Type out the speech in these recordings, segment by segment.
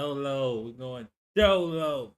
Dolo. We're going Dolo.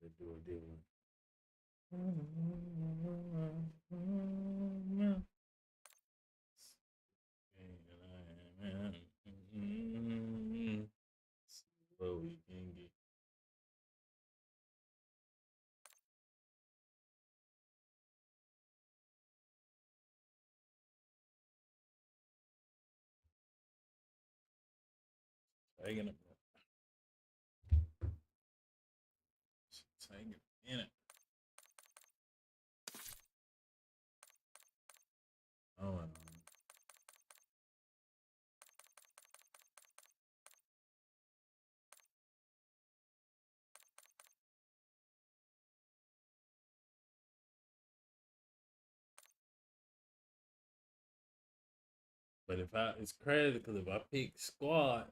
They do a deal. Slow we can get. Taking it. Taking it in it. Oh, but it's crazy because if I pick squad,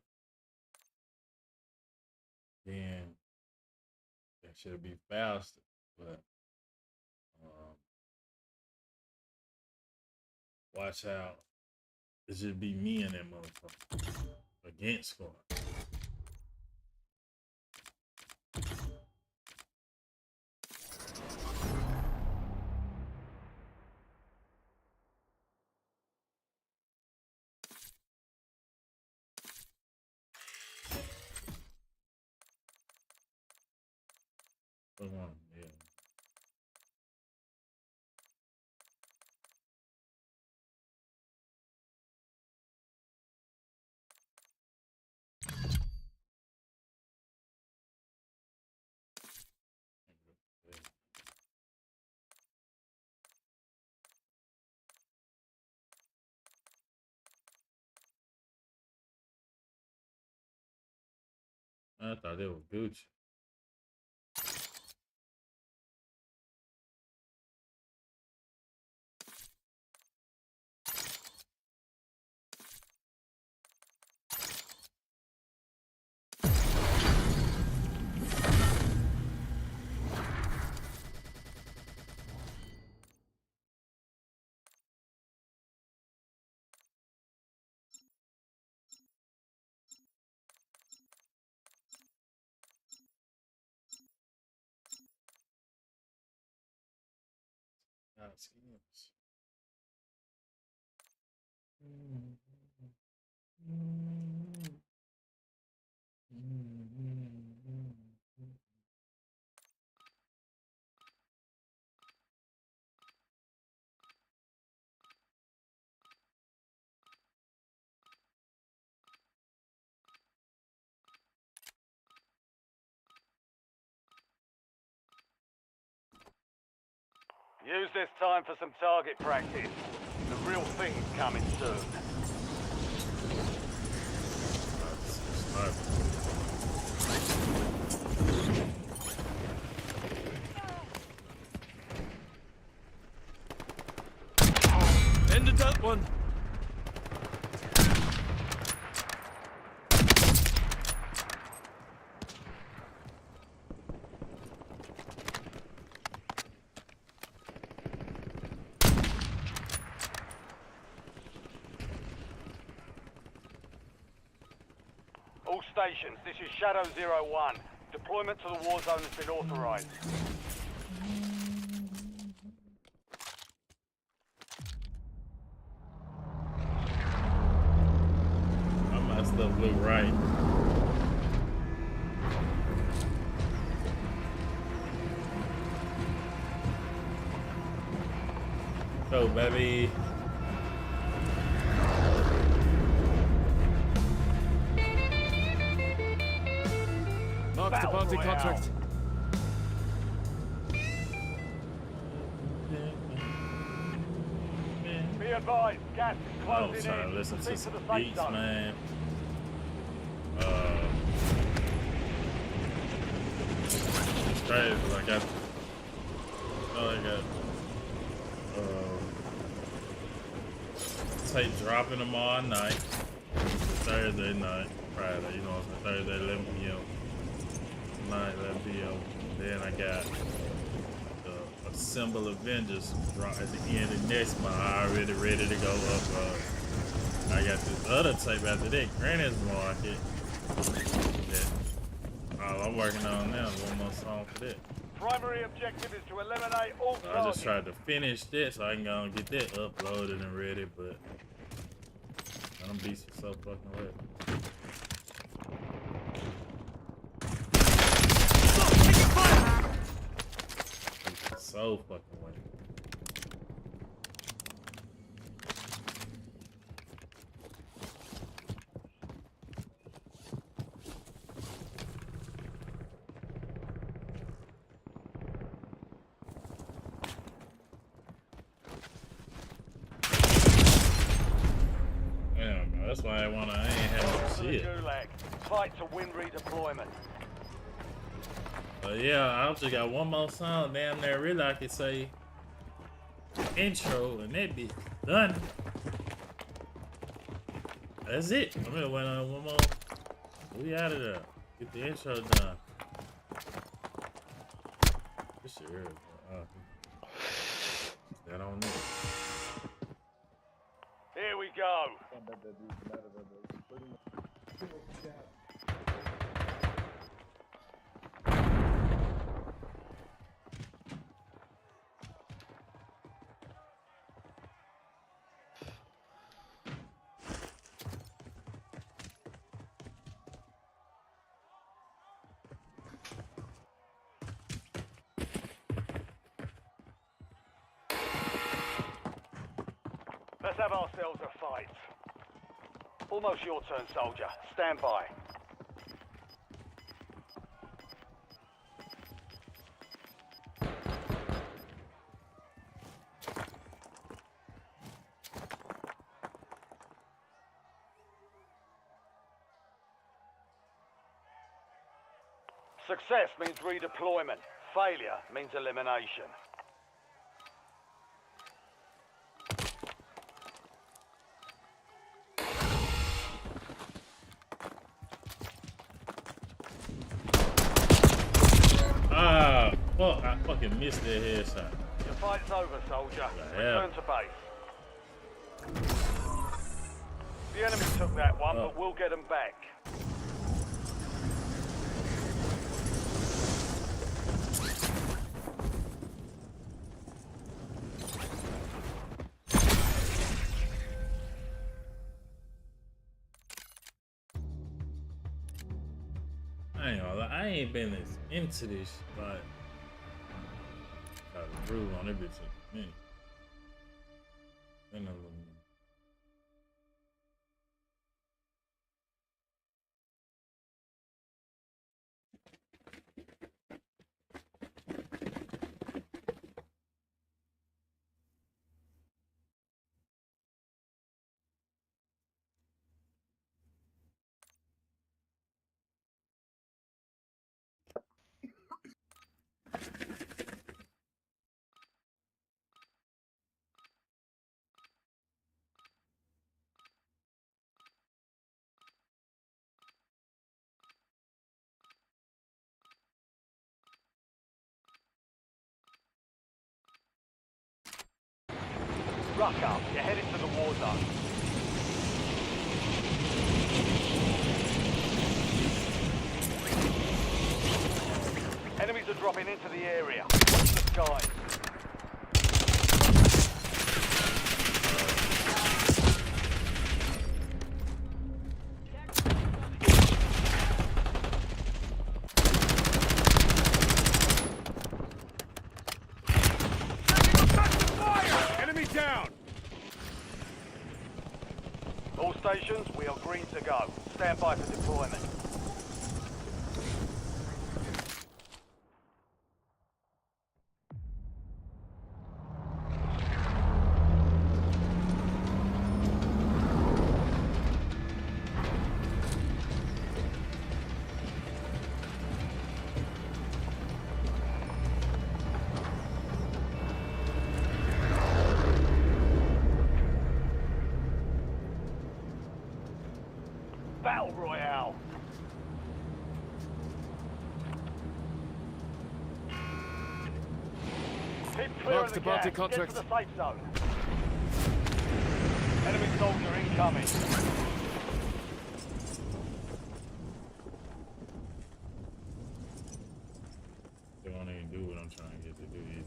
then that should be faster. But watch out. It should be me and that motherfucker against squad. Come on, yeah. I thought they were Gucci. Skins. Use this time for some target practice. The real thing's coming soon. Ended that one. All stations, this is Shadow 01. Deployment to the war zone has been authorized. My stuff look right. So, baby. Mark the bounty contract. advised, gas is I was closing trying in. to listen to Proceed some the safe beats, zone. man. Crazy. I got tape dropping tomorrow night, Thursday night, Friday. You know what I'm saying? Thursday 11 p.m. Night 11 p.m. Then I got the Assemble Avengers drop at the end of next month. I already ready to go up. I got this other tape after that, Granny's Market. That all I'm working on now is one more song for that. Primary objective is to eliminate all So I targets. just tried to finish that so I can go and get that uploaded and ready, but them beats are so fucking wet. So fucking wet. That's why I ain't have no shit. Gulag. Fight to win redeployment. But yeah, I also got one more song. Damn near really I could say intro and that bitch done. That's it. I'm gonna wait on one more. We out of there. Get the intro done. This shit here. That on it. Here we go. Let's have ourselves a fight. Almost your turn, soldier. Stand by. Success means redeployment. Failure means elimination. Ah, fuck! I fucking missed that headshot. Your fight's over, soldier. Yeah. Return to base. The enemy took that one, but we'll get them back. I ain't been as into this, but got a groove on it bitch a minute. Been a little minute. Ruck up. You're headed to the war zone. Enemies are dropping into the area. Watch the skies. Enemy down! All stations, we are green to go. Stand by for deployment. Clear Mark of the the bounty gas. contract. Get to the safe zone. Enemy soldier incoming. They won't even do what I'm trying to get to do either.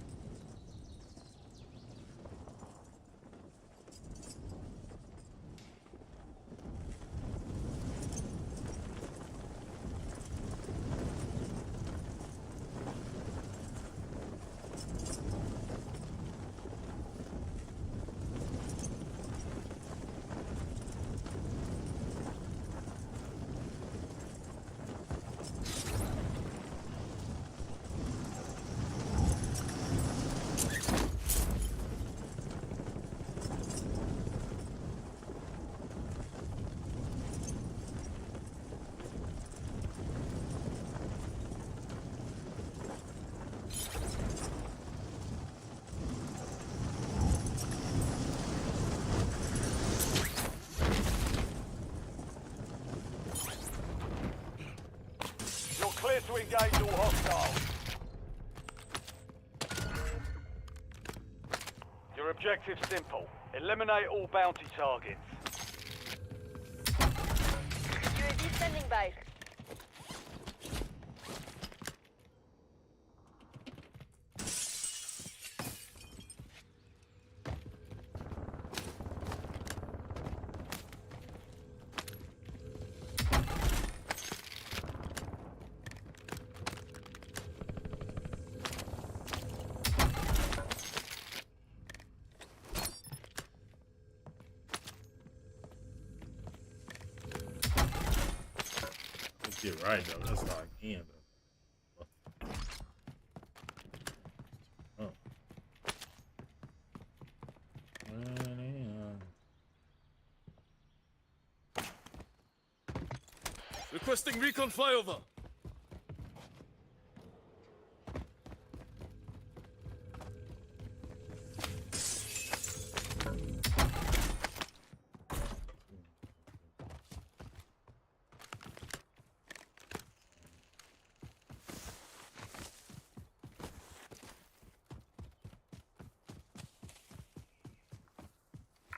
You're clear to engage all hostiles. Your objective's simple. Eliminate all bounty targets. UAV standing by. Let's get right though. Let's start again though. Oh. Requesting recon flyover.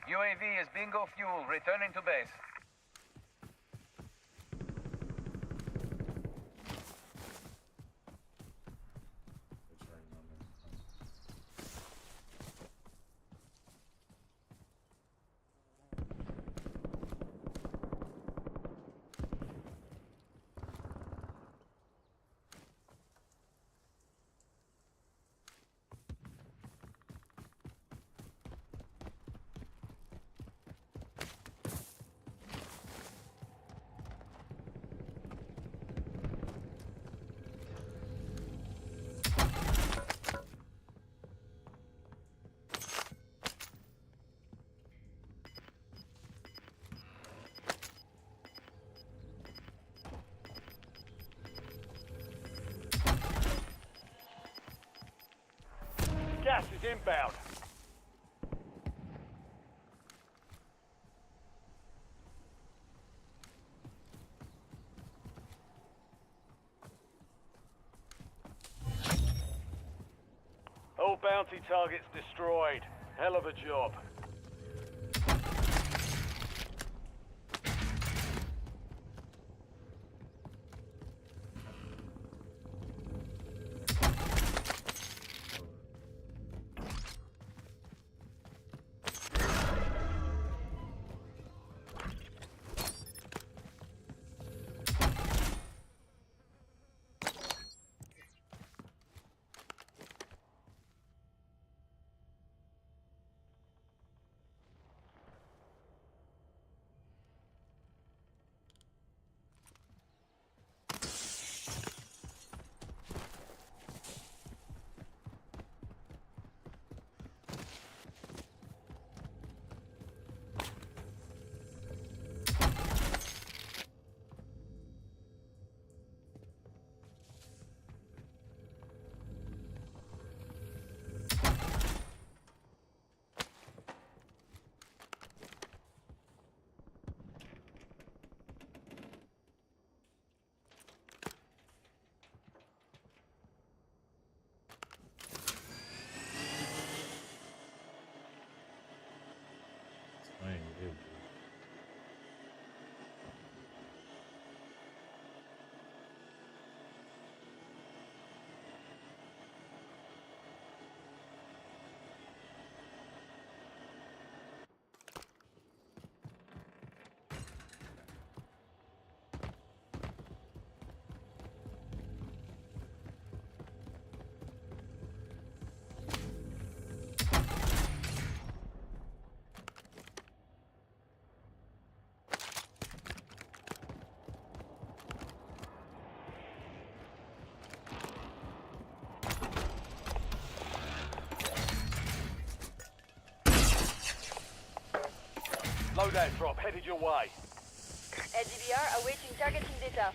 UAV is bingo fuel, returning to base. It's right on there. Gas is inbound. All bounty targets destroyed. Hell of a job. loadout drop headed your way. LDBR awaiting targeting data.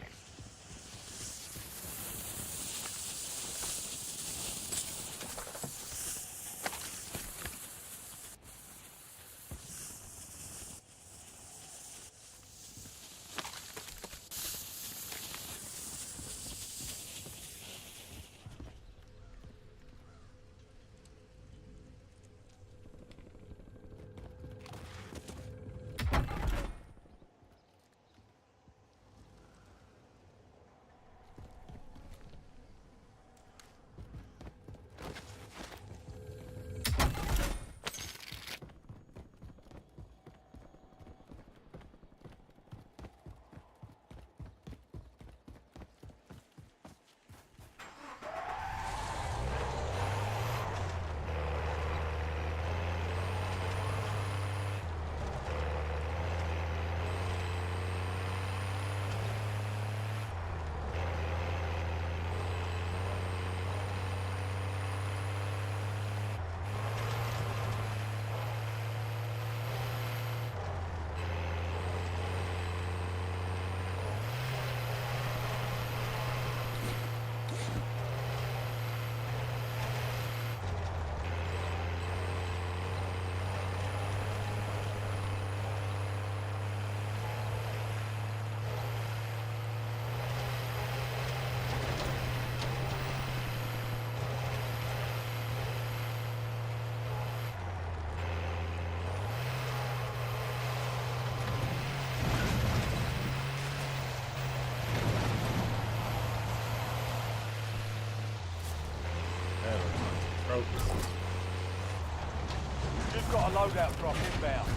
You've got a loadout drop inbound.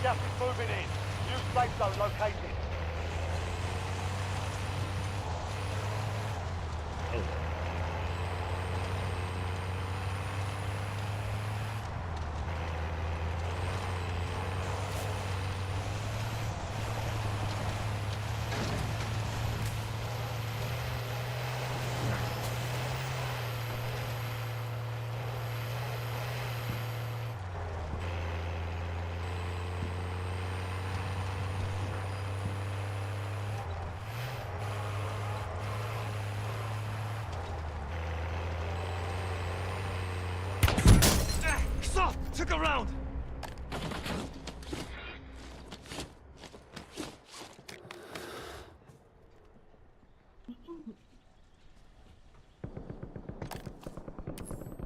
Gas is moving in. New safe zone located. Took a round!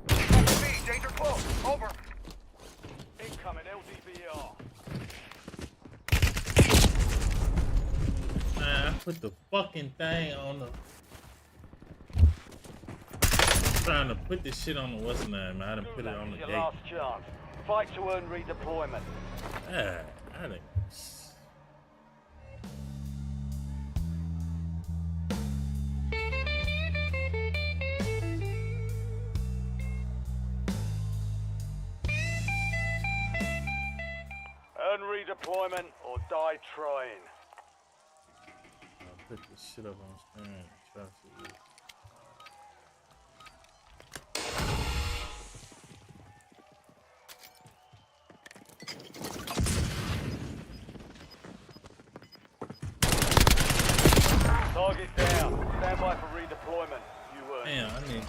LB, danger close. Over. Incoming LDBR. Man, I put the fucking thing on the. Trying to put this shit on the what's name, man. I didn't put it on the Your gate. last chance. Fight to earn redeployment. Yeah, I didn't. Earn redeployment or die trying. I'll put this shit up on screen. Try to see. Target down. Stand by for redeployment. You earn. Damn, I need.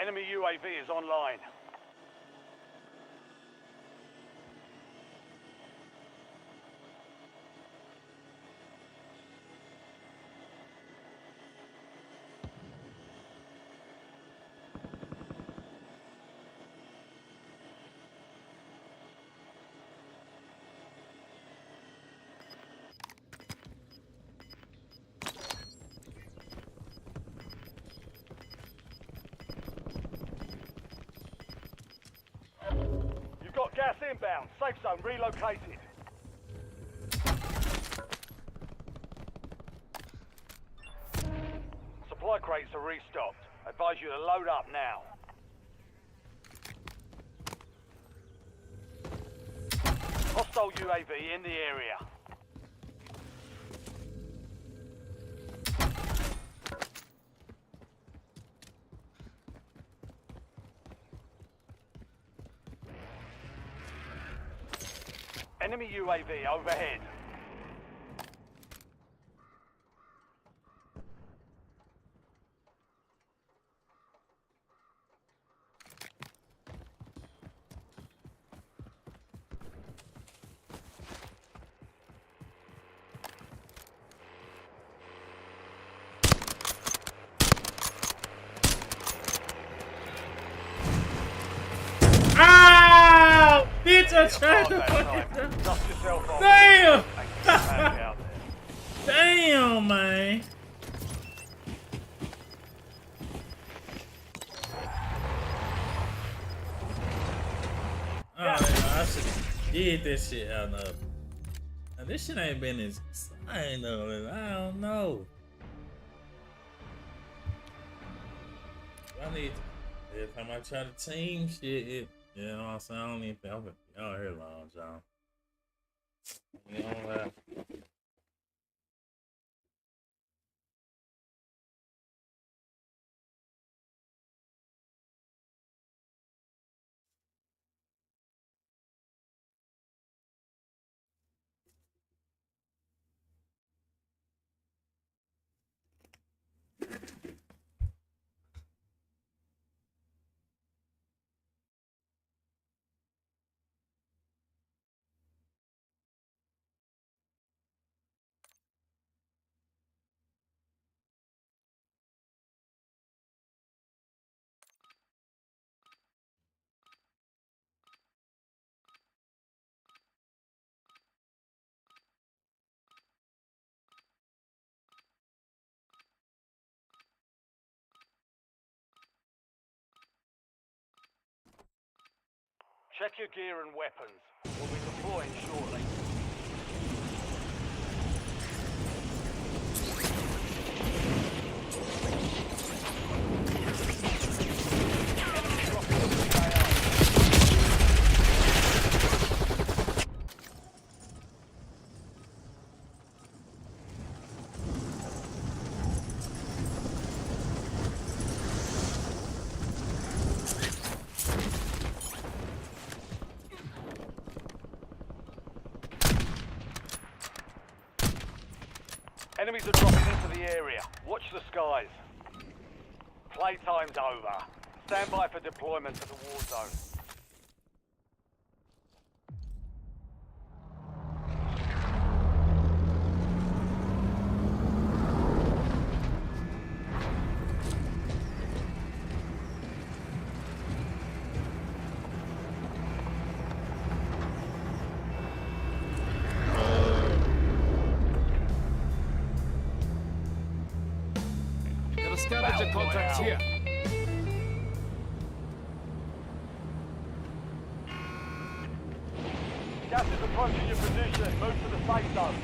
Enemy UAV is online. You've got gas inbound. Safe zone relocated. Supply crates are restocked. Advise you to load up now. Hostile UAV in the area. Enemy UAV overhead. Ow! Bitch, I tried to Hard that fucking. time. Dust yourself off. Damn! And get back out there. Damn, man. Oh, yeah, I should get this shit out of. Now, this shit ain't been as exciting though. I don't know. I need every time I try to team shit, you know what I'm saying? I don't even think I'm gonna be out here long, John. You know what? Check your gear and weapons. We'll be deploying shortly. Enemy dropping into the AO. Enemies are dropping into the area. Watch the skies. Playtime's over. Stand by for deployment to the war zone. Got a scavenger contract here. Gas is approaching your position. Move to the safe zone.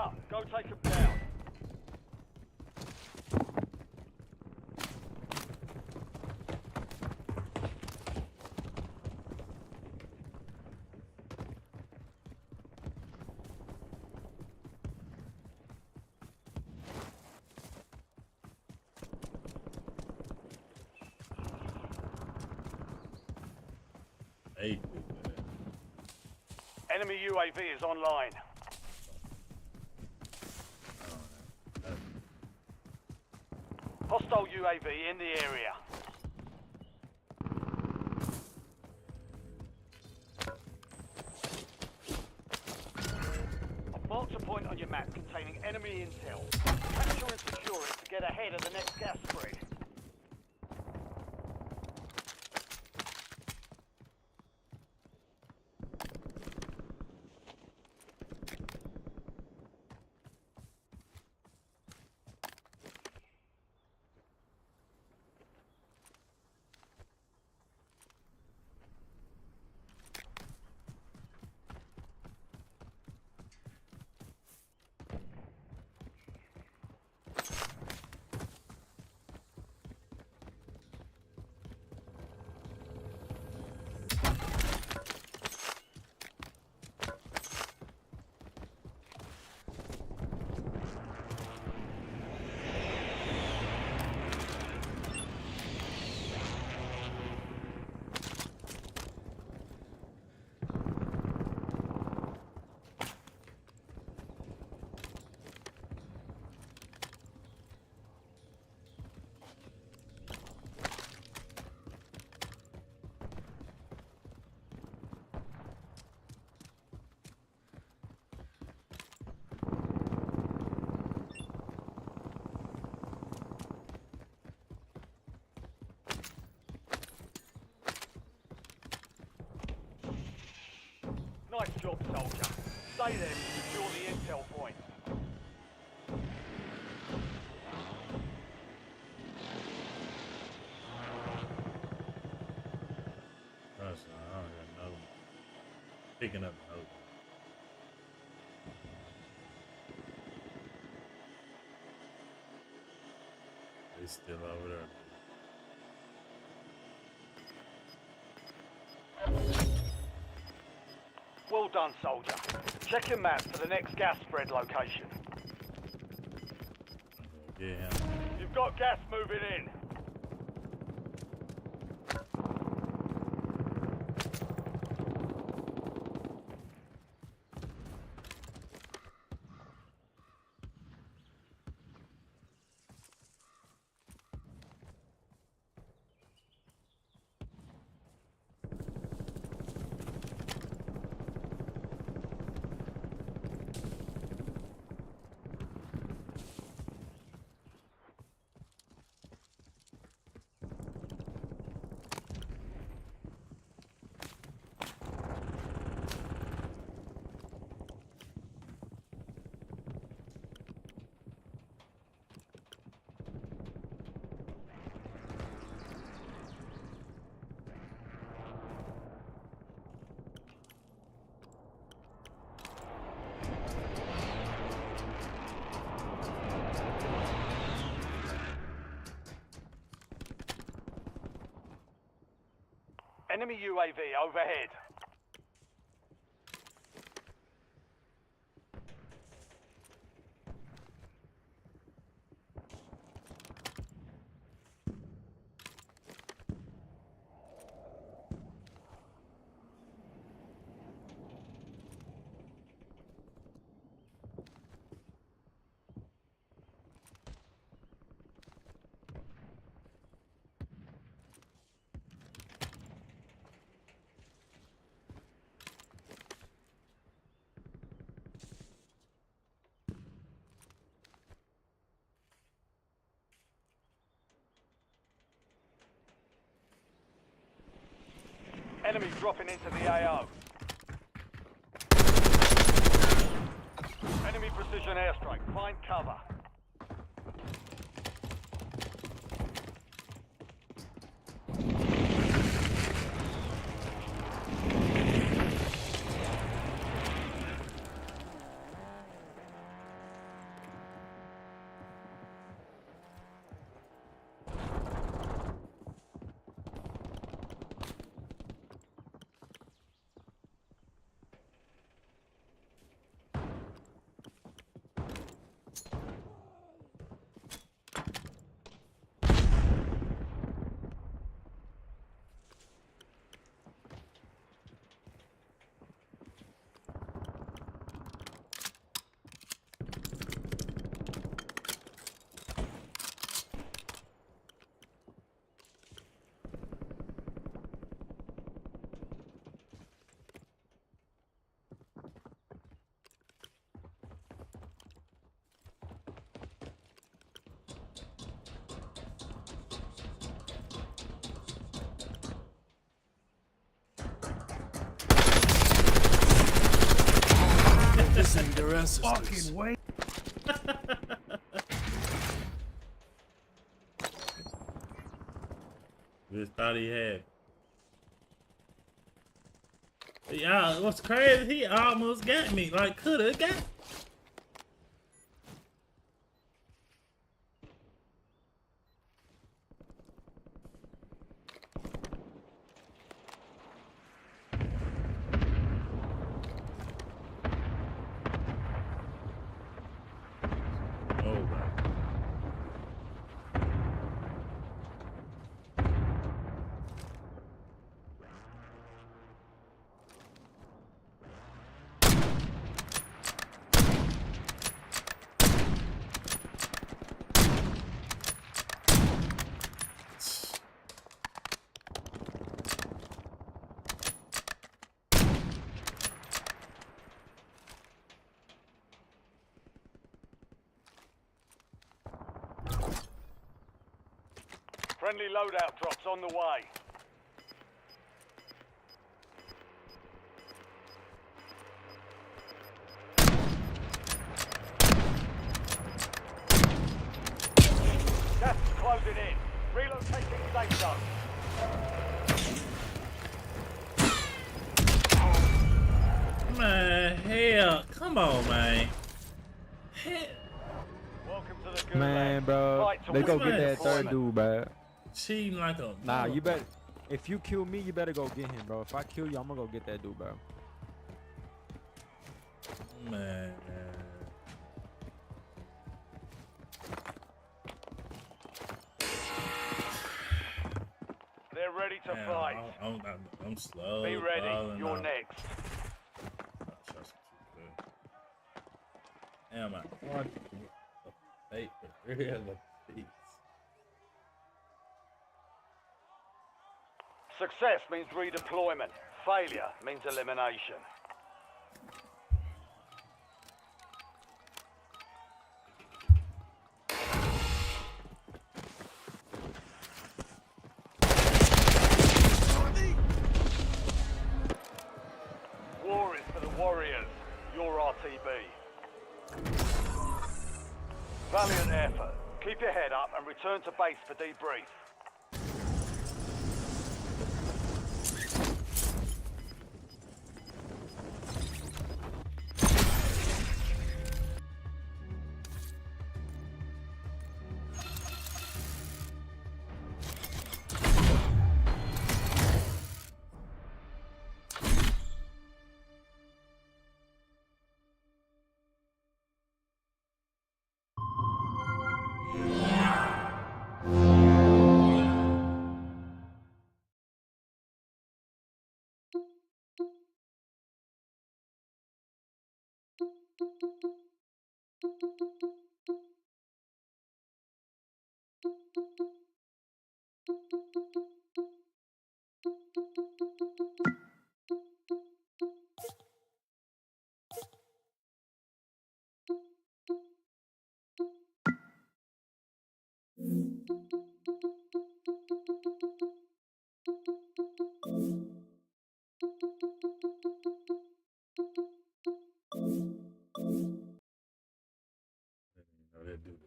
out. Go take them down. Hey, Enemy UAV is online. Hostile UAV in the area. I've marked a point on your map containing enemy intel. Capture and secure it to get ahead of the next gas spread. Nice job, soldier. Stay there to secure the intel point. trust me, I don't even know. Picking up the note. They still over there. Well done, soldier. Check your map for the next gas spread location. Yeah. You've got gas moving in. Enemy UAV overhead. Enemy dropping into the AO. Enemy precision airstrike. Find cover. ancestors. Fucking way. Just thought he had. Yeah, what's crazy? He almost got me. Like, coulda got. Oh, God. Friendly loadout drops on the way. Gas is closing in. Relocating safe zone. Man, hell, come on, man. Hell, Welcome to the Gulag. Man, bro, Fight to they go win get that third deployment. dude, bro. cheating like a Nah, you better. If you kill me, you better go get him, bro. If I kill you, I'm gonna go get that dude, bro. man. They're ready to Man, fight. I'm slow. Be ready. falling You're off. next. Trust me, damn, I want to get a fake for real piece. Success means redeployment. Failure means elimination. War is for the warriors. Your RTB. Valiant effort. Keep your head up and return to base for debrief. know that dude.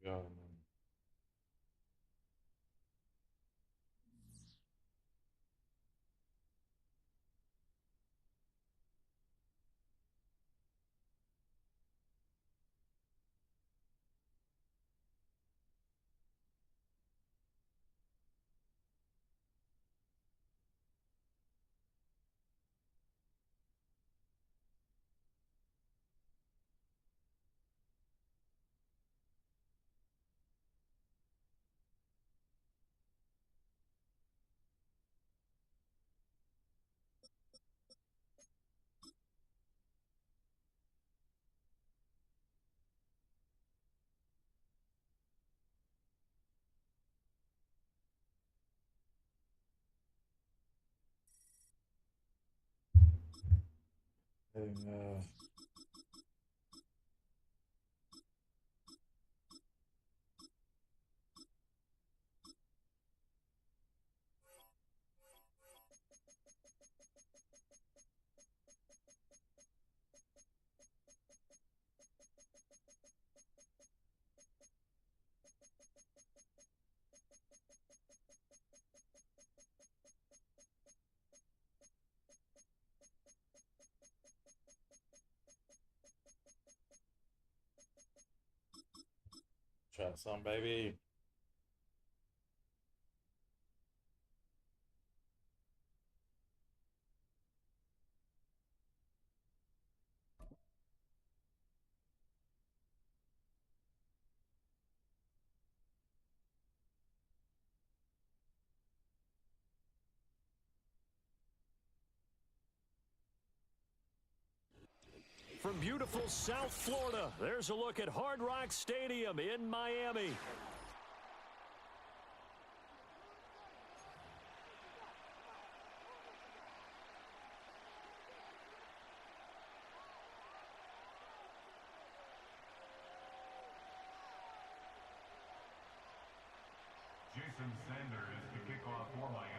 go. And, try some, baby. From beautiful South Florida, there's a look at Hard Rock Stadium in Miami. Jason Sanders to kick off for Miami.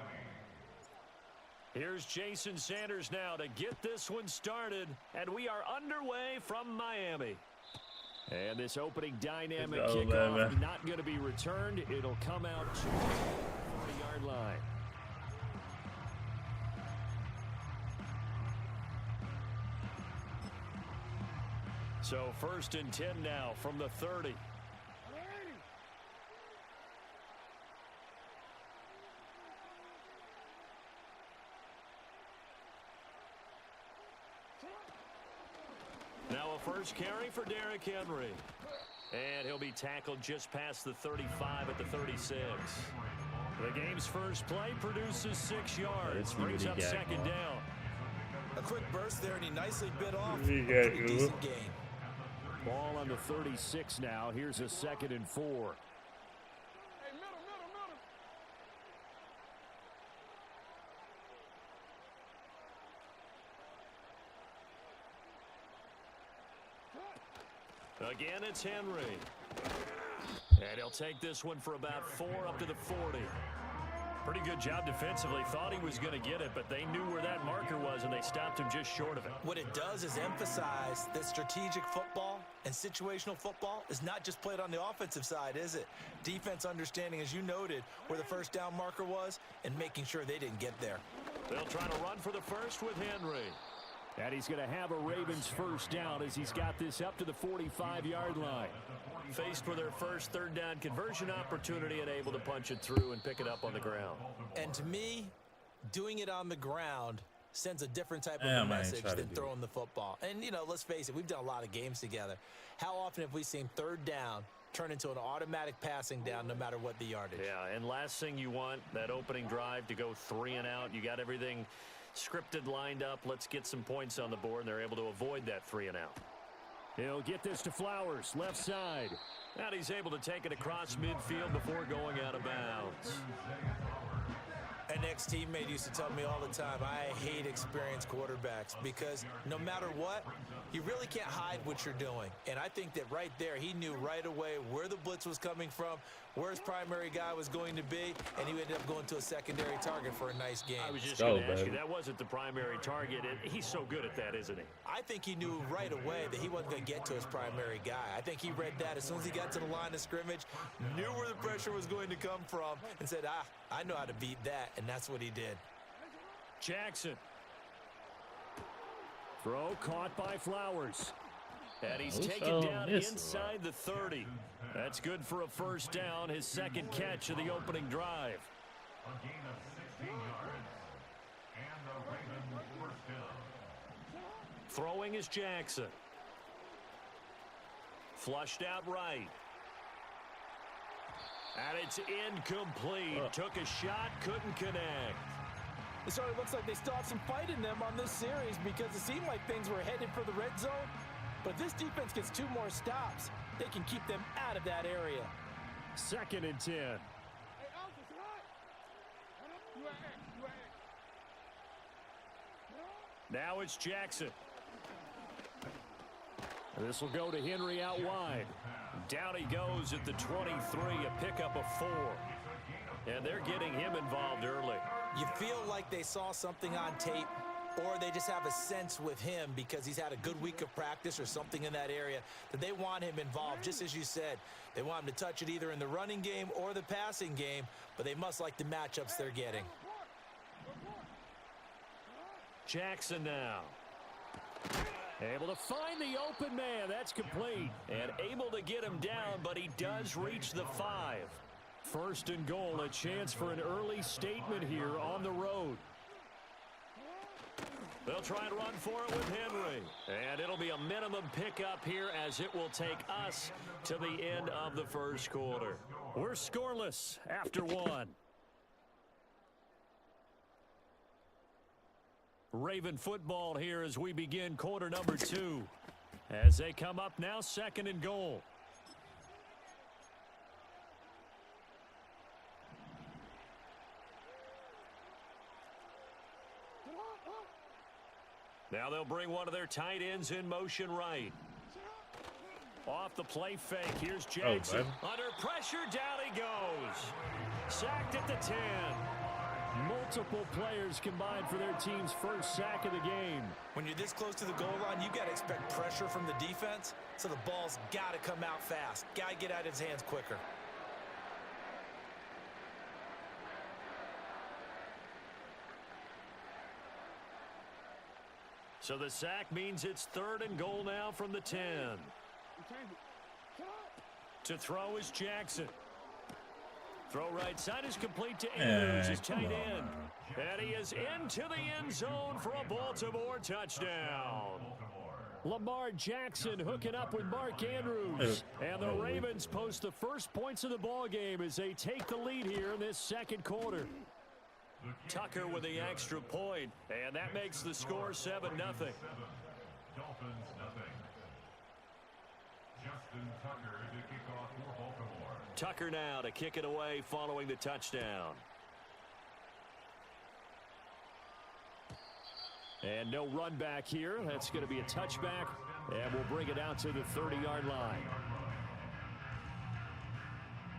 Here's Jason Sanders now to get this one started, and we are underway from Miami. And this opening dynamic kickoff not going to be returned. It'll come out to the 40-yard line. So 1st and 10 now from the 30. Now a first carry for Derrick Henry. And he'll be tackled just past the 35 at the 36. The game's first play produces 6 yards. Brings up 2nd down. A quick burst there, and he nicely bit off a You pretty got decent gain. Ball on the 36 now. Here's a 2nd and 4. Again, it's Henry. And he'll take this one for about 4 up to the 40. Pretty good job defensively. Thought he was going to get it, but they knew where that marker was, and they stopped him just short of it. What it does is emphasize that strategic football and situational football is not just played on the offensive side, is it? Defense understanding, as you noted, where the first down marker was and making sure they didn't get there. They'll try to run for the first with Henry. And he's going to have a Ravens first down as he's got this up to the 45-yard line. Faced with their first 3rd down conversion opportunity and able to punch it through and pick it up on the ground. And to me, doing it on the ground sends a different type of a message than throwing the football. And, you know, let's face it, we've done a lot of games together. How often have we seen 3rd down turn into an automatic passing down no matter what the yardage? Yeah, and last thing you want, that opening drive to go 3 and out. You got everything scripted, lined up. Let's get some points on the board, and they're able to avoid that 3 and out. He'll get this to Flowers, left side. And he's able to take it across midfield before going out of bounds. An ex-teammate used to tell me all the time, I hate experienced quarterbacks because no matter what, you really can't hide what you're doing. And I think that right there, he knew right away where the blitz was coming from, where his primary guy was going to be, and he ended up going to a secondary target for a nice game. I was just Go, going to ask you, baby. that wasn't the primary target. He's so good at that, isn't he? I think he knew right away that he wasn't going to get to his primary guy. I think he read that as soon as he got to the line of scrimmage, knew where the pressure was going to come from, and said, I know how to beat that, and that's what he did. Jackson. Throw caught by Flowers. And he's taken down inside the 30. That's good for a first down, his second catch of the opening drive. A gain of 16 yards. And the Ravens first down. Throwing is Jackson. Flushed out right. And it's incomplete. Took a shot, couldn't connect. It sort of looks like they still have some fight in them on this series because it seemed like things were headed for the red zone. But if this defense gets 2 more stops, they can keep them out of that area. 2nd and 10. Now it's Jackson. This will go to Henry out wide. Down he goes at the 23, a pickup of 4. And they're getting him involved early. You feel like they saw something on tape, or they just have a sense with him because he's had a good week of practice or something in that area that they want him involved, just as you said. They want him to touch it either in the running game or the passing game, but they must like the matchups they're getting. Jackson now. Able to find the open man. That's complete. And able to get him down, but he does reach the 5. 1st and goal, a chance for an early statement here on the road. They'll try and run for it with Henry. And it'll be a minimum pickup here as it will take us to the end of the first quarter. We're scoreless after 1. Raven football here as we begin quarter number 2. As they come up now, 2nd and goal. Now they'll bring one of their tight ends in motion right. Off the play fake. Here's Jackson. Under pressure, down he goes. Sacked at the 10. Multiple players combined for their team's first sack of the game. When you're this close to the goal line, you got to expect pressure from the defense, so the ball's got to come out fast. Got to get out of his hands quicker. So the sack means it's 3rd and goal now from the 10. To throw is Jackson. Throw right side is complete to Andrews, his tight end. And he is into the end zone for a Baltimore touchdown. Lamar Jackson hooking up with Mark Andrews. And the Ravens post the first points of the ball game as they take the lead here in this second quarter. Tucker with the extra point, and that makes the score 7-0. Dolphins nothing. Justin Tucker to kick off for Baltimore. Tucker now to kick it away following the touchdown. And no run back here. That's going to be a touchback, and we'll bring it out to the 30-yard line.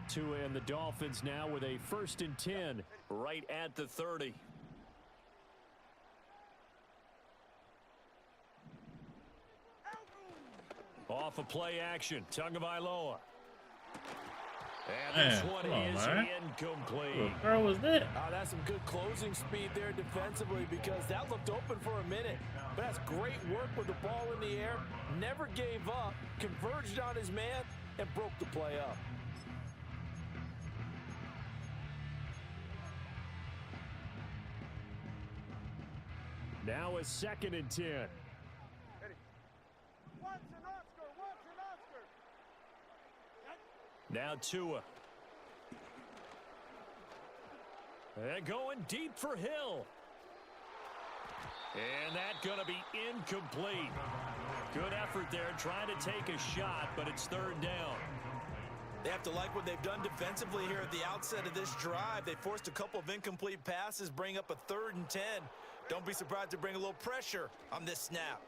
Tua and the Dolphins now with a 1st and 10 right at the 30. Off of play action, Tagovailoa. And this one is incomplete. What the throw was that? That's some good closing speed there defensively because that looked open for a minute. But that's great work with the ball in the air. Never gave up, converged on his man, and broke the play up. Now a 2nd and 10. Now Tua. And going deep for Hill. And that's going to be incomplete. Good effort there trying to take a shot, but it's 3rd down. They have to like what they've done defensively here at the outset of this drive. They forced a couple of incomplete passes, bring up a 3rd and 10. Don't be surprised to bring a little pressure on this snap.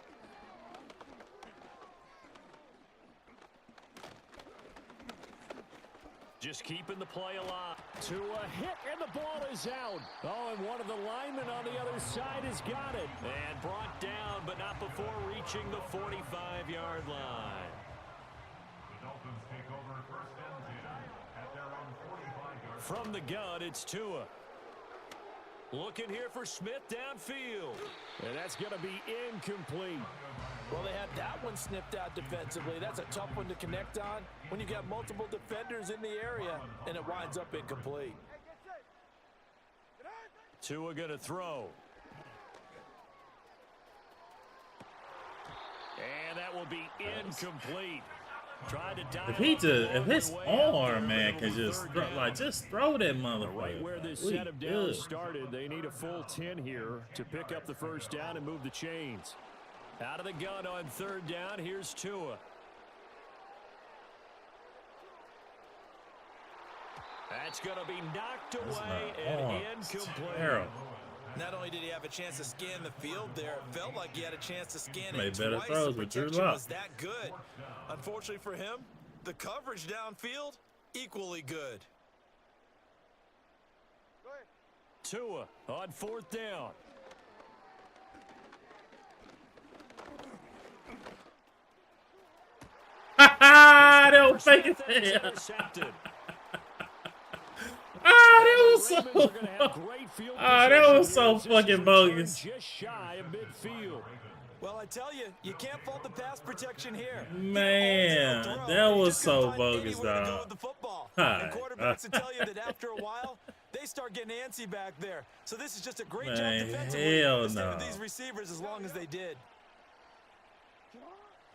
Just keeping the play alive. To a hit, and the ball is out. Oh, and one of the linemen on the other side has got it. And brought down, but not before reaching the 45-yard line. The Dolphins take over first and 10 at their own 45-yard. From the gun, it's Tua. Looking here for Smith downfield. And that's going to be incomplete. Well, they had that one snipped out defensively. That's a tough one to connect on when you got multiple defenders in the area, and it winds up incomplete. Tua going to throw. And that will be incomplete. If his arm, man, can just throw that motherfucker. Right where this set of downs started, they need a full 10 here to pick up the first down and move the chains. Out of the gun on third down, here's Tua. That's going to be knocked away and incomplete. Not only did he have a chance to scan the field there, it felt like he had a chance to scan it Made better twice. throws The with Drew protection Lock. was that good. Unfortunately for him, the coverage downfield, equally good. Tua on fourth down. They were faking it. That was so fucking bogus. Just shy of midfield. Well, I tell you, you can't fault the pass protection here. Man, that was so bogus, dog. And quarterbacks will tell you that after a while, they start getting antsy back there. So this is just a great job defensively to stay with these receivers as long as they did.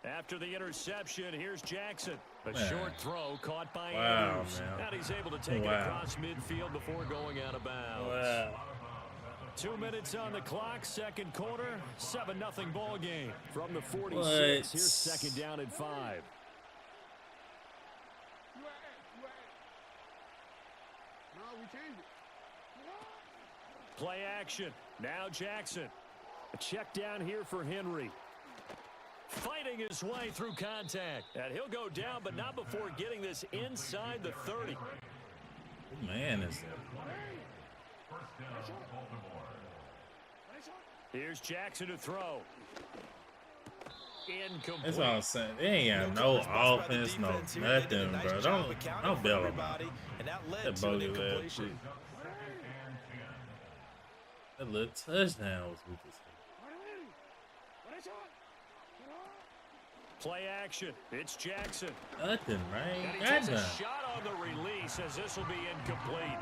After the interception, here's Jackson. A short throw caught by Wow, Andrews. man. And he's able to take it across midfield before going out of bounds. Wow. 2 minutes on the clock, second quarter, 7-0 ball game. From the 46, What? here's second down and 5. Play action. Now Jackson. A check down here for Henry. Fighting his way through contact. And he'll go down, but not before getting this inside the 30. Man, is Here's Jackson to throw. Incomplete. that's what I'm saying. They ain't got no offense, no nothing, bro. Don't bail them out. That bogus ass shit. That little touchdown was with this. Play action. It's Jackson. Nothing, And right? he takes a Goddamn. shot on the release as this will be incomplete.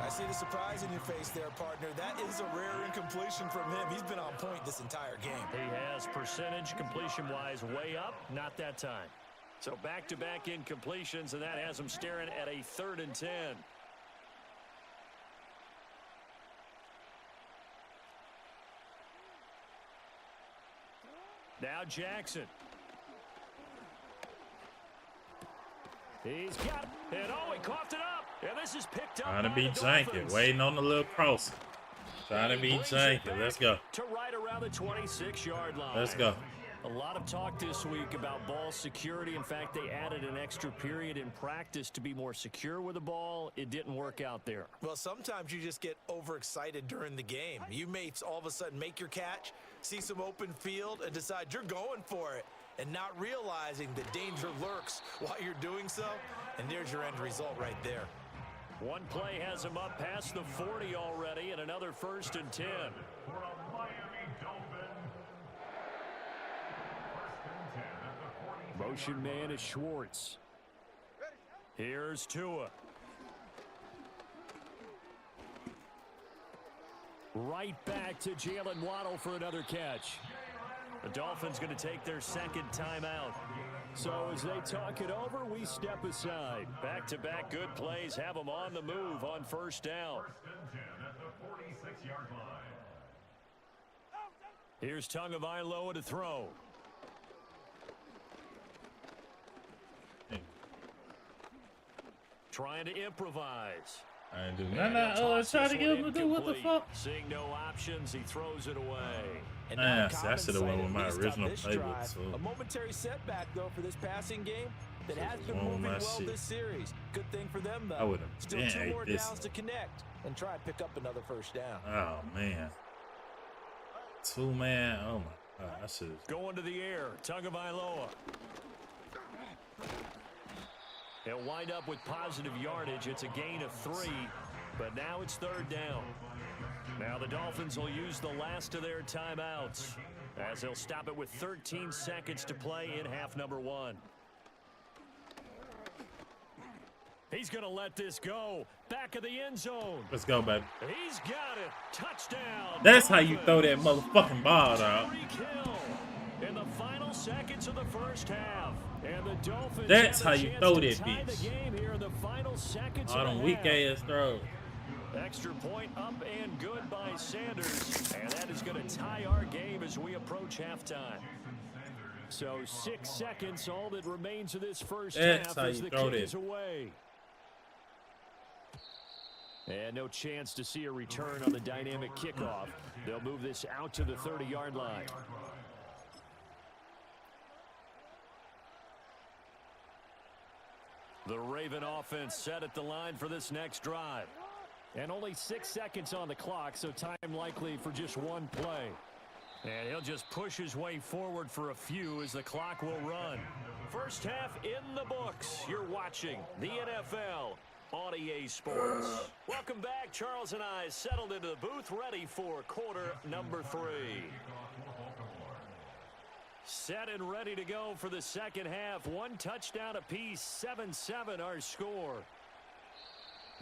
I see the surprise in your face there, partner. That is a rare incompletion from him. He's been on point this entire game. He has percentage completion-wise way up. Not that time. So back-to-back incompletions, and that has him staring at a 3rd and 10. Now Jackson. He's got it. And oh, he coughed it up. And this is picked up. Trying to by be the janky, Dolphins. waiting on the little cross. Trying to be Brings it janky. back Let's go. To right around the 26-yard line. Let's go. A lot of talk this week about ball security. In fact, they added an extra period in practice to be more secure with the ball. It didn't work out there. Well, sometimes you just get overexcited during the game. You may all of a sudden make your catch, see some open field, and decide you're going for it, and not realizing the danger lurks while you're doing so. And there's your end result right there. One play has him up past the 40 already, and another 1st and 10. For a Miami Dolphin. First and 10 at the 40. Motion man is Schwartz. Here's Tua. Right back to Jalen Waddle for another catch. The Dolphins going to take their second timeout. So as they talk it over, we step aside. Back-to-back good plays have them on the move on first down. First and 10 at the 46-yard line. Here's Tagovailoa to throw. Trying to improvise. I didn't do nothing. Try to get him to do what the fuck? Seeing no options, he throws it away. And now See, I should have went with my at least on original this playbook. drive, So. a momentary setback, though, for this passing game that has been Oh, moving my well shit. this series. Good thing for them, though. I would've Still been 2 ate more this. downs to connect and try and pick up another first down. Oh man. 2-man. Oh my god. I should have. Going to the air, Tagovailoa. He'll wind up with positive yardage. It's a gain of 3, but now it's 3rd down. Now the Dolphins will use the last of their timeouts as they'll stop it with 13 seconds to play in half number 1. He's going to let this go. Back of the end zone. Let's go, baby. He's got it. Touchdown. That's how you throw that motherfucking ball, dog. Tyreek Hill in the final seconds of the first half. And the Dolphins That's have how a you chance throw to that tie bitch. the game here in the final seconds All of them the weak half. ass throws. Extra point up and good by Sanders. And that is going to tie our game as we approach halftime. So 6 seconds, all that remains of this first That's half how as you the throw kick that. is away. And no chance to see a return on the dynamic kickoff. They'll move this out to the 30-yard line. The Raven offense set at the line for this next drive. And only 6 seconds on the clock, so time likely for just one play. And he'll just push his way forward for a few as the clock will run. First half in the books. You're watching the NFL on EA Sports. Welcome back. Charles and I settled into the booth, ready for quarter number 3. Set and ready to go for the second half. 1 touchdown apiece, 7-7 our score.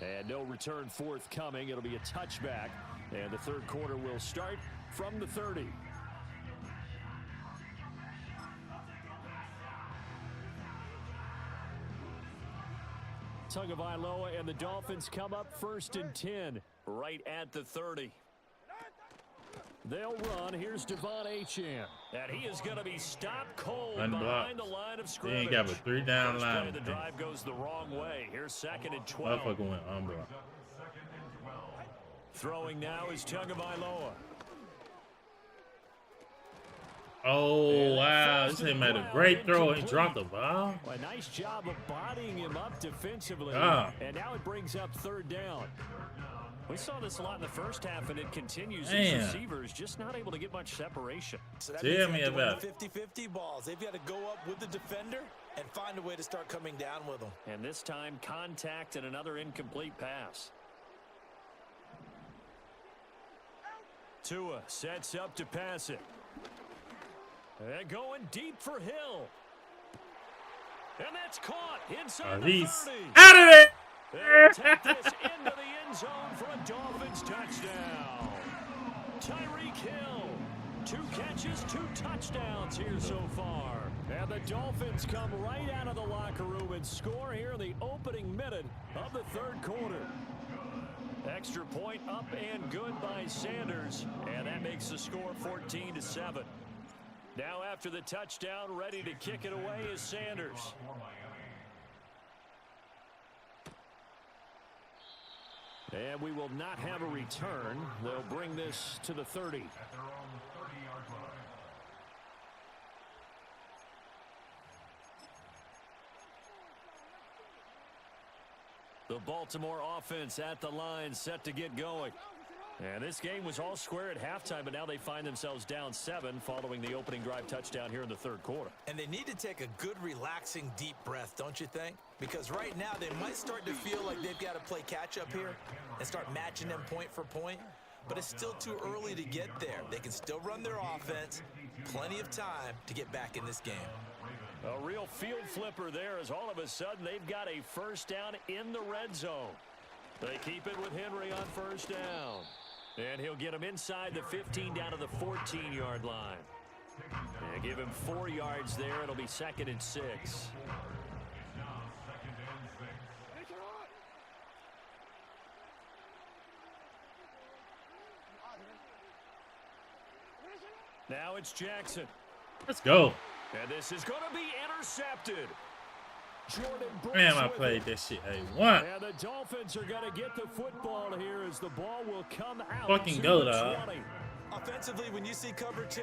And no return forthcoming. It'll be a touchback. And the third quarter will start from the 30. Tagovailoa and the Dolphins come up 1st and 10 right at the 30. They'll run. Here's Devon Achane. And he is going to be stopped cold behind the line of scrimmage. He ain't got a 3-down First line. play of the drive goes the wrong way. Here's 2nd and 12. Motherfucker went unblocked. Throwing now is Tagovailoa. Oh, wow. This ain't made a great throw. He dropped the ball. A nice job of bodying him up defensively. Ah. And now it brings up 3rd down. We saw this a lot in the first half, and it continues. These Man. receivers just not able to get much separation. So that Tell means me they have to about win 50-50 balls. They've got to go up with the defender and find a way to start coming down with them. And this time, contact and another incomplete pass. Tua sets up to pass it. And going deep for Hill. And that's caught inside the He's 30. out of there. They'll take this into the end zone for a Dolphins touchdown. Tyreek Hill, 2 catches, 2 touchdowns here so far. And the Dolphins come right out of the locker room and score here in the opening minute of the 3rd quarter. Extra point up and good by Sanders. And that makes the score 14-7. Now after the touchdown, ready to kick it away is Sanders. And we will not have a return. They'll bring this to the 30. At their own 30-yard line. The Baltimore offense at the line, set to get going. And this game was all square at halftime, but now they find themselves down 7 following the opening drive touchdown here in the 3rd quarter. And they need to take a good, relaxing, deep breath, don't you think? Because right now they might start to feel like they've got to play catch-up here and start matching them point for point. But it's still too early to get there. They can still run their offense. Plenty of time to get back in this game. A real field flipper there as all of a sudden they've got a first down in the red zone. They keep it with Henry on first down. And he'll get him inside the 15 down to the 14-yard line. And give him 4 yards there. It'll be 2nd and 6. Now it's Jackson. Let's go. And this is going to be intercepted. Jordan Brooks Man, I with played it. that shit A1. And the Dolphins are going to get the football here as the ball will come out. Fucking to go, the dog. 20. Offensively, when you see cover two,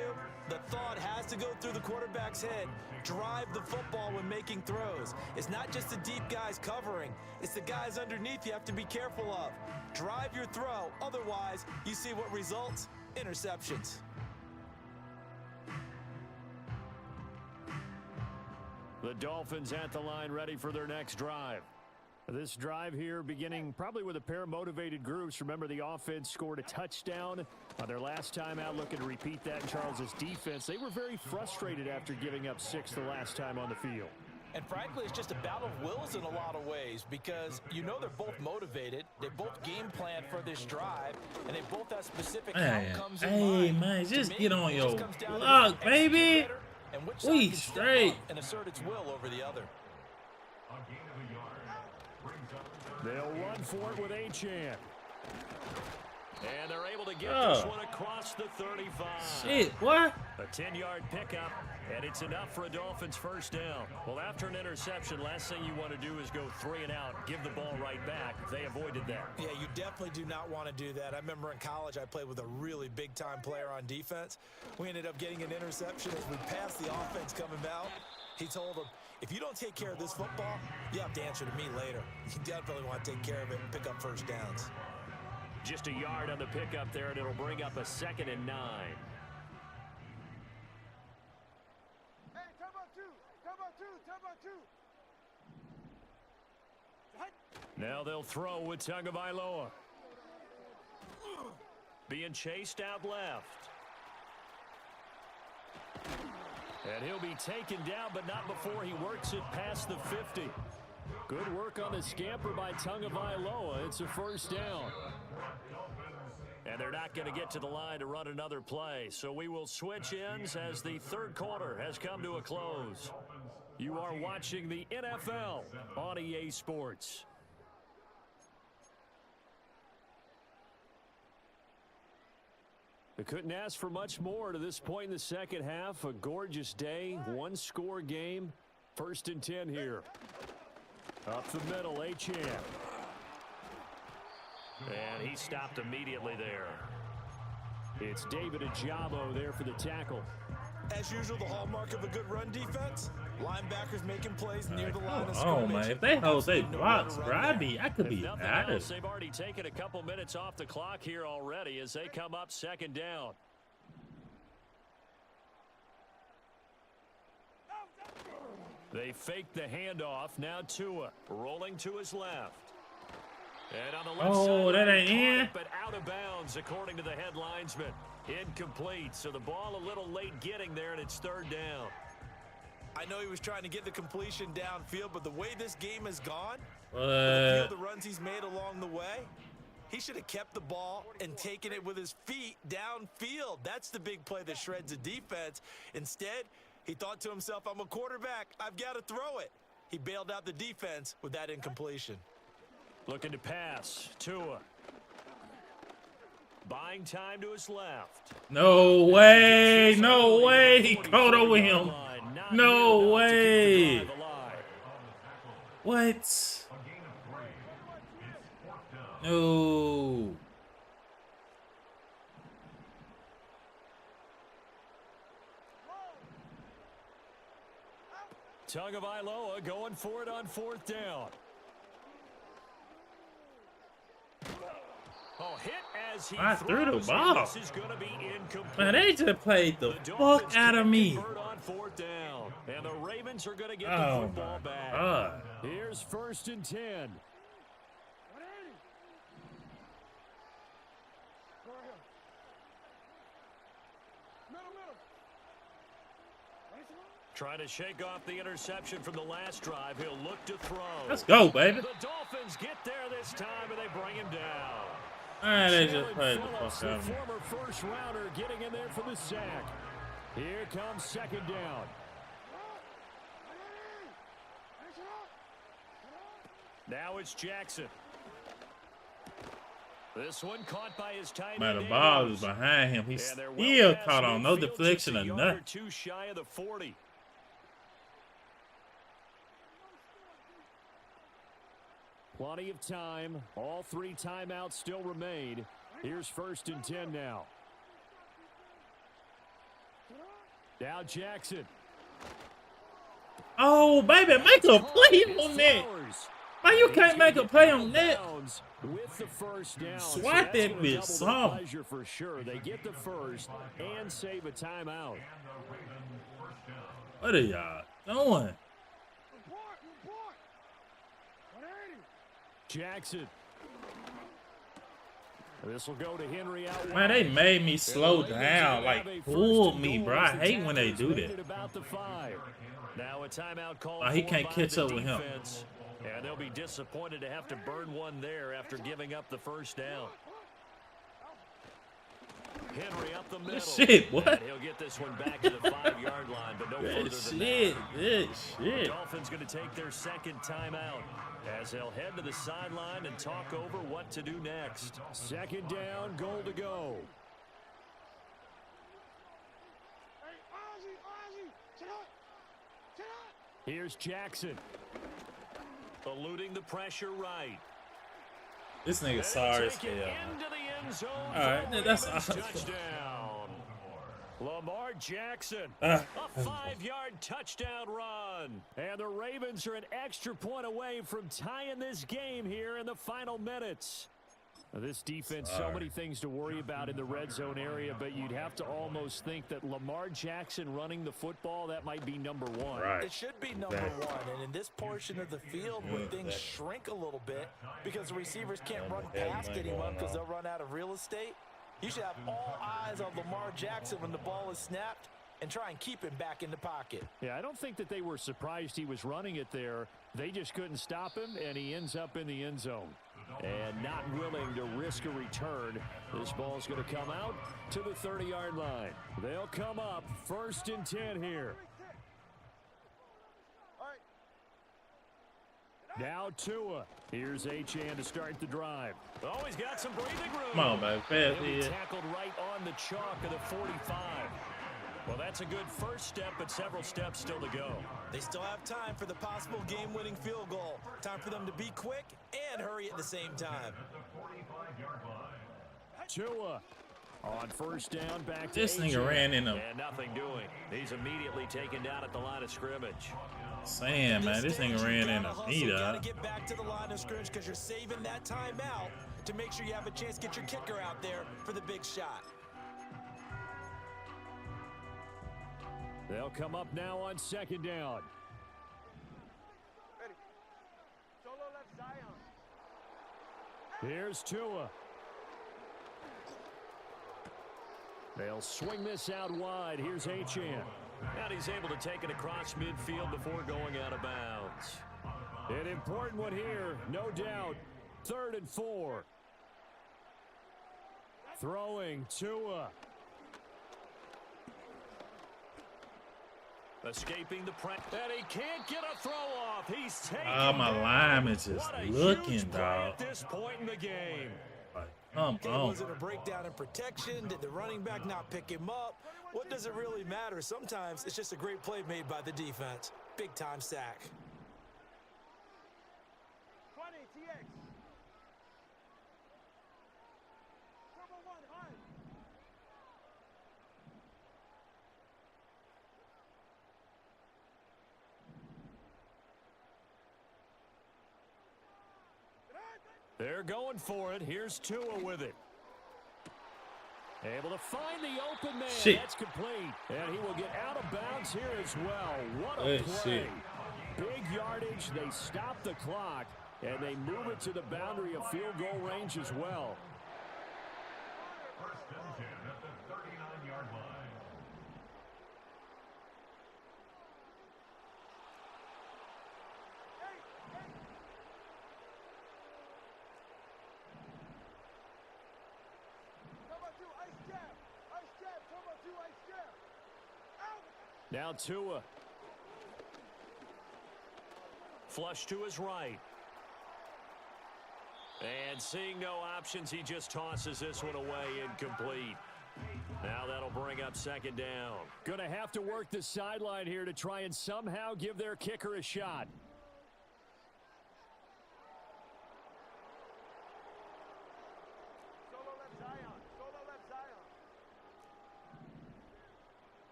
the thought has to go through the quarterback's head. Drive the football when making throws. It's not just the deep guys covering. It's the guys underneath you have to be careful of. Drive your throw. Otherwise, you see what results? Interceptions. The Dolphins at the line ready for their next drive. This drive here beginning probably with a pair of motivated groups. Remember, the offense scored a touchdown on their last time out, looking to repeat that in Charles's defense. They were very frustrated after giving up 6 the last time on the field. And frankly, it's just a battle of wills in a lot of ways because you know they're both motivated. They both game plan for this drive, and they both have specific outcomes in mind. Man, just To get me, on it your just comes down to block, who executes baby. better and which We side can step straight. up and assert its will over the other. A gain of a yard. Brings up They'll run for it with Achane. And they're able to get this one across the 35. Shit, what? A 10-yard pickup, and it's enough for a Dolphins first down. Well, after an interception, last thing you want to do is go 3 and out, give the ball right back. They avoided that. Yeah, you definitely do not want to do that. I remember in college I played with a really big-time player on defense. We ended up getting an interception as we passed the offense coming out. He told him, if you don't take care of this football, you have to answer to me later. You definitely want to take care of it and pick up first downs. Just a yard on the pickup there, and it'll bring up a 2nd and 9. Hey, time out two. Now they'll throw with Tagovailoa. Being chased out left. And he'll be taken down, but not before he works it past the 50. Good work on the scamper by Tagovailoa. It's a first down. And they're not going to get to the line to run another play. So we will switch ends as the third quarter has come to a close. You are watching the NFL on EA Sports. They couldn't ask for much more to this point in the second half. A gorgeous day, 1-score game. 1st and 10 here. Up the middle, Achane. And he stopped immediately there. It's David Ojabo there for the tackle. As usual, the hallmark of a good run defense, linebackers making plays near the line of Oh scrimmage. man, if they hold their blocks, bro, I could If be nothing out else, of. they've already taken a couple minutes off the clock here already as they come up 2nd down. They fake the handoff. Now Tua rolling to his left. And on the left side, that ain't caught in. it, but out of bounds according to the head linesman. Incomplete. So the ball a little late getting there, and it's 3rd down. I know he was trying to get the completion downfield, but the way this game has gone, What? the runs he's made along the way, he should have kept the ball and taken it with his feet downfield. That's the big play that shreds the defense. Instead, he thought to himself, I'm a quarterback. I've got to throw it. He bailed out the defense with that incompletion. Looking to pass. Tua. Buying time to his left. No way! No way! He caught over him. No way! What? No. Tagovailoa going for it on 4th down. Oh, hit as he I threw the throws, ball. and this is going to be incomplete. Man, they just played the Dolphins fuck out of can't me. convert on 4th down, and the Ravens are going to get the Oh football my back. God. Here's 1st and 10. Trying to shake off the interception from the last drive. He'll look to throw. Let's go, baby. The Dolphins get there this time, and they bring him down. Man, they just Jalen played the Phillips, fuck out the of me. former first-rounder, getting in there for the sack. Here comes 2nd down. Now it's Jackson. This one caught by his tight end. Man, the ball Andrews. is behind him. He And they're well still past caught on no midfield, deflection just or a yard nothing. or 2 shy of the 40. Plenty of time. All 3 timeouts still remain. Here's 1st and 10 now. Now Jackson. Oh, baby, make a play on that. Why you can't make a play on that? With the first down. Swat that bitch some. Pleasure for sure. They get the first and save a timeout. What are y'all doing? Jackson. This will go to Henry out. Man, they made me slow down, like pulled me, bro. I hate when they do that. Now a timeout call. He can't catch up with him. And they'll be disappointed to have to burn one there after giving up the first down. Henry up the middle. Shit, what? And he'll get this one back to the 5-yard line, but no further than that. Good shit. Dolphins going to take their second timeout as they'll head to the sideline and talk over what to do next. Second down, goal to go. Here's Jackson. Eluding the pressure right. This nigga sorry as hell. All right, that's awesome. Touchdown. Lamar Jackson. A 5-yard touchdown run. And the Ravens are an extra point away from tying this game here in the final minutes. Now, this defense, so many things to worry about in the red zone area, but you'd have to almost think that Lamar Jackson running the football, that might be number 1. Right. It should be number 1, and in this portion of the field when things shrink a little bit because the receivers can't run past anyone because they'll run out of real estate, you should have all eyes on Lamar Jackson when the ball is snapped and try and keep him back in the pocket. Yeah, I don't think that they were surprised he was running it there. They just couldn't stop him, and he ends up in the end zone. And not willing to risk a return. This ball's going to come out to the 30-yard line. They'll come up 1st and 10 here. Now Tua. Here's Achane to start the drive. Oh, he's got some breathing room. Come on, man. Fast here. Tackled right on the chalk of the 45. Well, that's a good first step, but several steps still to go. They still have time for the possible game-winning field goal. Time for them to be quick and hurry at the same time. Tua on first down, back to This nigga ran in him. And nothing doing. He's immediately taken down at the line of scrimmage. Saying, man, this nigga ran in a You meter. gotta get back to the line of scrimmage because you're saving that time out to make sure you have a chance to get your kicker out there for the big shot. They'll come up now on second down. Ready. Solo left Zion. Here's Tua. They'll swing this out wide. Here's Achane. And he's able to take it across midfield before going out of bounds. An important one here, no doubt. 3rd and 4. Throwing Tua. Escaping the press. And he can't get a throw off. He's taking My lineman is just looking, dog. at this point in the game. Come on. Was it a breakdown in protection? Did the running back not pick him up? What does it really matter? Sometimes it's just a great play made by the defense. Big time sack. 20 TX. Turbo 1 high. They're going for it. Here's Tua with it. Able to find the open man. Shit. That's complete. And he will get out of bounds here as well. What a Good play. shit. Big yardage. They stop the clock, and they move it to the boundary of field goal range as well. 1st and 10 at the 39-yard line. Turbo 2 ice jab. Ice jab. Turbo 2 ice jab. Out. Now Tua. Flush to his right. And seeing no options, he just tosses this one away incomplete. Now that'll bring up second down. Going to have to work the sideline here to try and somehow give their kicker a shot.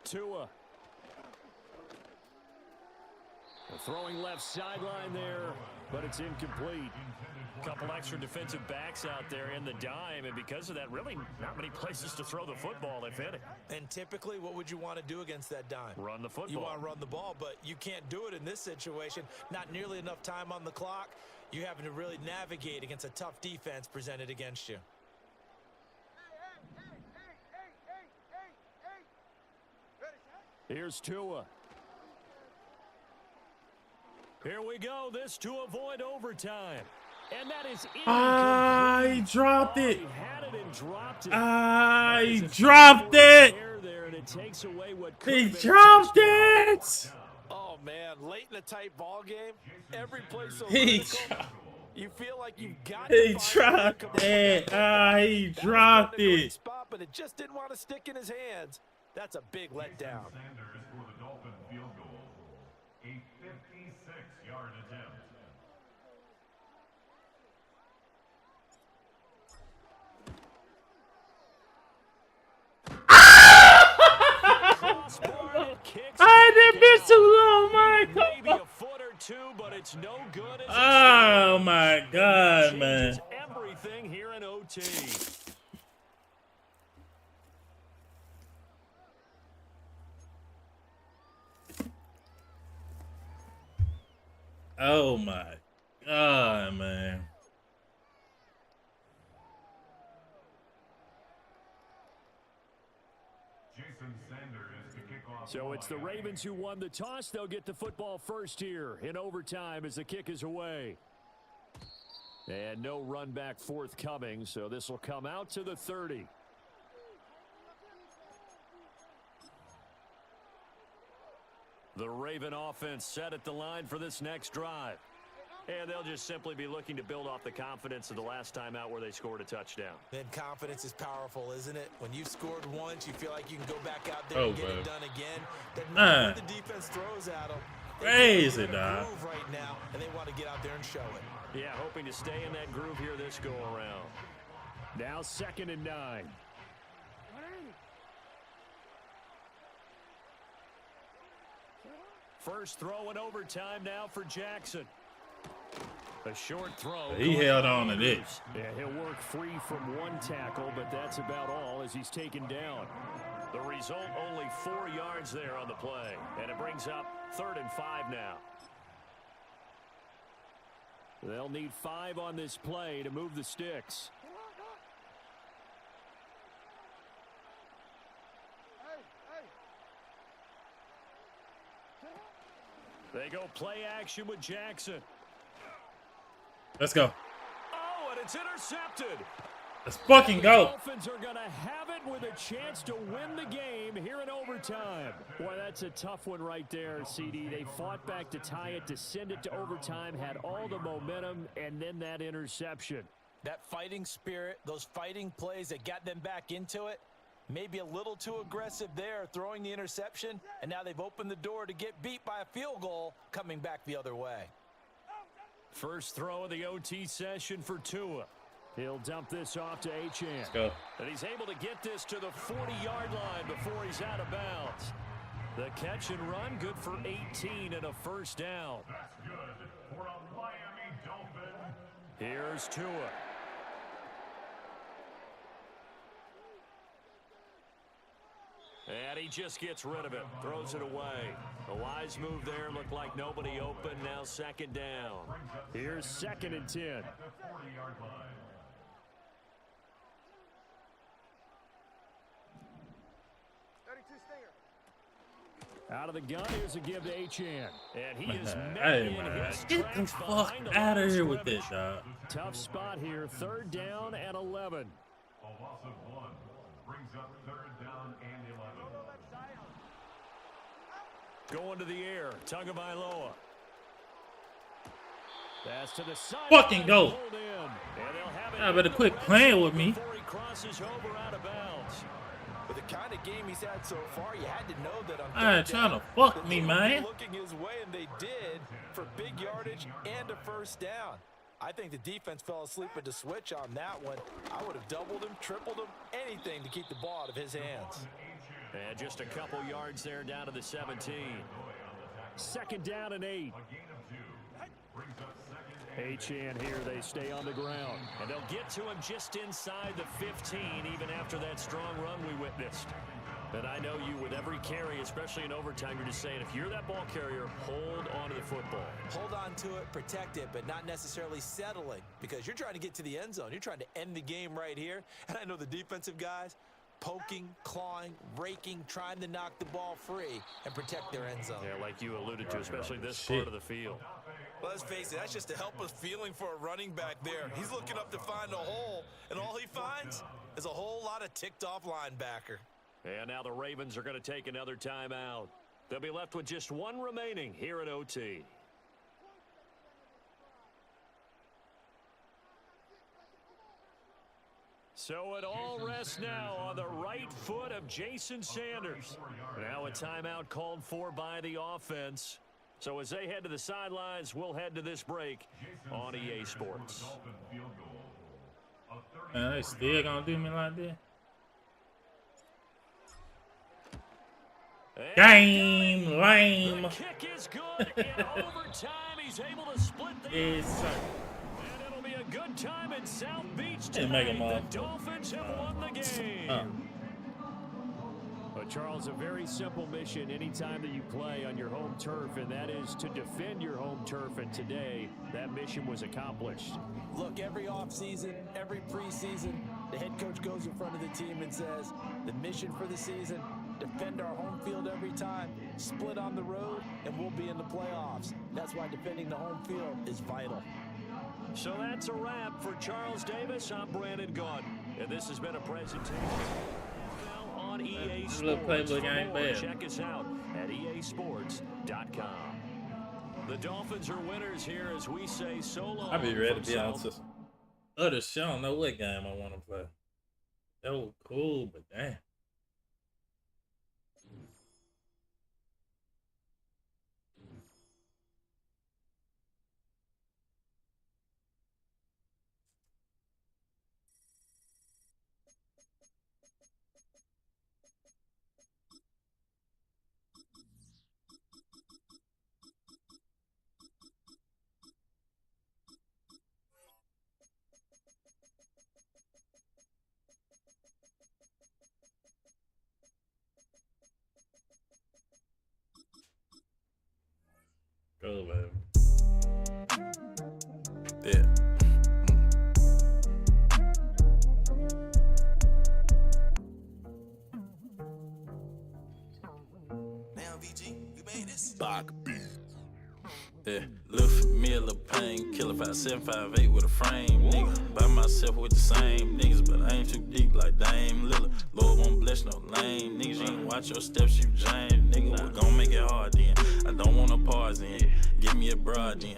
Tua. The throwing left sideline there, but it's incomplete. A couple extra defensive backs out there in the dime, and because of that, really not many places to throw the football, if any. And typically, what would you want to do against that dime? Run the football. You want to run the ball, but you can't do it in this situation. Not nearly enough time on the clock. You having to really navigate against a tough defense presented against you. Here's Tua. Here we go. This to avoid overtime. And that is incomplete. I dropped it. He had it and dropped it. I dropped it. There, and it takes away what He dropped it. Oh, man. Late in a tight ball game, every play so He critical. You feel like you've got He to dropped it. He dropped it. Spot, but it just didn't want to stick in his hands. That's a big letdown. Sanders for the Dolphin field goal. A 56-yard attempt. I didn't miss too long, Mike. Maybe a foot or two, but it's no good. Oh my God, man. Changes everything here in OT. Oh my God, man. Jason Sanders to kick off. So it's the Ravens who won the toss. They'll get the football first here in overtime as the kick is away. And no run back forthcoming, so this will come out to the 30. The Raven offense set at the line for this next drive. And they'll just simply be looking to build off the confidence of the last time out where they scored a touchdown. Then confidence is powerful, isn't it? When you've scored once, you feel like you can go back out there and get it done again. Doesn't matter what the defense throws at them. Crazy, They're in a dog. groove right now, and they want to get out there and show it. Yeah, hoping to stay in that groove here this go-around. Now 2nd and 9. First throw in overtime now for Jackson. A short throw. He held on to this. Yeah, he'll work free from one tackle, but that's about all as he's taken down. The result, only 4 yards there on the play. And it brings up 3rd and 5 now. They'll need 5 on this play to move the sticks. They go play action with Jackson. Let's go. Oh, and it's intercepted. Let's fucking go. The Dolphins are going to have it with a chance to win the game here in overtime. Boy, that's a tough one right there, CD. They fought back to tie it, to send it to overtime, had all the momentum, and then that interception. That fighting spirit, those fighting plays that got them back into it, maybe a little too aggressive there, throwing the interception, and now they've opened the door to get beat by a field goal coming back the other way. First throw of the OT session for Tua. He'll dump this off to Achane. Let's go. And he's able to get this to the 40-yard line before he's out of bounds. The catch and run, good for 18 and a first down. That's good for a Miami Dolphin. Here's Tua. And he just gets rid of it, throws it away. A wise move there, looked like nobody open, now 2nd down. Here's 2nd and 10. At the 40-yard line. Out of the gun, here's a give to Achane. And he is Hey, man. Get the fuck out of here with this, dog. Tough spot here, 3rd down and 11. A loss of 1 brings up 3rd down and 11. Going to the air, Tagovailoa. Pass to the side. Fucking go. Hold in. And they'll have it I better quit playing with me. before he crosses over out of bounds. With the kind of game he's had so far, you had to know that on I ain't third trying down, to fuck that me, they would man. be looking his way, and they did for big yardage and a first down. I think the defense fell asleep at the switch on that one. I would have doubled him, tripled him, anything to keep the ball out of his hands. Achane And just a couple yards there down to the 17. Second down and 8. Achane here, they stay on the ground. And they'll get to him just inside the 15, even after that strong run we witnessed. And I know you, with every carry, especially in overtime, you're just saying, if you're that ball carrier, hold on to the football. Hold on to it, protect it, but not necessarily settling, because you're trying to get to the end zone. You're trying to end the game right here. And I know the defensive guys, poking, clawing, raking, trying to knock the ball free and protect their end zone. Yeah, like you alluded to, especially this part of the field. Well, let's face it, that's just a helpless feeling for a running back there. He's looking up to find a hole, and all he finds is a whole lot of ticked-off linebacker. And now the Ravens are going to take another timeout. They'll be left with just one remaining here at OT. So it all rests now on the right foot of Jason Sanders. Now a timeout called for by the offense. So as they head to the sidelines, we'll head to this break on EA Sports. Man, they still gonna do me like that? Game lame. The kick is good. In overtime, he's able to split the Yes, sir. And it'll be a good time in South Beach Didn't make tonight. him off. The Dolphins have won the game. But Charles, a very simple mission anytime that you play on your home turf, and that is to defend your home turf. And today, that mission was accomplished. Look, every offseason, every preseason, the head coach goes in front of the team and says, the mission for the season, defend our home field every time, split on the road, and we'll be in the playoffs. That's why defending the home field is vital. So that's a wrap for Charles Davis. I'm Brandon Gaudin, and this has been a presentation on EA Sports. Playbook ain't bad. Check us out at easports.com. The Dolphins are winners here as we say so long. I'll be ready to be on to other shit. I don't know what game I want to play. That was cool, but damn. Go, baby. Yeah. Now, VG, we made this. Bach beat. Yeah, little familiar, little pain killer 5758 with a frame, nigga. By myself with the same niggas, but I ain't too deep like Dame Lillard. Lord won't bless no lame niggas. You ain't watch your steps, you James, nigga. We gon' make it hard then. I don't wanna pause in. Give me a broad then.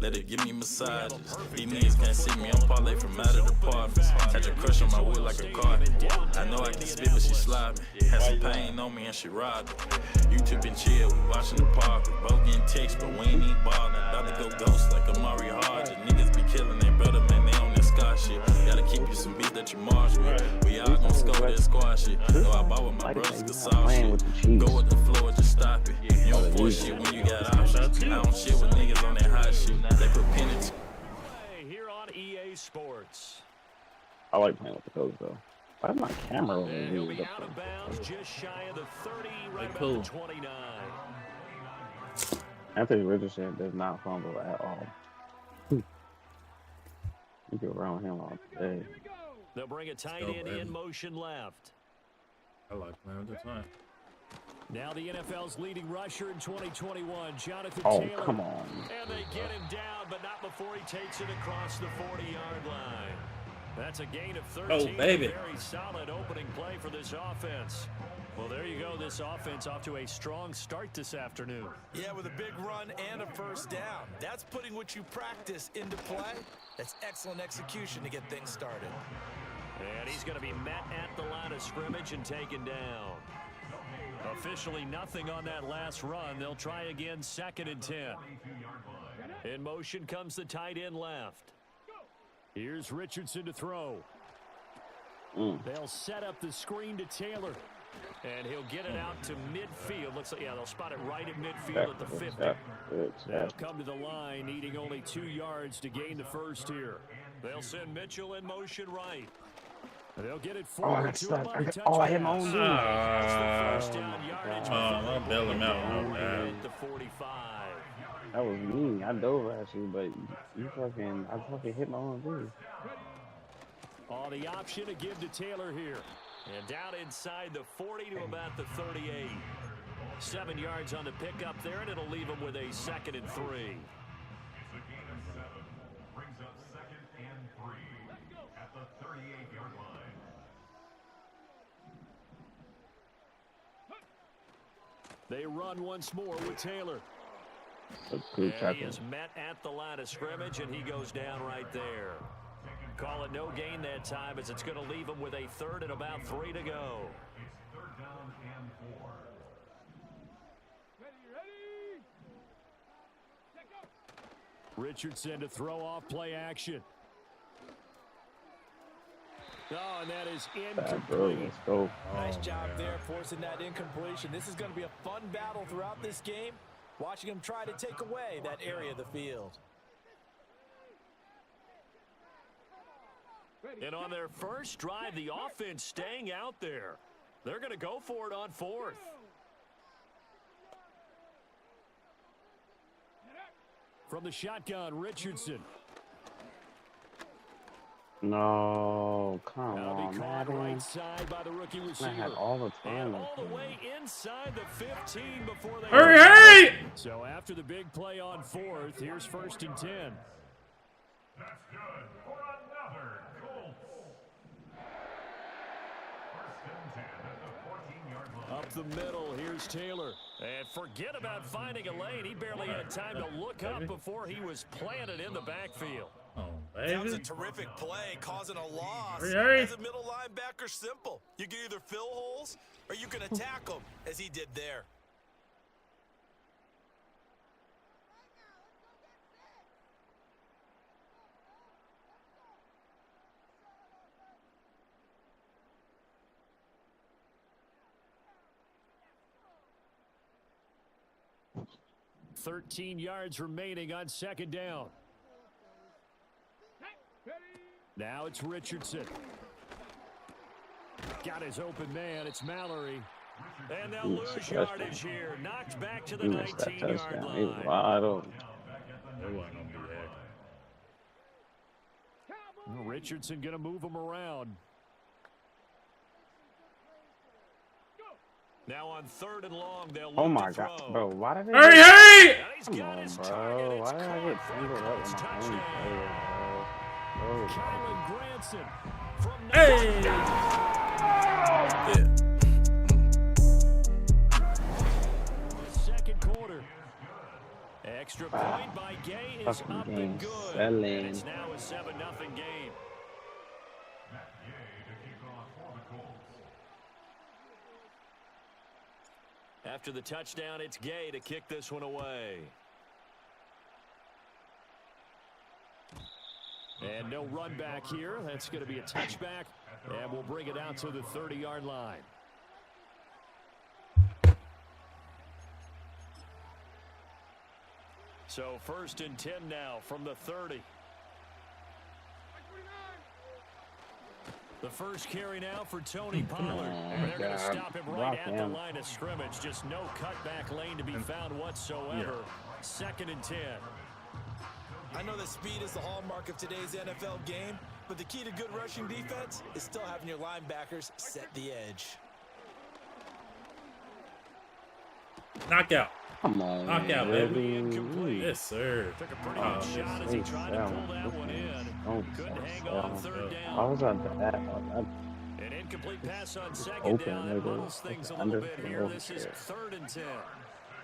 Let it give me massages. These niggas can't see me, I'm parlay from out of the apartments. Catch a crush on my wood like a carpet. I know I can spit, but she slobbing. Had some pain on me and she robbed it. You two been chill, we watching the park. Both getting texts, but we ain't even ballin'. About to go ghost like Amari Hardin. Niggas be killing their brother, man, they on that scar shit. Gotta keep you some beat that you march with. We all gon' score that squad shit. Know I bought with my brothers, cause all shit. Go with the flow, just stop it. You don't force shit when you got options. I don't shit with niggas on that hot shit. They put penalty. Here on EA Sports. I like playing with the coach though. Why is my camera over And he'll be here? out of bounds just shy of the 30, right cool. about the 29. Anthony Richardson does not fumble at all. You can run him all day. They'll bring a tight go, end baby. in motion left. I like playing with this one. Now the NFL's leading rusher in 2021, Jonathan Oh, Taylor. come on. And they get him down, but not before he takes it across the 40-yard line. That's a gain of 13. Oh, baby. A very solid opening play for this offense. Well, there you go. This offense off to a strong start this afternoon. Yeah, with a big run and a first down. That's putting what you practice into play. That's excellent execution to get things started. And he's going to be met at the line of scrimmage and taken down. Officially nothing on that last run. They'll try again, 2nd and 10. In motion comes the tight end left. Here's Richardson to throw. They'll set up the screen to Taylor. And he'll get it out to midfield. Looks like, yeah, they'll spot it right at midfield at the 50. They'll come to the line, needing only 2 yards to gain the first here. They'll send Mitchell in motion right. They'll get it forward to him on the touchdown. Oh, I hit my own dude. I'll bail him out. No bad. The 45. That was me. I dove at you, but I fucking hit my own dude. Oh, the option to give to Taylor here. And down inside the 40 to about the 38. 7 yards on the pickup there, and it'll leave him with a 2nd and 3. It's a gain of 7. Brings up 2nd and 3 at the 38-yard line. They run once more with Taylor. And he is met at the line of scrimmage, and he goes down right there. Call it no gain that time, as it's going to leave him with a 3rd and about 3 to go. It's 3rd down and 4. Richardson to throw off play action. Oh, and that is incomplete. Let's go. Nice job there forcing that incompletion. This is going to be a fun battle throughout this game. Watching him try to take away that area of the field. And on their first drive, the offense staying out there. They're going to go for it on 4th. From the shotgun, Richardson. No, come That'll on, be caught man. right side by the rookie receiver. I had all the time. And all the way inside the 15 before they... Hurry! So after the big play on 4th, here's 1st and 10. That's good for another Colts. 1st and 10 at the 14-yard line. Up the middle, here's Taylor. And forget about finding a lane. He barely had time to look up before he was planted in the backfield. Oh, That was a baby. terrific play, causing a loss. Hurry. As a middle linebacker, simple. You can either fill holes or you can attack them, as he did there. $13 yards remaining on 2nd down. Now it's Richardson. Got his open man. It's Mallory. And they'll lose yardage here. Knocked back to the 19-yard line. He was wide open. It wasn't gonna be that. Richardson going to move him around. Now on 3rd and long, they'll look Oh my to throw. god, bro! Why did they? Hurry! And he's Come got on, his bro. target. Why It's did I get caught singled for up Colts with my own touchdown. player, bro? Kylan Granson from Hey! the 2nd quarter. Extra point by Gay is Fucking up game and good. selling. And it's now a 7-0 game. Matt Gay to kick off for the Colts. After the touchdown, it's Gay to kick this one away. And no run back here. That's going to be a touchback. And we'll bring it out to the 30-yard line. So 1st and 10 now from the 30. The first carry now for Tony Pollard. And they're going to stop him right at the line of scrimmage. Just no cutback lane to be found whatsoever. 2nd and 10. I know that speed is the hallmark of today's NFL game, but the key to good rushing defense is still having your linebackers set the edge. Knockout. Come on, Knockout, man. baby. Incomplete. Yes, sir. Took a pretty good shot as he tried to pull that one in. Couldn't hang on 3rd I down. was at that. An incomplete pass on 2nd Open, down. It maybe. muddles things a little Under- bit here. over This is there. 3rd and 10.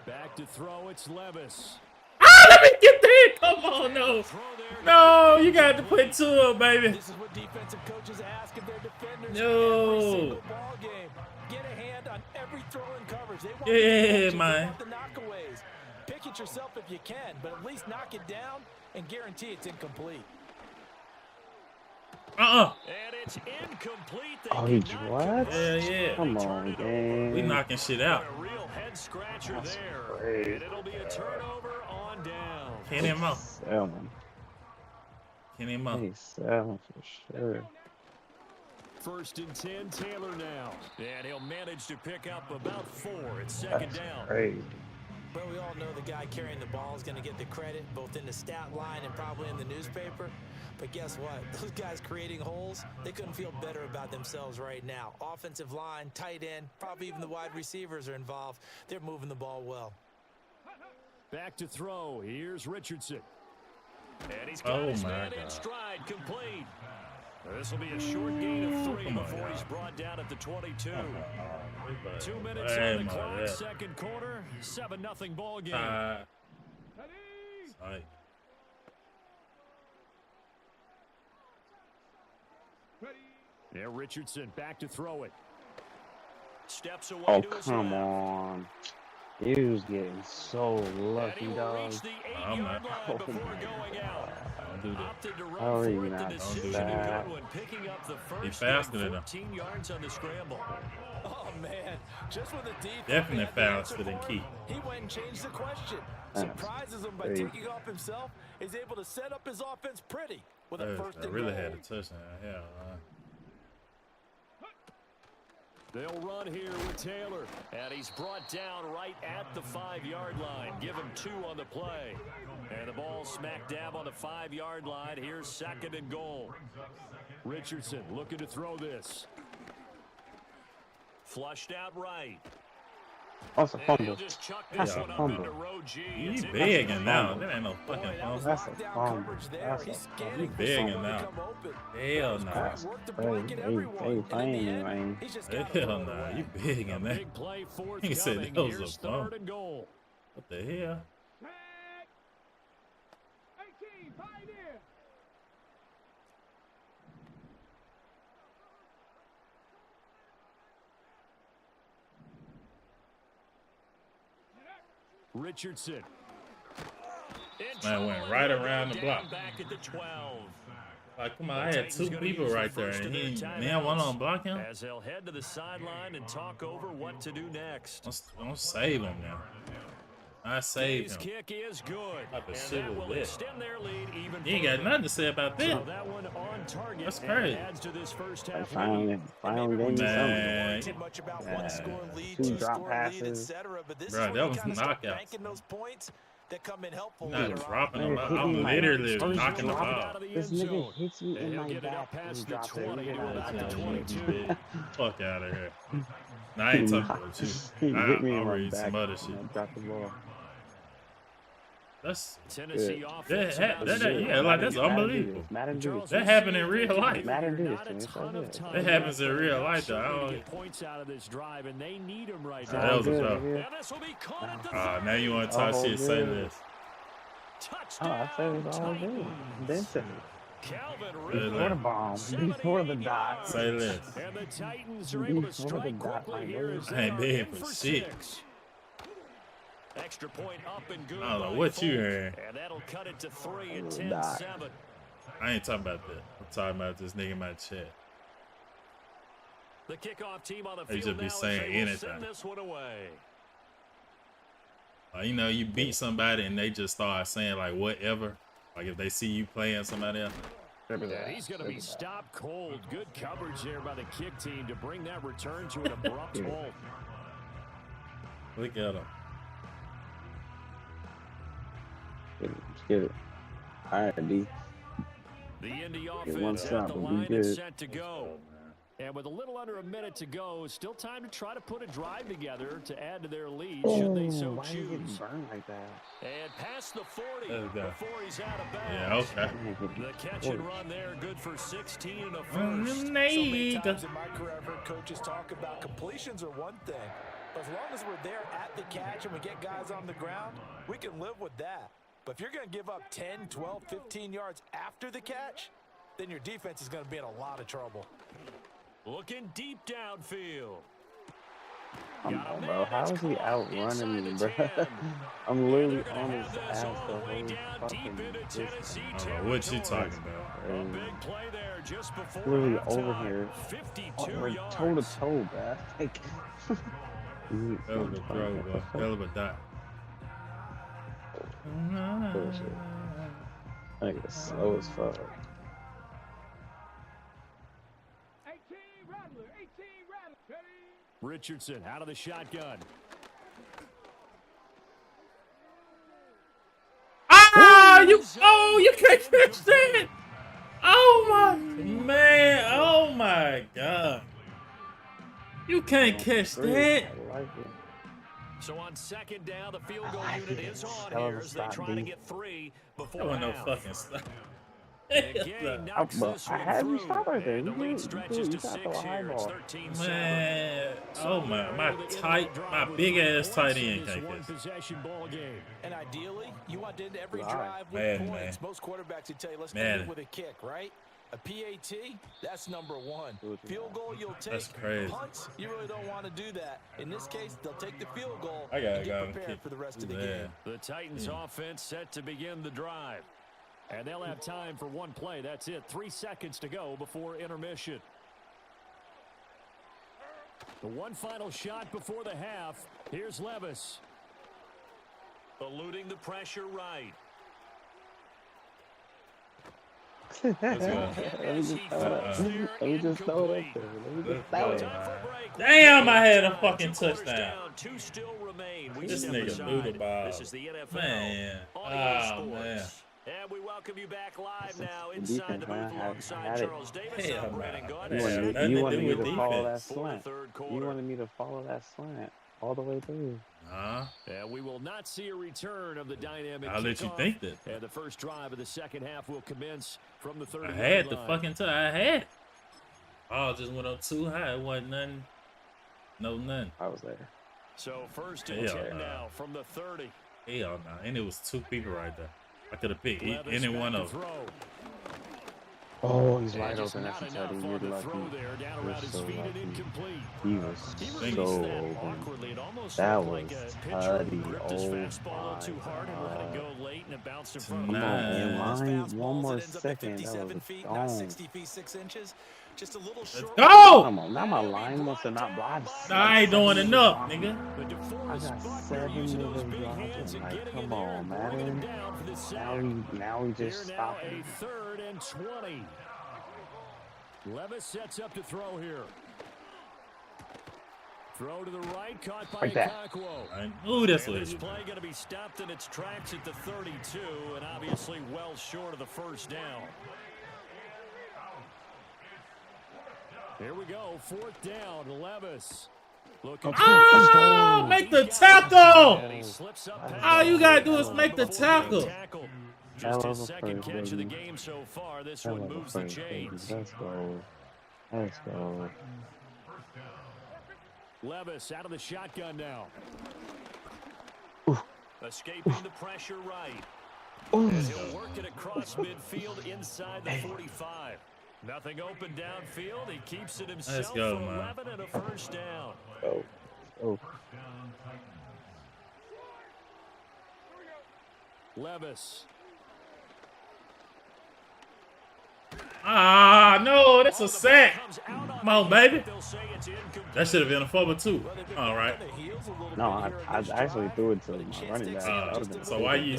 Back to throw, it's Levis. Ah, let me get that. Come on, no. Throw there. No, you got to put 2 up, baby. This is what defensive coaches ask of their defenders No. in every single ball game. Get a hand on every throw and coverage. They want Yeah, the catches, man. They want the knockaways. Pick it yourself if you can, but at least knock it down and guarantee it's incomplete. And It's incomplete. Oh, he what? Yeah, yeah. Come on, man. We knocking shit out. A real head scratcher That's there. crazy. And it'll be a turnover on down. Kenny Mo. 7. Kenny Mo. Hey, 7 for sure. 1st and 10, Taylor now. And he'll manage to pick up about 4. It's 2nd That's down. crazy. But we all know the guy carrying the ball is going to get the credit, both in the stat line and probably in the newspaper. But guess what? Those guys creating holes, they couldn't feel better about themselves right now. Offensive line, tight end, probably even the wide receivers are involved. They're moving the ball well. Back to throw. Here's Richardson. And he's got his man in stride, complete. This will be a short gain of 3 before he's brought down at the 22. 2 minutes on the clock, 2nd quarter, 7-0 ball game. Yeah, Richardson back to throw it. Steps away Oh, to his come left. on. He was getting so lucky, dog. I'm not. Before going out. Don't do that. Opted to run Oh, for you're it. The not decision doing a that. good one, picking up the first He faster than him. 14 yards on the scramble. Oh, man. Just when the defense Definitely had the answer faster than for Key. him, he went and changed the question. That's Surprises him by crazy. taking off himself. Is able to set up his offense pretty with a first I and really goal. had a touchdown. Yeah. They'll run here with Taylor. And he's brought down right at the 5-yard line. Give him 2 on the play. And the ball smack dab on the 5-yard line. Here's 2nd and goal. Richardson looking to throw this. Flushed out right. That's a And fumble. he'll just chuck That's this a one up fumble. into row G. You It's begging now. fumble. That ain't no fucking fumble. That's a fumble. That's a You fumble. begging now. Hell no. That's crazy. They playing me, man. Hell no. You begging A that. big play He said forthcoming. that was Here's a fumble. 3rd and goal. What the hell? 18, Pioneer. Richardson. Man went right around the block. Back at the 12. Like, come on, I had 2 people right there, and man, one on block him. As they'll head to the sideline and talk over what to do next. Don't save him now. I saved His him. kick is good. Type of And shit that was will this? extend their lead even You ain't got further. nothing to say about that. So that one on target. That's and crazy. adds to this first They half finally lead. gave me something. Man, Too much about Yeah. one score lead, 2 2 drop score lead, passes. etc. But this Bro, is where that you was gotta start knockouts. banking those points that come in helpful not later on. dropping him. Hey, I'm my literally first knocking the drop. ball. Out of the This end nigga zone. hits me And in he'll my get it back up and past he the drops it. 20 to Nigga, about the that's 22. Fuck out of here. Nah, I ain't talking about you. He hit me in I'll my read back some other and shit. I dropped the ball. That's Tennessee Good. offense. That- about that- zero. yeah, like, that's Madden unbelievable. did this. Madden did this. That happened in real life. Madden did this Not to a me. It's ton all of good. time That happens in left, real but life, though. I certainly don't- to get points out of this drive, and they need them right That now. was a good, tough. nigga. And this will be caught at the Now you want to talk Oh, shit? Say good. this. Oh, touchdown. I said it was all good. Benson. Calvin Good Ridley. Before the bomb. Before the dot. Say this. And the Titans are able to Before the strike dot, quickly my here nigga. as I they ain't are big in for for shit. 6. Extra point up and good. I don't know by what you Fulton. heard. And that'll cut it to 3 and Dot. 10-7. I ain't talking about that. I'm talking about this nigga in my chat. The kickoff team on the They field just be now as saying they will anything. send this one away. You know, you beat somebody and they just start saying like whatever. Like if they see you playing somebody else. And he's going to be stopped cold. Good coverage there by the kick team to bring that return to an abrupt halt. Look at him. Let's get it. All right, D. The Indy Get one offense at stop the and be line and good. set to go. And with a little under a minute to go, still time to try to put a drive together to add to their lead, should they so Why are you getting choose. burned like that? And past the 40 There we go. before he's out of Yeah, bounds. okay. The catch and run there, good for 16 and a first. So many Nigga. times in my career, I've heard coaches talk about completions are one thing. But as long as we're there at the catch and we get guys on the ground, we can live with that. But if you're going to give up 10, 12, 15 yards after the catch, then your defense is going to be in a lot of trouble. Looking deep downfield. Come on, bro. How is he outrunning me, bro? I'm literally on his ass the whole fucking distance. I don't know what you talking about. Big play there just before Literally halftime. over here, 52 over yards. toe to toe, bro. Like, Hell of a throw, bro. Hell of a dot. bullshit. Like, it's slow as fuck. 18 Rattler, 18 Rattler. Ready? Richardson out of the shotgun. Ah, you can't catch that. Oh my man, oh my god. You can't catch that. I like it. So on second down, the field goal like unit it. is on Hell of here a as they stop, try to D. get 3 before That wasn't no half. fucking stop. Again, knocks Bro, this I one had you through, stop right there. and the You lead did. stretches You to got the 6 high here. It's ball. 13-7. Man, oh my my big ass tight end can't catch. Possession ball game. And ideally, you want to end every Right. drive with Man, points. man. Most quarterbacks would tell you, let's Man. end it with a kick, right? A PAT, that's number one. Field goal, you'll take. That's crazy. Punts, you really don't want to do that. In this case, they'll take the field goal I gotta and go get and prepared kick. for the rest of the Yeah. game. The Titans offense set to begin the drive. And they'll have time for one play. That's it. 3 seconds to go before intermission. The one final shot before the half. Here's Levis. Eluding the pressure right. Let me just throw it up there. Let me just throw it. Damn, I had a fucking touchdown. 2 still remain. We This step nigga aside. threw the ball. This is the NFL. Man. On Oh, EA Sports. man. And we welcome you back live now Defense, inside the man. booth I alongside had it. Charles Davis. Hell I'm Brandon nah. Gaudis. Yeah, You nothing to wanted do me with to follow that defense. For the slant. third You quarter. wanted me to follow that slant all the way through. Huh? And we will not see a return of the dynamic I'll let you kickoff. think that. And the first drive of the second half will commence from the 30 I had the fucking time. I had it. Oh, just went up too high. It wasn't nothing. No, nothing. I was there. So first and Hell 10 nah. now from the 30. Hell no. And it was 2 people right there. I could have picked Levis any back one to of them. throw. Oh, he's And wide just open. not That's enough exciting. on You're the lucky. throw there, down You're around his so feet and lucky. incomplete. He was He so released that open. awkwardly. It almost That looked like was a pitcher tutty. gripped his Oh fastball a little too my hard and let it God. go late, and it bounced in front of Come him. on, man. Nice. Line one more Fastballs, it ends up at second. That 57 was feet, not gone. 60 feet 6 inches. Just a little short. Go! Come on, now my line must have not blocked. Nah, I ain't doing enough, nigga. But I DeForest got Buckner 7 using of those them big hands dropping. and Like, getting in come there on, and bringing him man. down for the sack. Now we just Here now stop a it. 3rd and 20. Levis sets up to throw here. Throw to the right, caught by Like that. Okonkwo. I knew that's And what this it was. play going to be stopped in its tracks at the 32, and obviously well short of the first down. Here we go, 4th down, Levis. Looking Oh, make the tackle! And he slips up past All you gotta do is the make the before being tackle. tackled. Hell Just of his a second play, catch of the baby. game so far. This Hell one of a moves the play, baby. chains. Let's go. Let's go. Levis out of the shotgun now. Ooh. Escaping the pressure right. Ooh. And he'll work it across midfield inside the 45. Nothing open downfield. He keeps it himself go, for man. 11 and a first down. Oh. Oh. Levis. Ah, no, that's a Oh, the ball sack. comes out on Come on, the hit, baby. but they'll say it's incomplete. That should have been a fumble too. All right. No, I actually threw it to my running back. That would've been So why you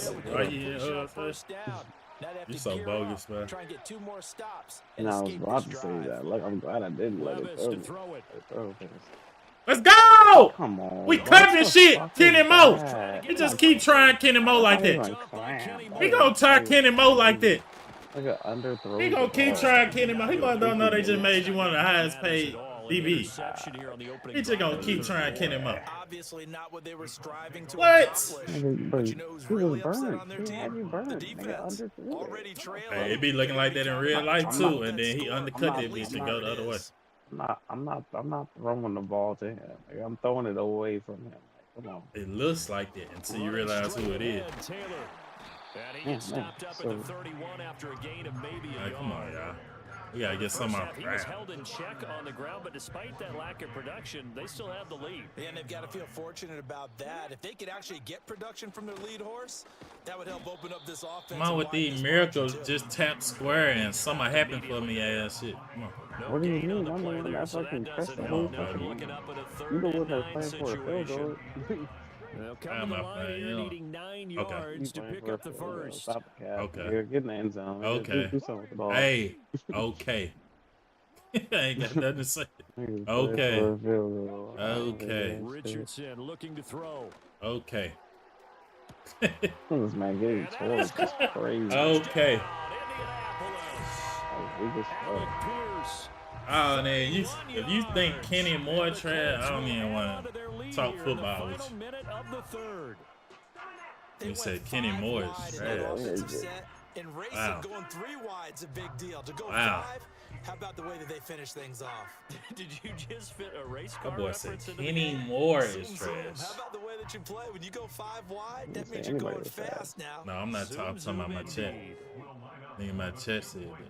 First down. Now they have You to so gear bogus, up, man. try and get 2 more stops. And I was escape about this to say drive. that. Look, I'm glad I didn't let it Levis throw. to throw it. Let's go! Come on. We bro. clapping What the shit, fuck Kenny is Mo. that? You just keep trying Kenny Mo like that. He gonna try Kenny Mo like that. Like an underthrow. He gonna keep trying Kenny Mo. He gonna don't know they just made you one of the highest paid DB. He just gonna keep trying Kenny Mo. Obviously not what they were striving to What? accomplish. But But you know who's he was really upset burned. on their He had you team? burned. The Nigga, defense. underthrew it. Already trailing. Hey, it be looking like that in real life too, and then he undercut that I'm bitch not- and go the other way. I'm not throwing the ball to him. Like, I'm throwing it away from him. Like, come on. It looks like that until you realize who it is. Taylor. And he Yeah, gets man, stopped up so- at the 31 after a gain of maybe a Like, come on, yard. y'all. We gotta get some off He was held in check on the ground, but despite that lack of production, they still have the lead. Yeah, and they've got to feel fortunate about that. If they could actually get production from their lead horse, that would help open up this offense. Come on with these miracles, just tap square and something happened for me ass shit. Come on. What do you mean? I'm the one that fucking pressed the whole fucking. You know what they're playing for a field goal. They'll come to the line here needing 9 yards to pick up the first. Stop the cap. Okay. You're getting the end zone. Okay. Do something with the ball. Hey. Okay. I ain't got nothing to say. Okay. Okay. Richardson looking to throw. Okay. This man getting towards is crazy. Okay. Pierce. Oh, man, if you think Kenny Moore trash, I don't even want to talk football with you. You said Kenny Moore is trash. Wow. Going 3 wide's a big deal. To go Wow. 5, how about the way that they finish things off? Did you just fit a race car That boy said reference into Kenny the Moore is Zoom, zoom. trash. How about the way that you play? When you go 5 wide, that say means you're anybody going was fast now. No, I'm not talking about my chest. Nigga, my chest said that.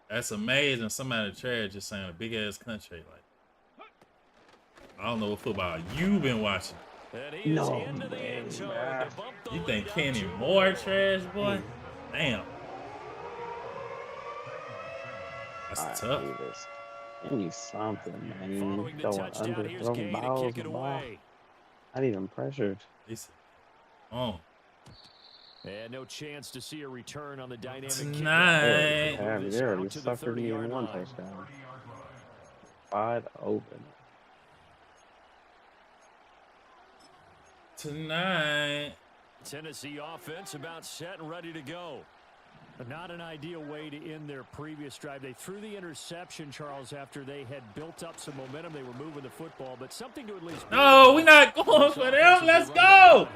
That's amazing. Somebody trash just saying a big ass country like. I don't know what football you been watching. No, You think Kenny Moore trash, boy? Damn. That's tough. Give me something, man. Following the Throwing touchdown, under, here's throwing Gay to balls kick it and ball. away. Not even pressured. Oh. And no chance to see a return on the dynamic Tonight. Yeah, they already suckered me in one touchdown. Wide open. Tonight. Tennessee offense about set and ready to go. But not an ideal way to end their previous drive. They threw the interception, Charles, after they had built up some momentum. They were moving the football, but something to at least... No, we're not going for them. Let's go.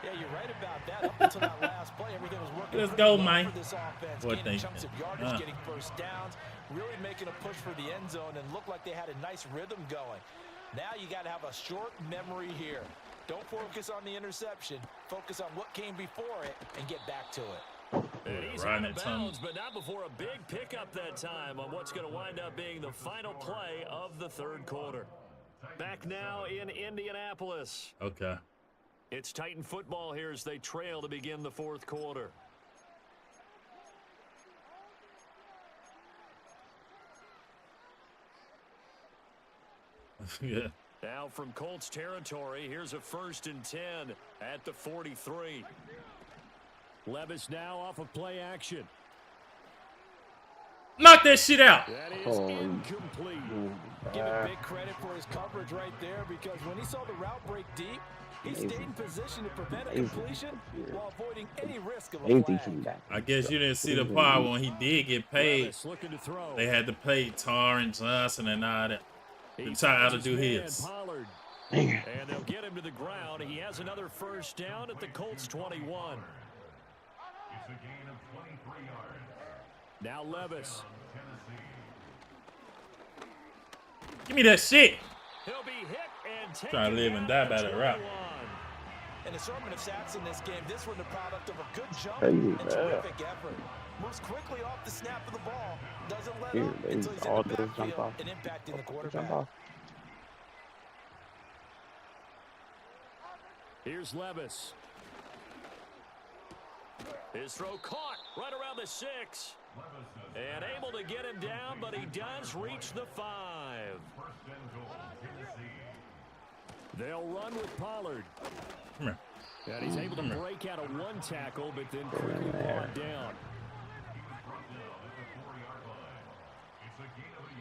Yeah, you're right about that. Up until that last play, everything was working. Let's go, well Mike. for this offense, What gaining they chunks of yardage, getting first downs, really making a push for the end zone, and looked like they had a nice rhythm going. Now you got to have a short memory here. Don't focus on the interception. Focus on what came before it and get back to it. And he's out of bounds, but not before a big pickup that time on what's going to wind up being the final play of the third quarter. Back now in Indianapolis. Okay. It's Titan football here as they trail to begin the fourth quarter. Yeah. Now from Colts territory, here's a 1st and 10 at the 43. Levis now off of play action. Knock that shit out. That is incomplete. Give him big credit for his coverage right there, because when he saw the route break deep, he stayed in position to prevent a completion while avoiding any risk of a flag. I guess you didn't see the part when he did get paid. They had to pay Taron Johnson and all that. He tried to do his. And they'll get him to the ground. He has another first down at the Colts 21. It's a gain of 23 yards. Now Levis. Give me that shit. He'll be hit and taken Trying to live and die by that route. An assortment of sacks in this game. This one the product of a good jump and terrific effort. Moves quickly off the snap of the ball. Doesn't let up until he's in the backfield and impacting the quarterback. Here's Levis. His throw caught right around the 6. And able to get him down, but he does reach the 5. They'll run with Pollard. Come here. And he's able to break out of one tackle, but then quickly brought down.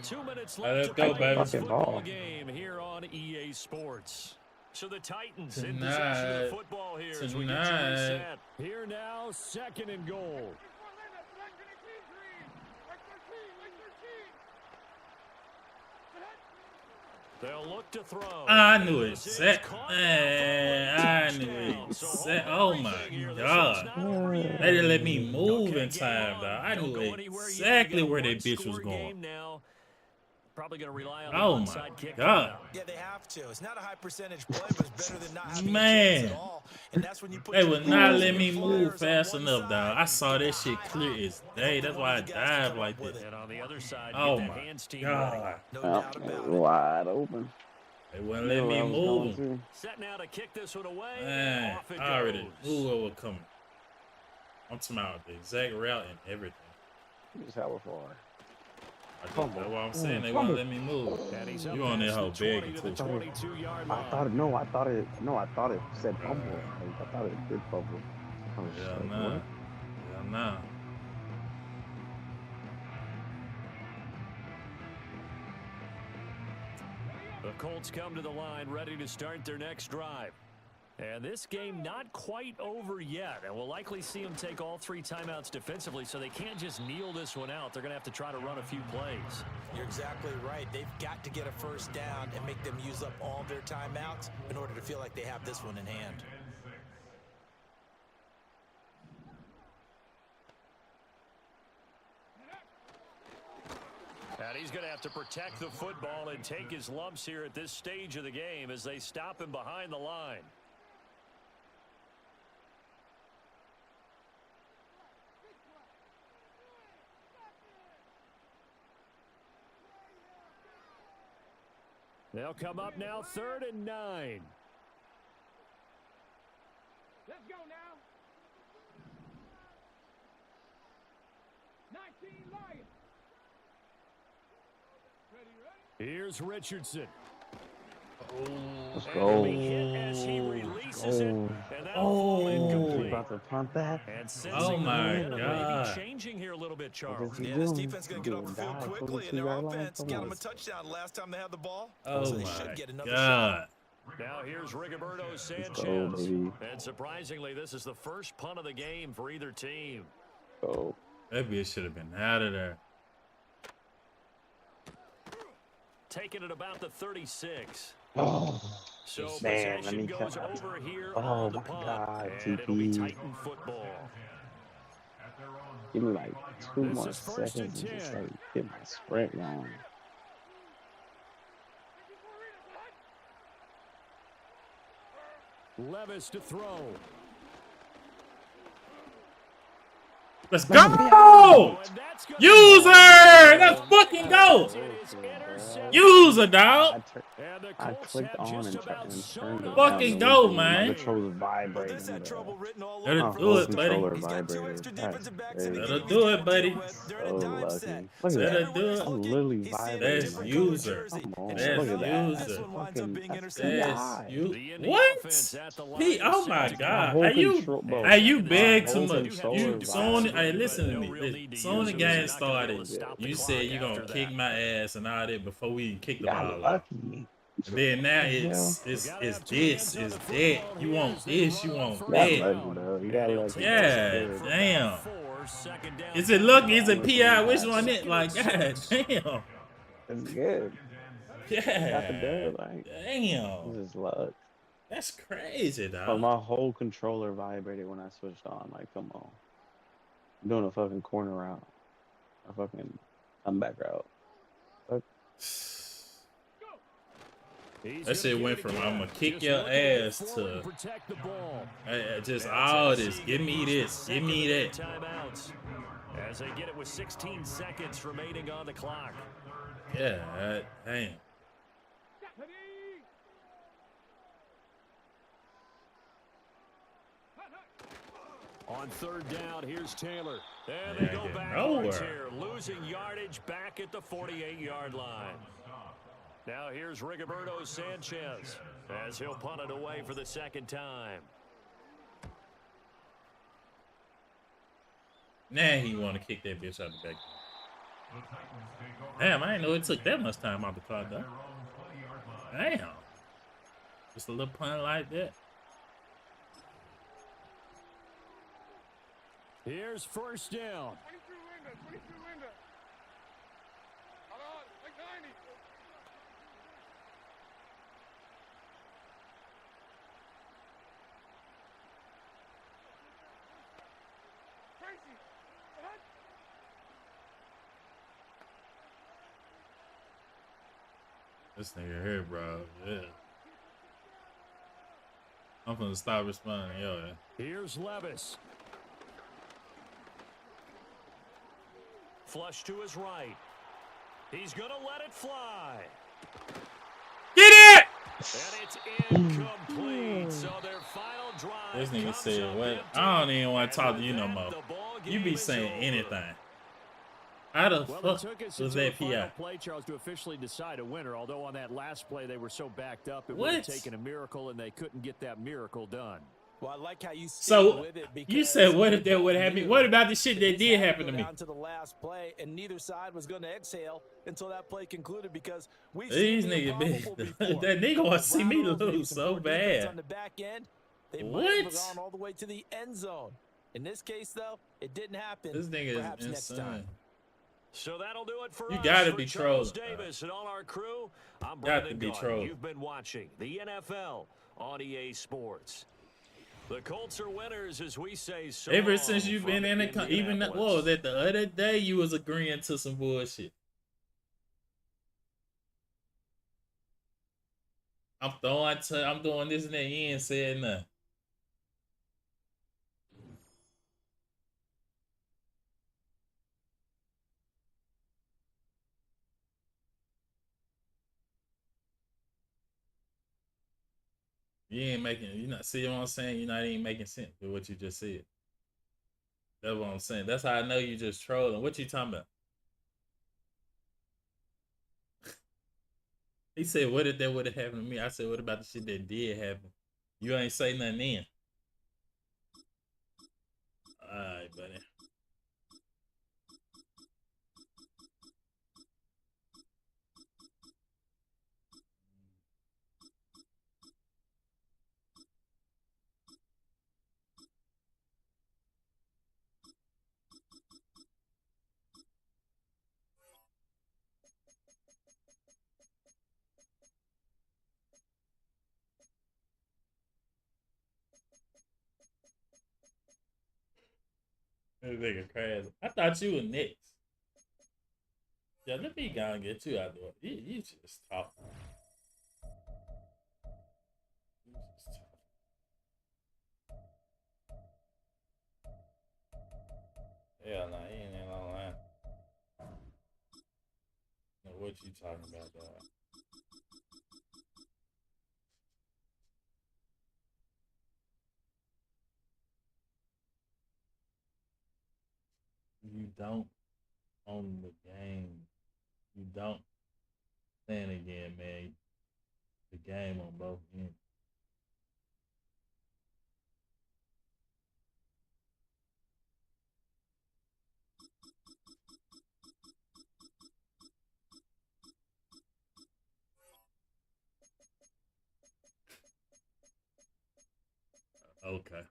2 minutes left to play this football game here on EA Sports. So the Titans in possession of the football here as we get you reset. Here now, 2nd and goal. They'll look to throw. I knew it. I knew it. Oh my God. They didn't let me move in time, though. I knew exactly where that bitch was going. Probably going to rely on Oh the my onside kick. God. Yeah, they have to. It's not a high percentage play, but it's better than not having a Man. chance at all. And that's when you put They your would not Eagles let and me your move Flyers fast on one enough, side. dog. I saw Get that shit high, clear as and day. hope That's that why I one of the guys can dive come like up with this. it. And on the other side, Oh get that my hands team ready. God. No Oh, doubt about it. wide open. They wouldn't You let know me where I was going move. to? Set now to kick this one away. Man, Off it I already goes. knew what was coming. I'm talking about the exact route and everything. Just hella far. That's what I'm saying. They won't let me move. And he's You up on that past whole the 20 begging to the too. 22-yard line. I thought it said fumble. Like, I thought it did fumble. I was just Yeah, like, nah. what? Yeah, nah. The Colts come to the line ready to start their next drive. And this game not quite over yet. And we'll likely see them take all 3 timeouts defensively, so they can't just kneel this one out. They're going to have to try to run a few plays. You're exactly right. They've got to get a first down and make them use up all their timeouts in order to feel like they have this one in hand. And he's going to have to protect the football and take his lumps here at this stage of the game as they stop him behind the line. They'll come up now, 3rd and 9. Let's go now. 19 Lions. Here's Richardson. Let's And go. he'll be hit as he releases it, and that'll Oh. fall incomplete. About to punt that? And Oh sensing my the momentum may God. be changing here a little bit, Charles. Yeah, this defense going to get off the field quickly, and their offense got them a touch. touchdown last time they had the ball. Oh so they my should get another shot. God. Now here's Rigoberto Let's go, Sanchez. baby. And surprisingly, this is the first punt of the game for either team. Go. That bitch should have been out of there. Taking it about the 36. Oh, So man, let possession me goes cut. over here Oh on the my punt. God, And it'll be TP. Titan football. Give me like 2 This more is 1st and seconds and just 10. like get my sprint going. Levis to throw. Let's go! User! Let's fucking go! User, dog! I clicked on and turned it Fucking down. go, My man. controller's vibrating. This had trouble written all Let it over. do Oh, it, buddy. controller He's got 2 vibrator. extra That's defensive backs in the crazy. Let game it he's do got it, to buddy. deal with. They're in a So dime lucky. set. Look So at Let that. it do it. I'm literally He's seeing a That's different color user. jersey. Come on, And That's look at that. user. This one winds up Fucking, being that's intercepted. That's PI. you. The Indian What? offense at the line P, oh set my to God. whole How you, control- bro. how you beg My too whole much? controller You, vibrating. soon, hey, listen to No me. real need to Soon use the him. game He's not gonna be able started, to stop the you said clock you're going after to kick that. my ass and all that before we even kick the Got ball off. lucky. Then now it's this, it's that. You want this, you want You got that. lucky, bro. You got lucky. Yeah, That's good. damn. 4, 2nd down. Is it lucky? Is it PI? Which one it? Like, god damn. That's good. Got the Yeah. dub, like, Damn. this is luck. That's crazy, But dog. my whole controller vibrated when I switched on. Like, come on. I'm doing a fucking corner route. A fucking comeback route. Fuck. That shit went from I'm gonna kick your ass to just all this. Give me this. Give me that. Timeouts as they get it with 16 seconds remaining on the clock. Yeah, damn. On 3rd down, here's Taylor. And Yeah, they go get backwards nowhere. here, losing yardage back at the 48-yard line. Now here's Rigoberto Sanchez as he'll punt it away for the 2nd time. Now he want to kick that bitch out the back. Damn, I didn't know it took that much time off the clock, though. Damn. Just a little punt like that. Here's 1st down. 22 window. Hold on, like 90. Tracy, what? This nigga here, bro. Yeah. I'm gonna stop responding, yo. Here's Levis. Flush to his right. He's gonna let it fly. Get it! And it's incomplete. So their final drive. This nigga said, what? I don't even want to talk to you no more. You be saying anything. How the fuck was that PI? Play, Charles, to officially decide a winner. Although on that last play they were so backed up, it would have taken a miracle, and they couldn't get that miracle done. Well, I like how you so with it you said, what if that would happen? What about the shit that did happen to me? To the last play, and neither side was going to exhale until that play concluded because these niggas been that nigga want to see me lose so bad. On the back end, they might have gone all the way to the end zone. In this case, though, it didn't happen. This nigga Perhaps is next insane. time. So that'll do it for you us. gotta be Charles trolling. Davis and all our crew. I'm got Brandon to be Gaudin. trolling. You've been watching the NFL on EA Sports. The Colts are winners, as we say. So ever since you've been in the even what was that the other day you was agreeing to some bullshit. I'm doing this and that. You ain't said nothing. You ain't making, you not see what I'm saying? You're not even making sense with what you just said. That's what I'm saying. That's how I know you just trolling. What you talking about? He said, what if that would have happened to me? I said, what about the shit that did happen? You ain't say nothing then. Alright, buddy. This nigga crazy. I thought you were next. Yeah, let me go and get you out there. You just talk. You just talk. Hell nah, he ain't in online. Now what you talking about, dog? You don't own the game. You don't. Saying again, man. The game on both ends. Okay.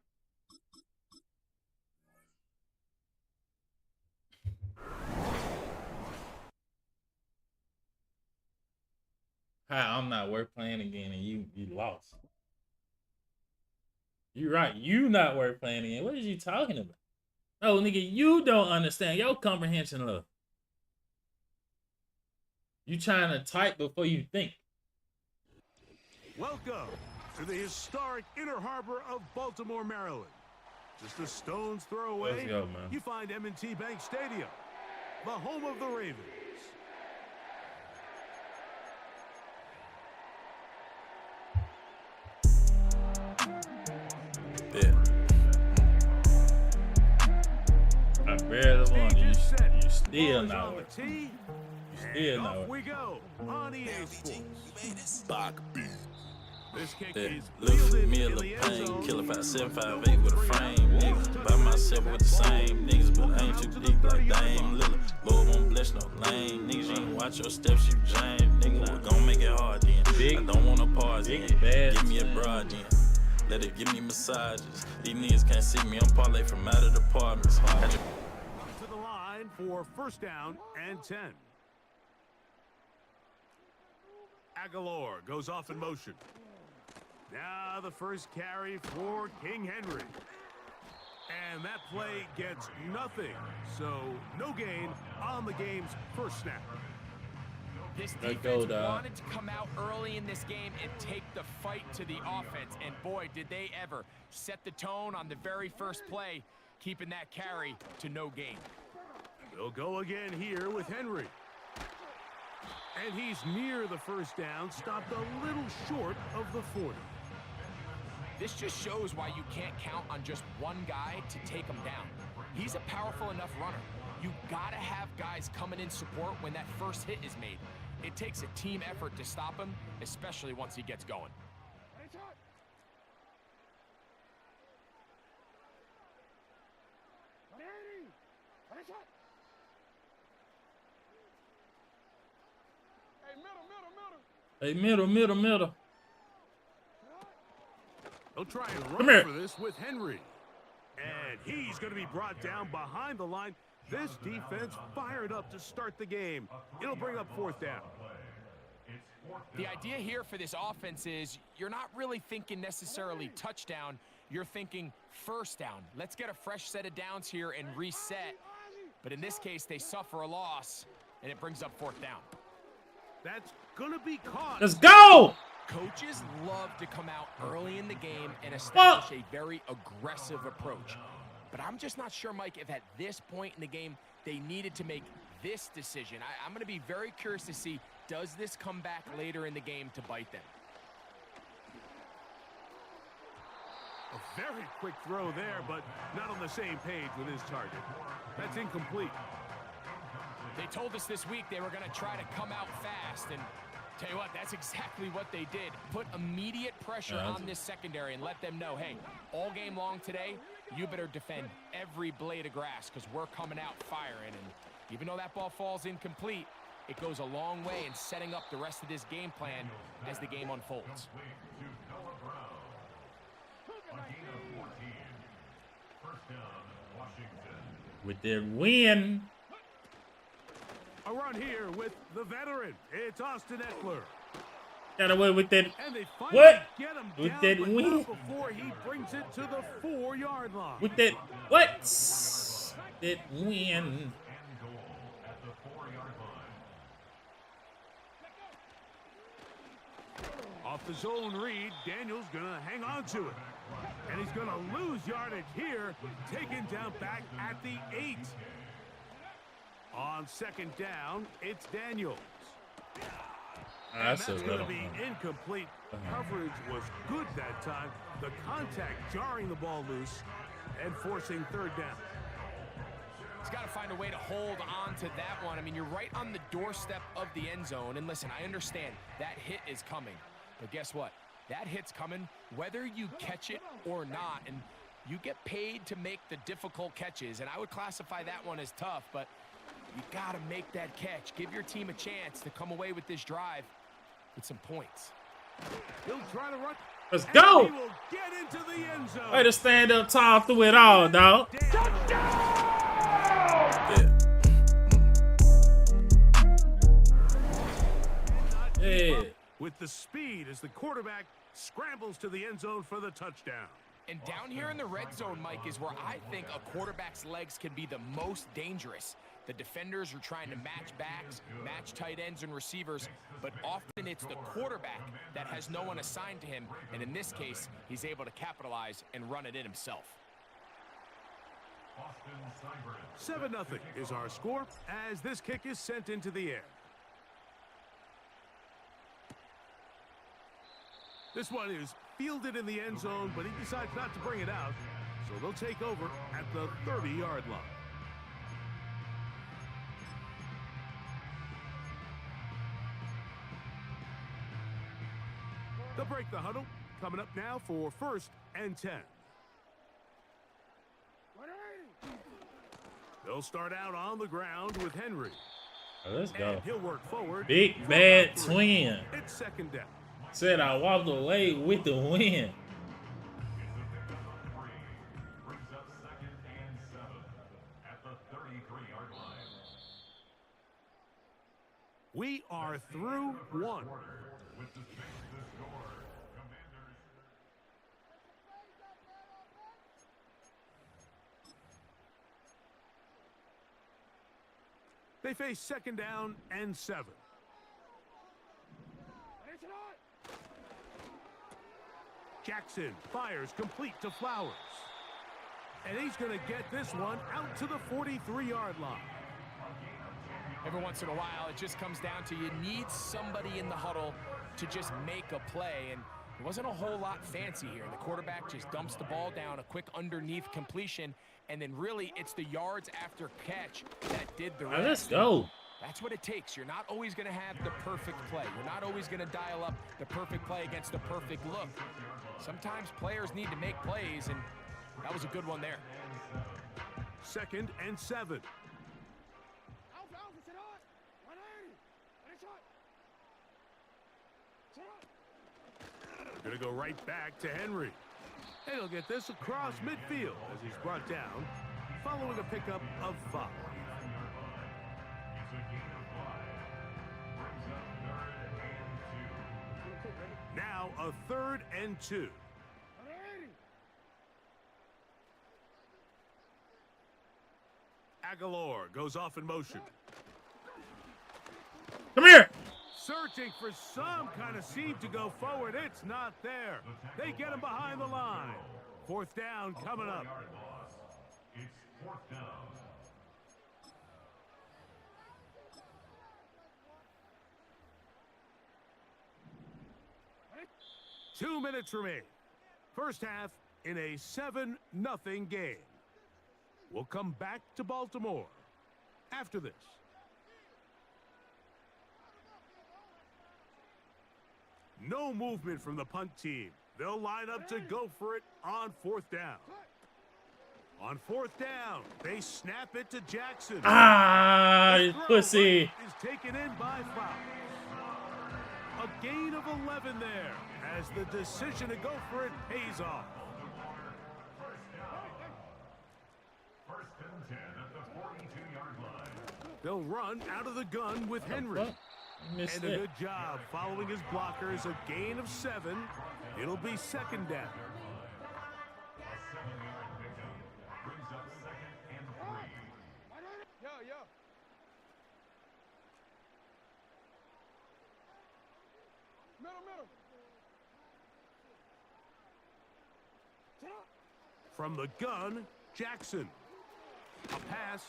How I'm not worth playing again and you lost. You're right. You not worth playing again. What are you talking about? No, nigga, you don't understand. Your comprehension low. You trying to type before you think. Welcome to the historic Inner Harbor of Baltimore, Maryland. Just a stone's throw away, Let's go, man. you find M&T Bank Stadium, the home of the Ravens. Yeah. I barely won. You still know it. You still know it. We go on EA Sports. This kick Yeah. is Look for fielded me a in little the end pain. zone. Killer 5758 with a frame. Nigga, by myself with the same niggas, but I ain't too deep like Dame Lillard. Lord won't bless no lame niggas. You ain't watch your steps, you James. Nigga, we're gon' make it hard then. I don't want no pause then. Give me a broad then. Let it give me massages. These niggas can't see me. I'm parlay from out of the apartments. To the line for first down and 10. Aguilar goes off in motion. Now the first carry for King Henry. And that play gets nothing. So no gain on the game's first snap. This Let defense go, dog. wanted to come out early in this game and take the fight to the offense, and boy, did they ever set the tone on the very first play, keeping that carry to no gain. They'll go again here with Henry. And he's near the first down, stopped a little short of the 40. This just shows why you can't count on just one guy to take him down. He's a powerful enough runner. You gotta have guys coming in support when that first hit is made. It takes a team effort to stop him, especially once he gets going. Hey, middle. They'll try and Come run here. for this with Henry. And he's going to be brought down behind the line. This defense fired up to start the game. It'll bring up 4th down. The idea here for this offense is you're not really thinking necessarily touchdown. You're thinking first down. Let's get a fresh set of downs here and reset. But in this case, they suffer a loss, and it brings up 4th down. That's going to be caught. Let's go! Coaches love to come out early in the game and establish a very aggressive approach. But I'm just not sure, Mike, if at this point in the game they needed to make this decision. I'm going to be very curious to see, does this come back later in the game to bite them? A very quick throw there, but not on the same page with his target. That's incomplete. They told us this week they were going to try to come out fast, and tell you what, that's exactly what they did. Put immediate pressure on this secondary and let them know, hey, all game long today, you better defend every blade of grass because we're coming out firing. And even though that ball falls incomplete, it goes a long way in setting up the rest of this game plan as the game unfolds. With their win. A run here with the veteran. It's Austin Eckler. Got away with that. And they finally What? get him With down, that but win? not before he brings it to the 4-yard line. With that. What? That win. Off the zone read, Daniels gonna hang on to it. And he's gonna lose yardage here, taken down back at the 8. On 2nd down, it's Daniels. That's going a to little. be incomplete. Coverage was good that time. The contact jarring the ball loose and forcing 3rd down. He's got to find a way to hold on to that one. I mean, you're right on the doorstep of the end zone. And listen, I understand that hit is coming. But guess what? That hit's coming whether you catch it or not. And you get paid to make the difficult catches. And I would classify that one as tough, but you got to make that catch. Give your team a chance to come away with this drive with some points. He'll try to run. Let's go! He will get into the end zone. Way to stand up tall through it all, dog. Yeah. With the speed as the quarterback scrambles to the end zone for the touchdown. And down here in the red zone, Mike, is where I think a quarterback's legs can be the most dangerous. The defenders are trying to match backs, match tight ends and receivers, but often it's the quarterback that has no one assigned to him, and in this case, he's able to capitalize and run it in himself. 7-0 is our score as this kick is sent into the air. This one is fielded in the end zone, but he decides not to bring it out, so they'll take over at the 30-yard line. They'll break the huddle. Coming up now for 1st and 10. They'll start out on the ground with Henry. Oh, let's go. And he'll work forward. Big bad twin. It's 2nd down. Said I walked away with the win. Brings up 2nd and 7 at the 33-yard line. We are through 1. With the 6th to score, Commanders. They face 2nd down and 7. Jackson fires complete to Flowers. And he's going to get this one out to the 43-yard line. Every once in a while, it just comes down to you need somebody in the huddle to just make a play, and it wasn't a whole lot fancy here. The quarterback just dumps the ball down, a quick underneath completion, and then really it's the yards after catch that did the rest. Let's go. That's what it takes. You're not always going to have the perfect play. You're not always going to dial up the perfect play against the perfect look. Sometimes players need to make plays, and that was a good one there. 2nd and 7. Going to go right back to Henry. And he'll get this across midfield as he's brought down, following a pickup of 5. Now a 3rd and 2. Aguilar goes off in motion. Come here. Searching for some kind of seam to go forward. It's not there. They get him behind the line. 4th down coming up. It's 4th down. 2 minutes remain. First half in a 7-0 game. We'll come back to Baltimore after this. No movement from the punt team. They'll line up to go for it on 4th down. On 4th down, they snap it to Jackson. Ah, you pussy. Is taken in by Flowers. A gain of 11 there as the decision to go for it pays off. 1st and 10 at the 42-yard line. They'll run out of the gun with Henry. And a good job following his blockers. A gain of 7. It'll be 2nd down. A 7-yard pickup brings up 2nd and 3. Yo. Middle. From the gun, Jackson. A pass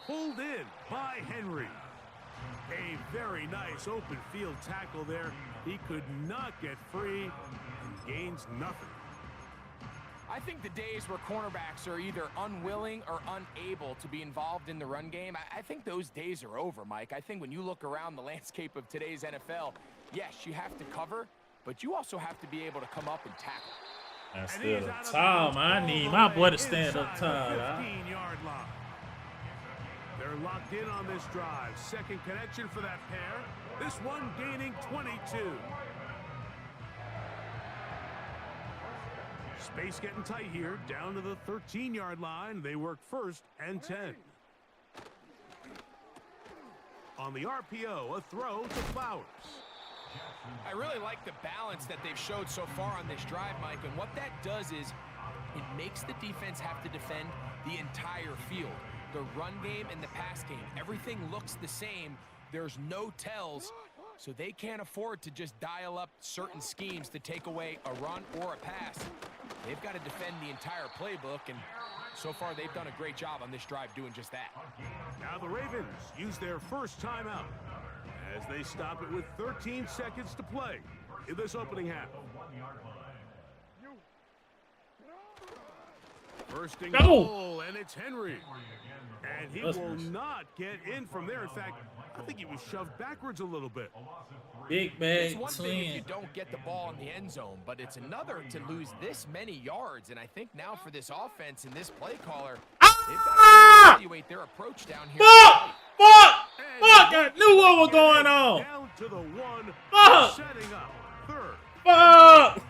pulled in by Henry. A very nice open field tackle there. He could not get free and gains nothing. I think the days where cornerbacks are either unwilling or unable to be involved in the run game, I think those days are over, Mike. I think when you look around the landscape of today's NFL, yes, you have to cover, but you also have to be able to come up and tackle. That's still tall, man. I need my boy to stand up tall. 15-yard line. They're locked in on this drive. Second connection for that pair. This one gaining 22. Space getting tight here. Down to the 13-yard line. They work 1st and 10. On the RPO, a throw to Flowers. I really like the balance that they've showed so far on this drive, Mike, and what that does is it makes the defense have to defend the entire field. The run game and the pass game, everything looks the same. There's no tells, so they can't afford to just dial up certain schemes to take away a run or a pass. They've got to defend the entire playbook, and so far they've done a great job on this drive doing just that. Now the Ravens use their first timeout as they stop it with 13 seconds to play in this opening half. First and goal, and it's Henry. And he will not get in from there. In fact, I think he was shoved backwards a little bit. Big bag It's one thing if you don't get the ball in the end zone, but it's another to lose this many yards. And I think now for this offense and this play caller, they've got to evaluate their approach down here. Fuck! I knew what was going on. Down to the 1, Fuck! setting up 3rd. Fuck!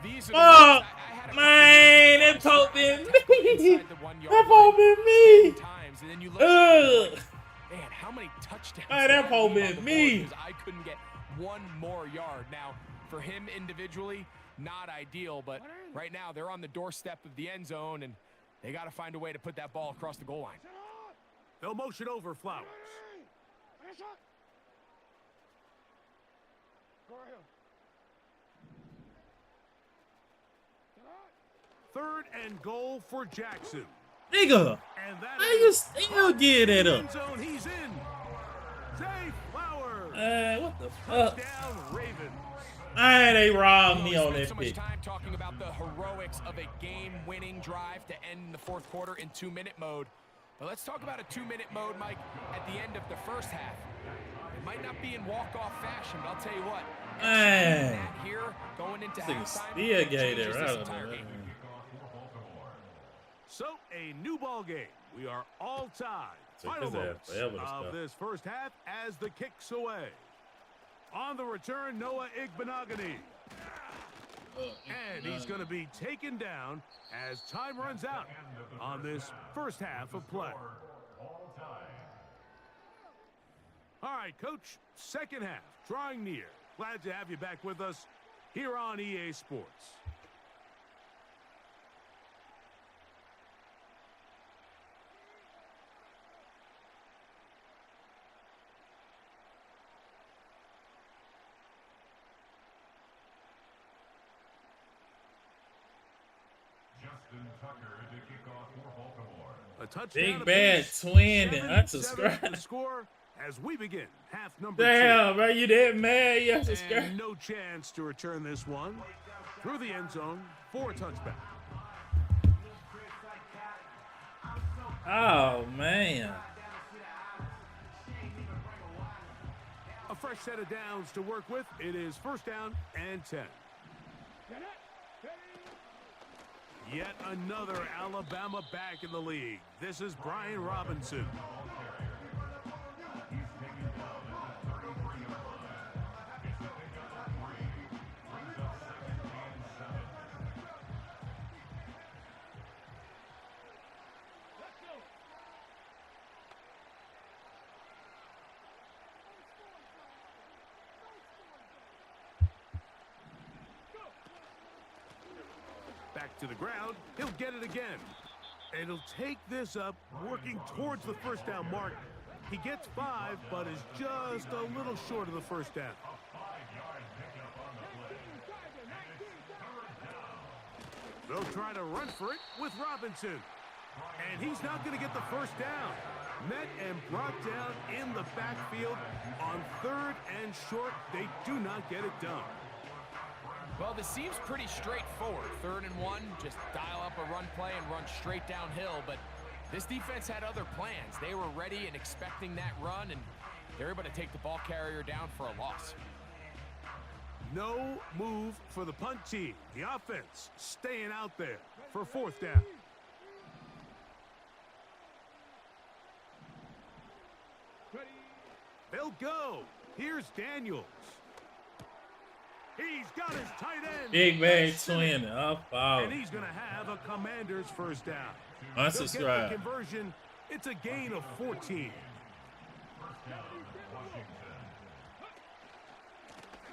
These are the Man, that poke been me. That poke been me. And then you look man, how many touchdowns? Man, that poke been me. I couldn't get one more yard. Now, for him individually, not ideal, but right now they're on the doorstep of the end zone, and they got to find a way to put that ball across the goal line. They'll motion over Flowers. Third and goal for Jackson. Nigga, And that how you is still get it up? end zone. He's in. Zay Flowers. What the fuck? Touchdown, Ravens. They robbed me on spent that so much pick. time talking about the heroics of a game-winning drive to end the fourth quarter in 2-minute mode. But let's talk about a 2-minute mode, Mike, at the end of the first half. It might not be in walk-off fashion, but I'll tell you what. Man. That here going into This nigga halftime still gave changes it this right entire up game. So, a new ball game. We are all tied. Take Final his ass moments forever to of stop. this first half as the kicks away. On the return, Noah Igbenogany. And he's going to be taken down as time runs out on this first half of play. All right, Coach, second half, drawing near. Glad to have you back with us here on EA Sports. Justin Tucker to kick off for Baltimore. A touchdown Big Bad apiece. Twin and 7-7 unsubscribe. the score as we begin half number Damn, 2. bro, you that mad? You unsubscribe. And no chance to return this one through the end zone for a touchback. Oh man. A fresh set of downs to work with. It is first down and 10. Yet another Alabama back in the league. This is Brian Robinson. Back to the ground. He'll get it again. And he'll take this up, working towards the first down mark. He gets 5, but is just a little short of the first down. They'll try to run for it with Robinson. And he's not going to get the first down. Met and brought down in the backfield on third and short. They do not get it done. Well, this seems pretty straightforward. 3rd and 1, just dial up a run play and run straight downhill. But this defense had other plans. They were ready and expecting that run, and they're able to take the ball carrier down for a loss. No move for the punt team. The offense staying out there for 4th down. They'll go. Here's Daniels. He's got his tight end. Big Bad Twin. Up out. And he's going to have a Commander's first down. Unsubscribe. They'll get the conversion. It's a gain of 14.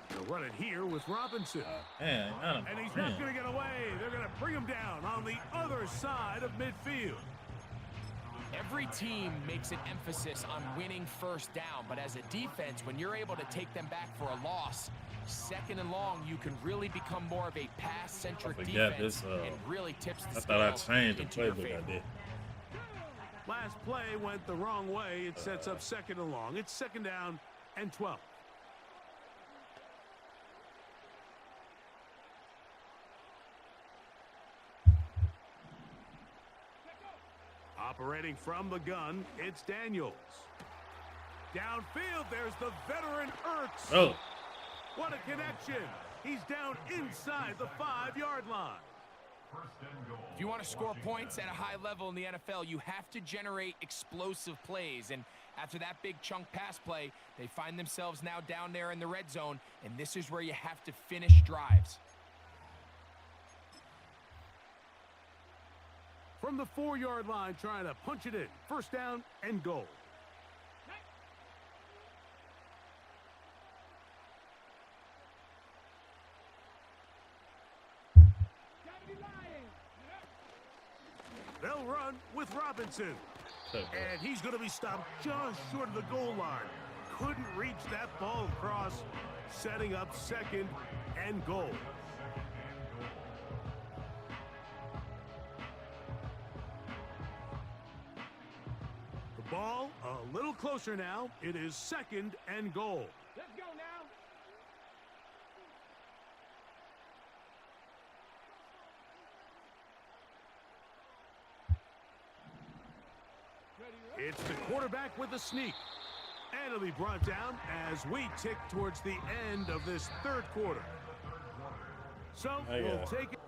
They'll run it here with Robinson. Man, And he's not going to get away. They're going to bring him down on the other side of midfield. Every team makes an emphasis on winning first down, but as a defense, when you're able to take them back for a loss, 2nd and long, you can really become more of a pass-centric defense and really tips the I thought I scales changed the into your playbook. favor. I did. Last play went the wrong way. It sets up 2nd and long. It's 2nd down and 12. Operating from the gun, it's Daniels. Downfield, there's the veteran Ertz. Oh. What a connection. He's down inside the 5-yard line. If you want to score points at a high level in the NFL, you have to generate explosive plays. And after that big chunk pass play, they find themselves now down there in the red zone, and this is where you have to finish drives. From the 4-yard line, trying to punch it in. First down and goal. They'll run with Robinson. And he's going to be stopped just short of the goal line. couldn't reach that ball across, setting up second and goal. The ball a little closer now. It is second and goal. Let's go now. It's the quarterback with the sneak. And it'll be brought down as we tick towards the end of this third quarter. So we'll take it.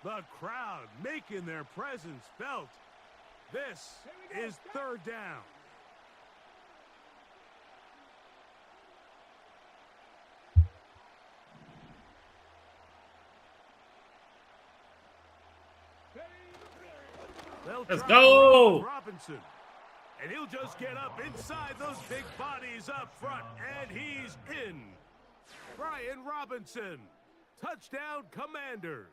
The crowd making their presence felt. This is third down. Let's go! Robinson. And he'll just get up inside those big bodies up front. And he's in. Brian Robinson. Touchdown, Commanders.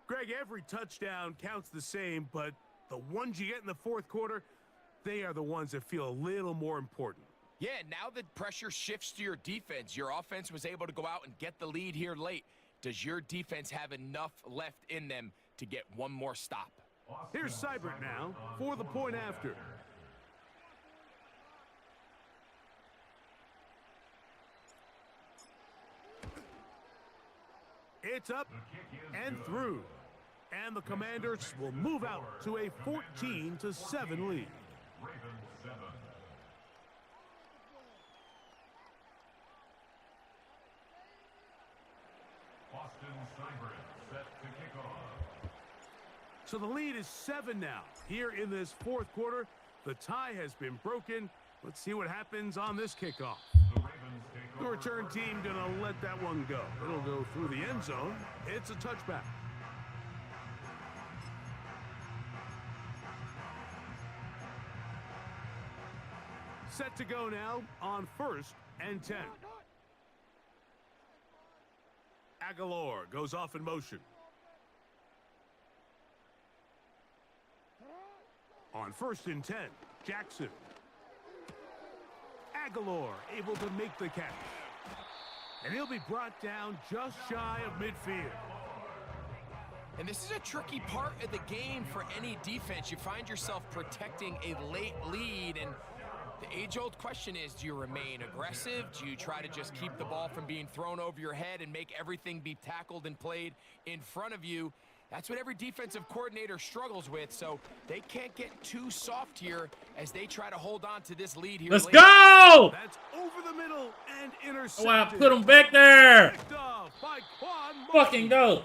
Greg, every touchdown counts the same, but the ones you get in the fourth quarter, they are the ones that feel a little more important. Yeah, now the pressure shifts to your defense. Your offense was able to go out and get the lead here late. Does your defense have enough left in them to get one more stop? Here's Seibert now for the point after. It's up and through. And the Commanders will move out to a 14-7 lead. Austin Seibert set to kick off. So the lead is 7 now. Here in this fourth quarter, the tie has been broken. Let's see what happens on this kickoff. The return team gonna let that one go. It'll go through the end zone. It's a touchback. Set to go now on 1st and 10. Aguilar goes off in motion. On 1st and 10, Jackson. Aguilar able to make the catch. And he'll be brought down just shy of midfield. And this is a tricky part of the game for any defense. You find yourself protecting a late lead, and the age-old question is, do you remain aggressive? Do you try to just keep the ball from being thrown over your head and make everything be tackled and played in front of you? That's what every defensive coordinator struggles with, so they can't get too soft here as they try to hold on to this lead here. Let's go! That's over the middle and intercepted. Oh, I put him back there. Picked off by Quan Fucking go.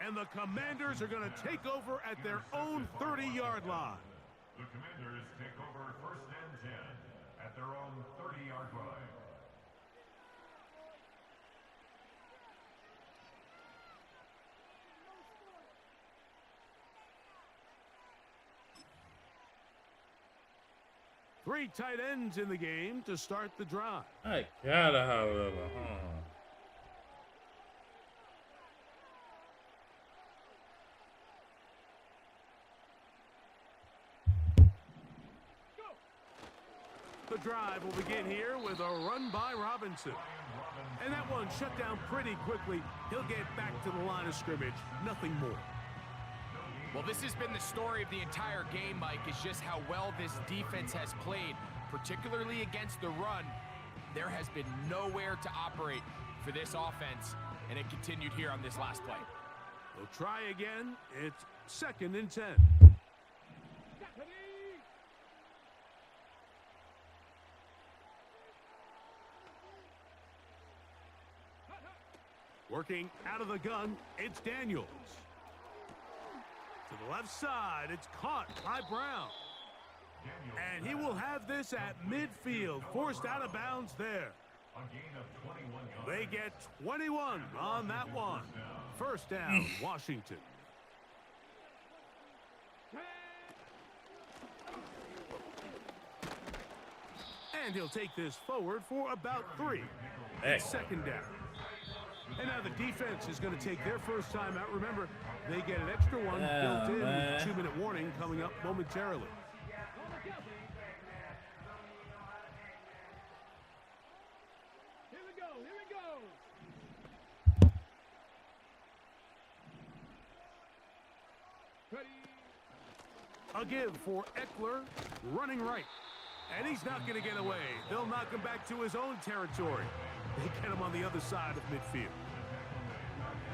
And the Commanders are going to take over at their own 30-yard line. The Commanders take over 1st and 10 at their own 30-yard line. Three tight ends in the game to start the drive. I gotta have it. The drive will begin here with a run by Robinson. And that one shut down pretty quickly. He'll get back to the line of scrimmage. Nothing more. Well, this has been the story of the entire game, Mike, is just how well this defense has played, particularly against the run. There has been nowhere to operate for this offense, and it continued here on this last play. They'll try again. It's 2nd and 10. Working out of the gun, it's Daniels. To the left side, it's caught by Brown. And he will have this at midfield, forced out of bounds there. A gain of 21 yards. They get 21 on that one. First down, Washington. And he'll take this forward for about 3. Second down. And now the defense is going to take their first time out. Remember, they get an extra one built in with a 2-minute warning coming up momentarily. Here we go. A give for Eckler, running right. And he's not going to get away. They'll knock him back to his own territory. They get him on the other side of midfield.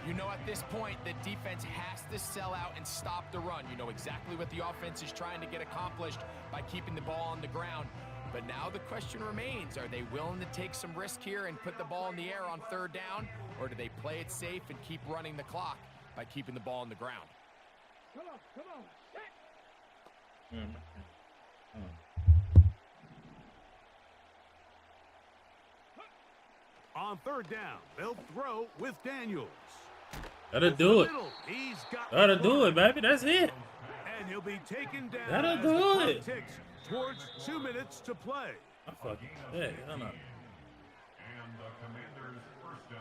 You know, at this point, the defense has to sell out and stop the run. You know exactly what the offense is trying to get accomplished by keeping the ball on the ground. But now the question remains, are they willing to take some risk here and put the ball in the air on third down? Or do they play it safe and keep running the clock by keeping the ball on the ground? Come on. On third down, they'll throw with Daniels. Gotta do it. He's got Gotta do it, baby. That's it. And he'll be taken down. Gotta as do the clock it. ticks towards 2 minutes to play. I fucking yeah, I know. And the Commanders' first down.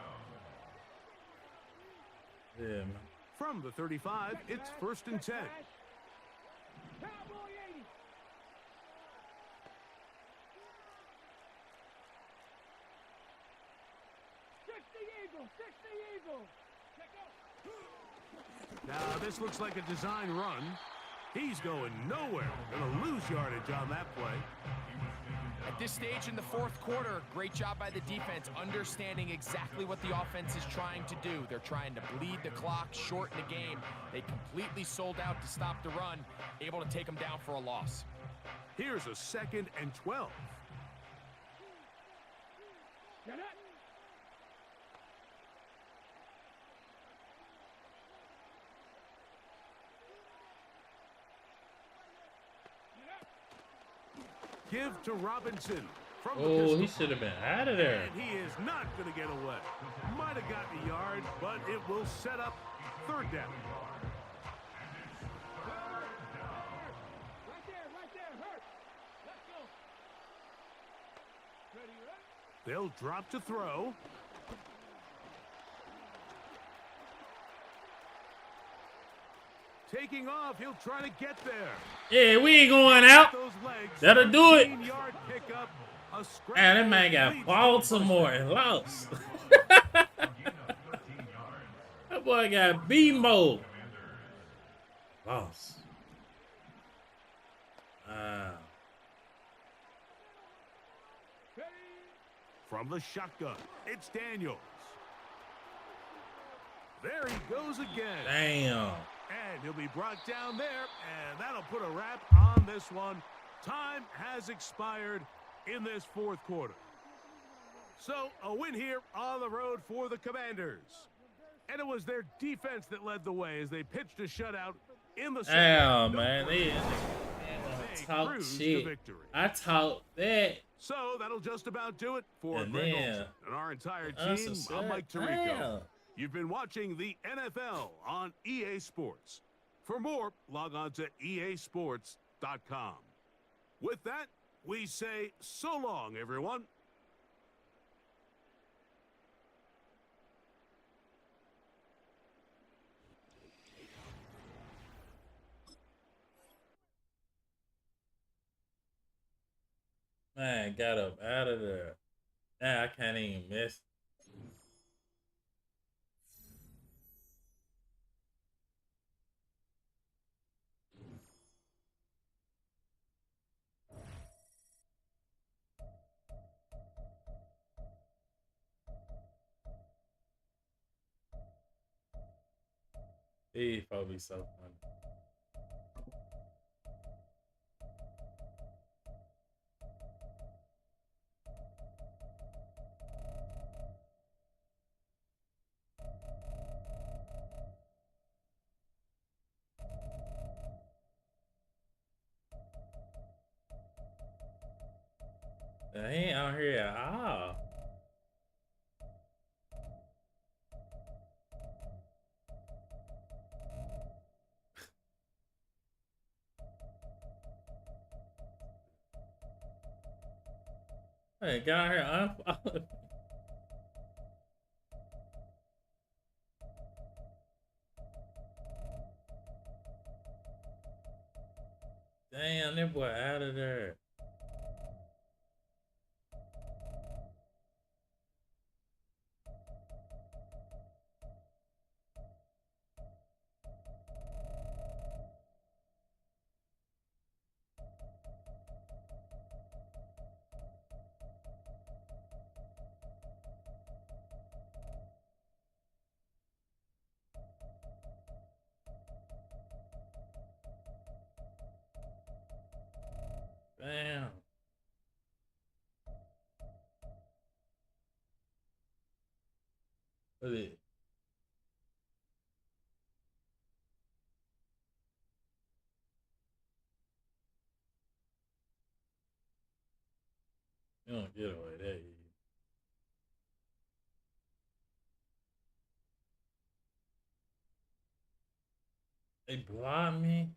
Yeah, man. From the 35, it's 1st and 10. Cowboy 80. Six the Eagle. Now, this looks like a design run. He's going nowhere. Gonna lose yardage on that play. At this stage in the fourth quarter, great job by the defense, understanding exactly what the offense is trying to do. They're trying to bleed the clock, shorten the game. They completely sold out to stop the run, able to take them down for a loss. Here's a 2nd and 12. Get it. Give to Robinson. From the Oh, pistol. he should have been out of there. And he is not going to get away. Might have gotten a yard, but it will set up third down. Right there. Hurt. Let's go. Ready, right? They'll drop to throw. Taking off, he'll try to get there. Yeah, we ain't going out. Those legs, That'll do it. 15-yard pickup, a scramble Man, that man got leads Baltimore and lost. That boy got BMO. Lost. Wow. From the shotgun, it's Daniels. There he goes again. Damn. And he'll be brought down there, and that'll put a wrap on this one. Time has expired in this fourth quarter. So, a win here on the road for the Commanders. And it was their defense that led the way as they pitched a shutout in the second. Damn, man. They talk cruised to shit. victory. I talk that. So, that'll just about do it for And Greg then- Olsen and our entire That's team. what's I'm up. Mike Tirico. Damn. You've been watching the NFL on EA Sports. For more, log on to easports.com. With that, we say so long, everyone. Man, got up out of there. Nah, I can't even miss. He probably so funny. He ain't out here at all. Hey, get out here. Damn, that boy out of there. Damn. Look at it. You don't get away that easy. They blind me.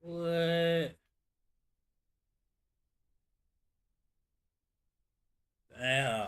What? Damn.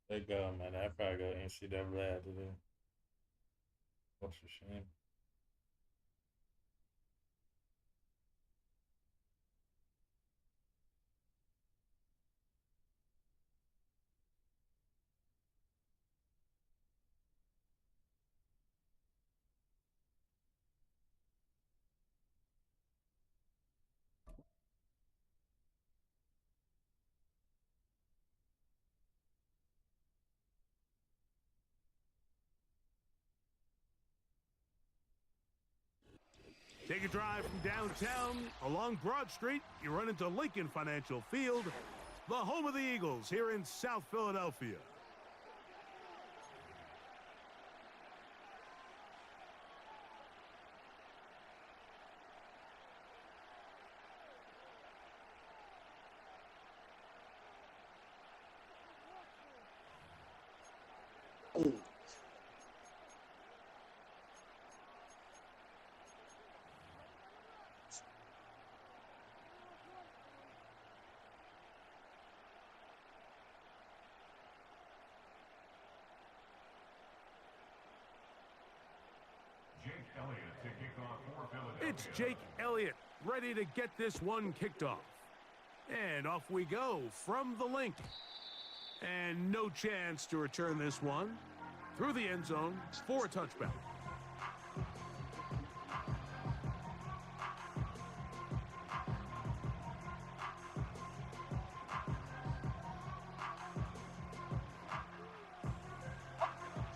They go, man. I probably go NCAA after that. What's a shame. Take a drive from downtown along Broad Street. You run into Lincoln Financial Field, the home of the Eagles here in South Philadelphia. It's Jake Elliott ready to get this one kicked off. And off we go from the link. And no chance to return this one through the end zone for a touchback.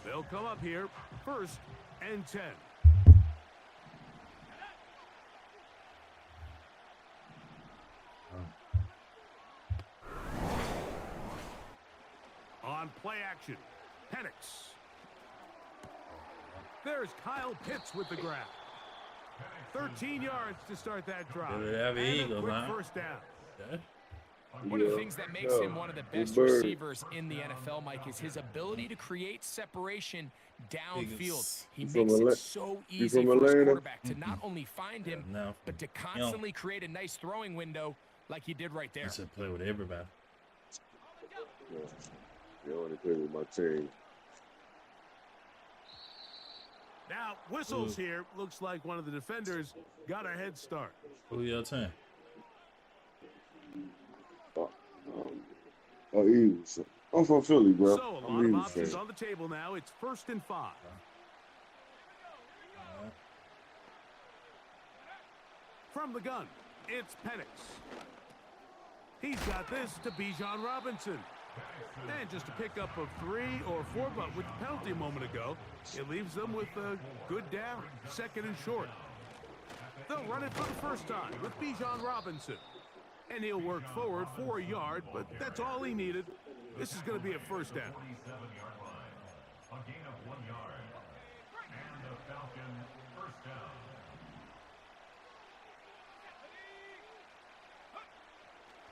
They'll come up here, 1st and 10. On play action, Penix. There's Kyle Pitts with the grab. 13 yards to start that drive. And a quick first down. Okay. One of the things that makes him one of the best receivers in the NFL, Mike, is his ability to create separation downfield. He makes it so easy for his quarterback to not only find him, but to constantly create a nice throwing window like he did right there. I should play with everybody. Yeah, I only play with my team. Now, whistles here. Looks like one of the defenders got a head start. Who your team? Eagles. I'm from Philly, bro. So, a I'm lot of Eagles options fan. on the table now. It's 1st and 5. From the gun, it's Penix. He's got this to Bijan Robinson. And just a pickup of 3 or 4, but with the penalty a moment ago, it leaves them with a good down, 2nd and short. They'll run it for the first time with Bijan Robinson. And he'll work forward for a yard, but that's all he needed. This is going to be a first down. 47-yard line. A gain of 1 yard. And the Falcons first down.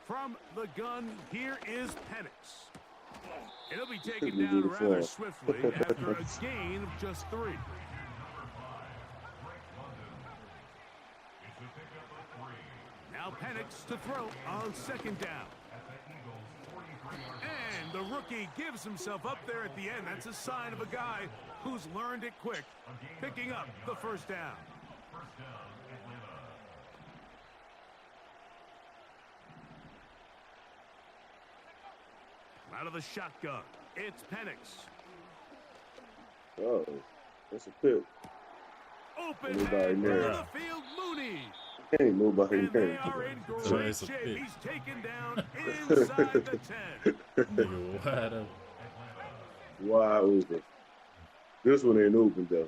From the gun, here is Penix. It'll be taken down rather swiftly after a gain of just 3. Now Penix to throw on 2nd down. And the rookie gives himself up there at the end. That's a sign of a guy who's learned it quick, picking up the first down. First down, Atlanta. Out of the shotgun, it's Penix. Oh, that's a pick. Open Anybody and there? through the field, Mooney. Ain't nobody And they there. are in So great it's a shape. pick. He's taken down inside the 10. Nigga, wide open. Wide open. This one ain't open, though.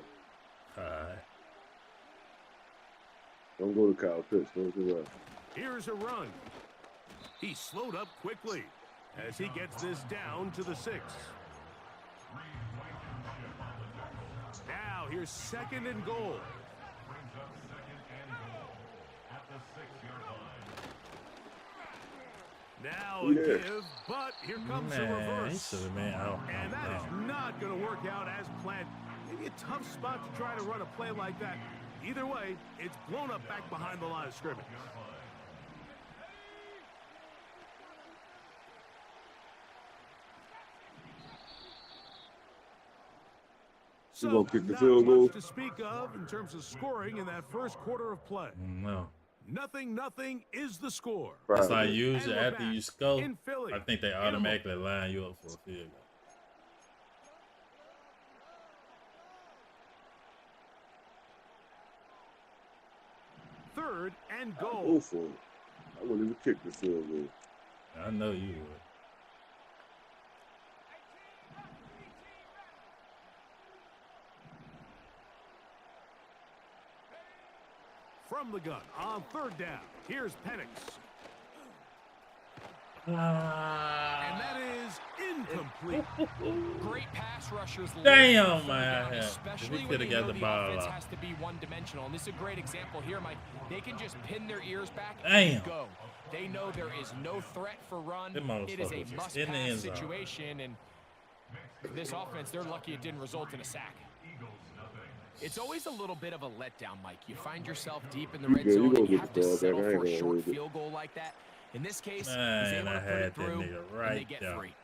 Alright. Don't go to Kyle Pitts. Don't do that. Here's a run. He slowed up quickly as he gets this down to the 6. Now here's 2nd and goal. Brings up 2nd and goal at the 6-yard line. Now a give, but here comes the Man, he reverse. should have been out. And that is not going to work out as planned. Maybe a tough spot to try to run a play like that. Either way, it's blown up back behind the line of scrimmage. So, gonna kick the not field goal? much to speak of in terms of scoring in that first quarter of play. No. Nothing is the score. It's Right. like usually And we're after back you score, in Philly. I think they automatically line you up for a field goal. Third and Go goal. for it. I wouldn't even kick the field goal. I know you would. From the gun on 3rd down. Here's Penix. And that is incomplete. Great pass rushers. Damn, love third man. down, Yeah. especially If he when coulda they got know the the ball offense out. has to be one-dimensional. And this is a great example here, Mike. They can just pin their ears back Damn. and go. They know there is no threat for run. Them It is a motherfuckers just in the end must-pass zone. situation, and for this offense, they're lucky it didn't result in a sack. It's always a little bit of a letdown, Mike. You find yourself deep in the red Yeah, you zone, gonna and you get have the to ball back. settle I ain't for a gonna short hold it. field goal like that. In this case, Man, he's able I to put had it that through, nigga and they right get there. 3.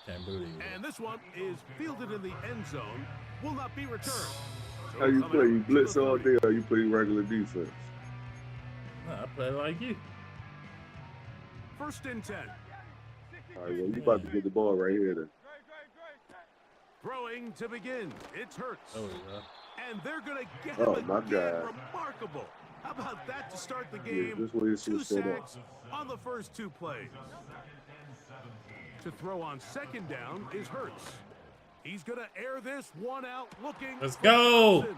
Can't believe it. And this one is fielded in the end zone. Will not be returned. So How you coming play? up You to blitz the all 30. day or you play regular defense? No, I play like you. 1st and 10. All right, well, you about to get the ball right here then. Throwing to begin. It's Hurts. Oh, yeah. And they're going to get Oh, him my again. God. Remarkable. How about that to start the Yeah, game? this way you 2 should set up. sacks on the first 2 plays. To throw on 2nd down is Hurts. He's going to air this one out looking. Let's for go. Johnson.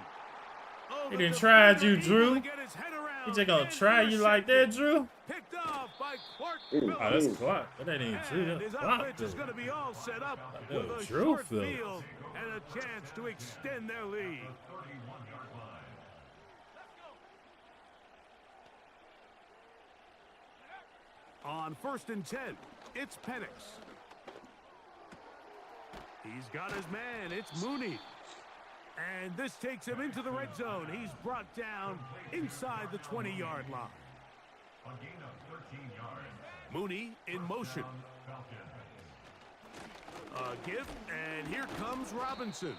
Oh, He the didn't try defender you, able Drew. to get his head around He just gonna and try you like that, Drew? Picked off by Clark Mm. Phillips. Oh, that's Clark. That ain't even Drew. And his That's Clark. offense is going to be all set up That with was a Drew short Phillips. field and a chance to extend their lead. On 1st and 10, it's Penix. He's got his man. It's Mooney. And this takes him into the red zone. He's brought down inside the 20-yard line. A gain of 13 yards. Mooney in motion. A give, and here comes Robinson.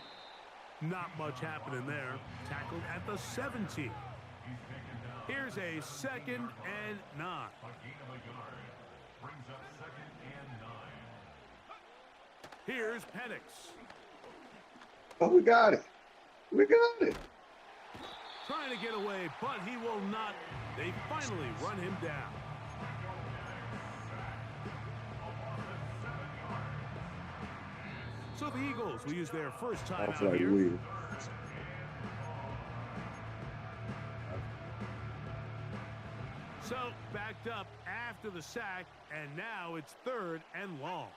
Not much happening there. Tackled at the 17. Here's a 2nd and 9. Here's Penix. Oh, we got it. We got it. Trying to get away, but he will not. They finally run him down. So the Eagles will use their first time out like here. weird. So backed up after the sack, and now it's 3rd and long.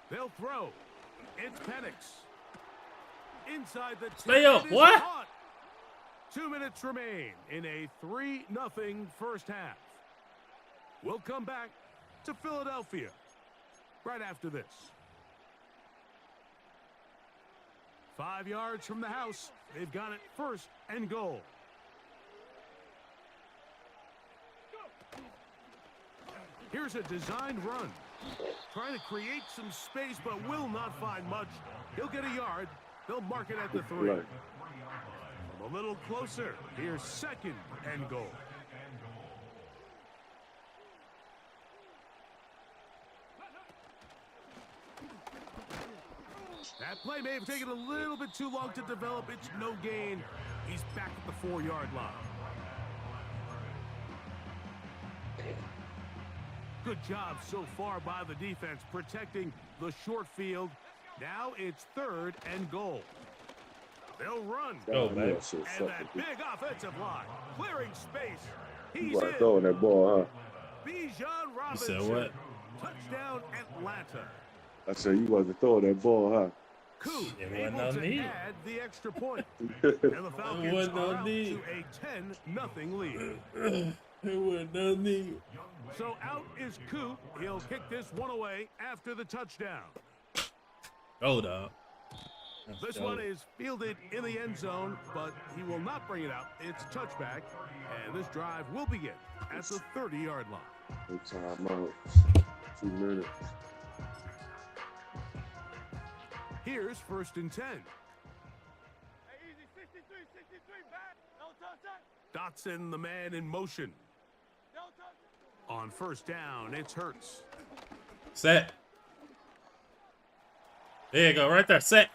They'll throw. It's Penix. Inside the 10. Stay up, what? 2 minutes remain in a 3-0 first half. We'll come back to Philadelphia right after this. 5 yards from the house. They've got it 1st and goal. Here's a designed run. Trying to create some space, but will not find much. He'll get a yard. They'll mark it at the 3. Right. A little closer. Here's 2nd and goal. That play may have taken a little bit too long to develop. It's no gain. He's back at the 4-yard line. Good job so far by the defense protecting the short field. Now it's 3rd and goal. They'll run. Go, man. man. And that big offensive line clearing space. You He's about in. throwing that ball, Bijan You Robinson. said what? Touchdown Atlanta. huh? I said you wasn't throwing that ball, huh? Coop It wasn't able no to need. add the extra point. And the Falcons wasn't no are out need. to a 10-0 lead. It was no need. So out is Coop. He'll kick this one away after the touchdown. Hold up. This one is fielded in the end zone, but he will not bring it out. It's touchback, and this drive will begin at the 30-yard line. Good time out. 2 minutes. Here's 1st and 10. Hey, easy, 63, back. No touch that. Dotson, the man in motion. No touch that. On 1st down, it's Hurts. Set. There you go, right there. Set.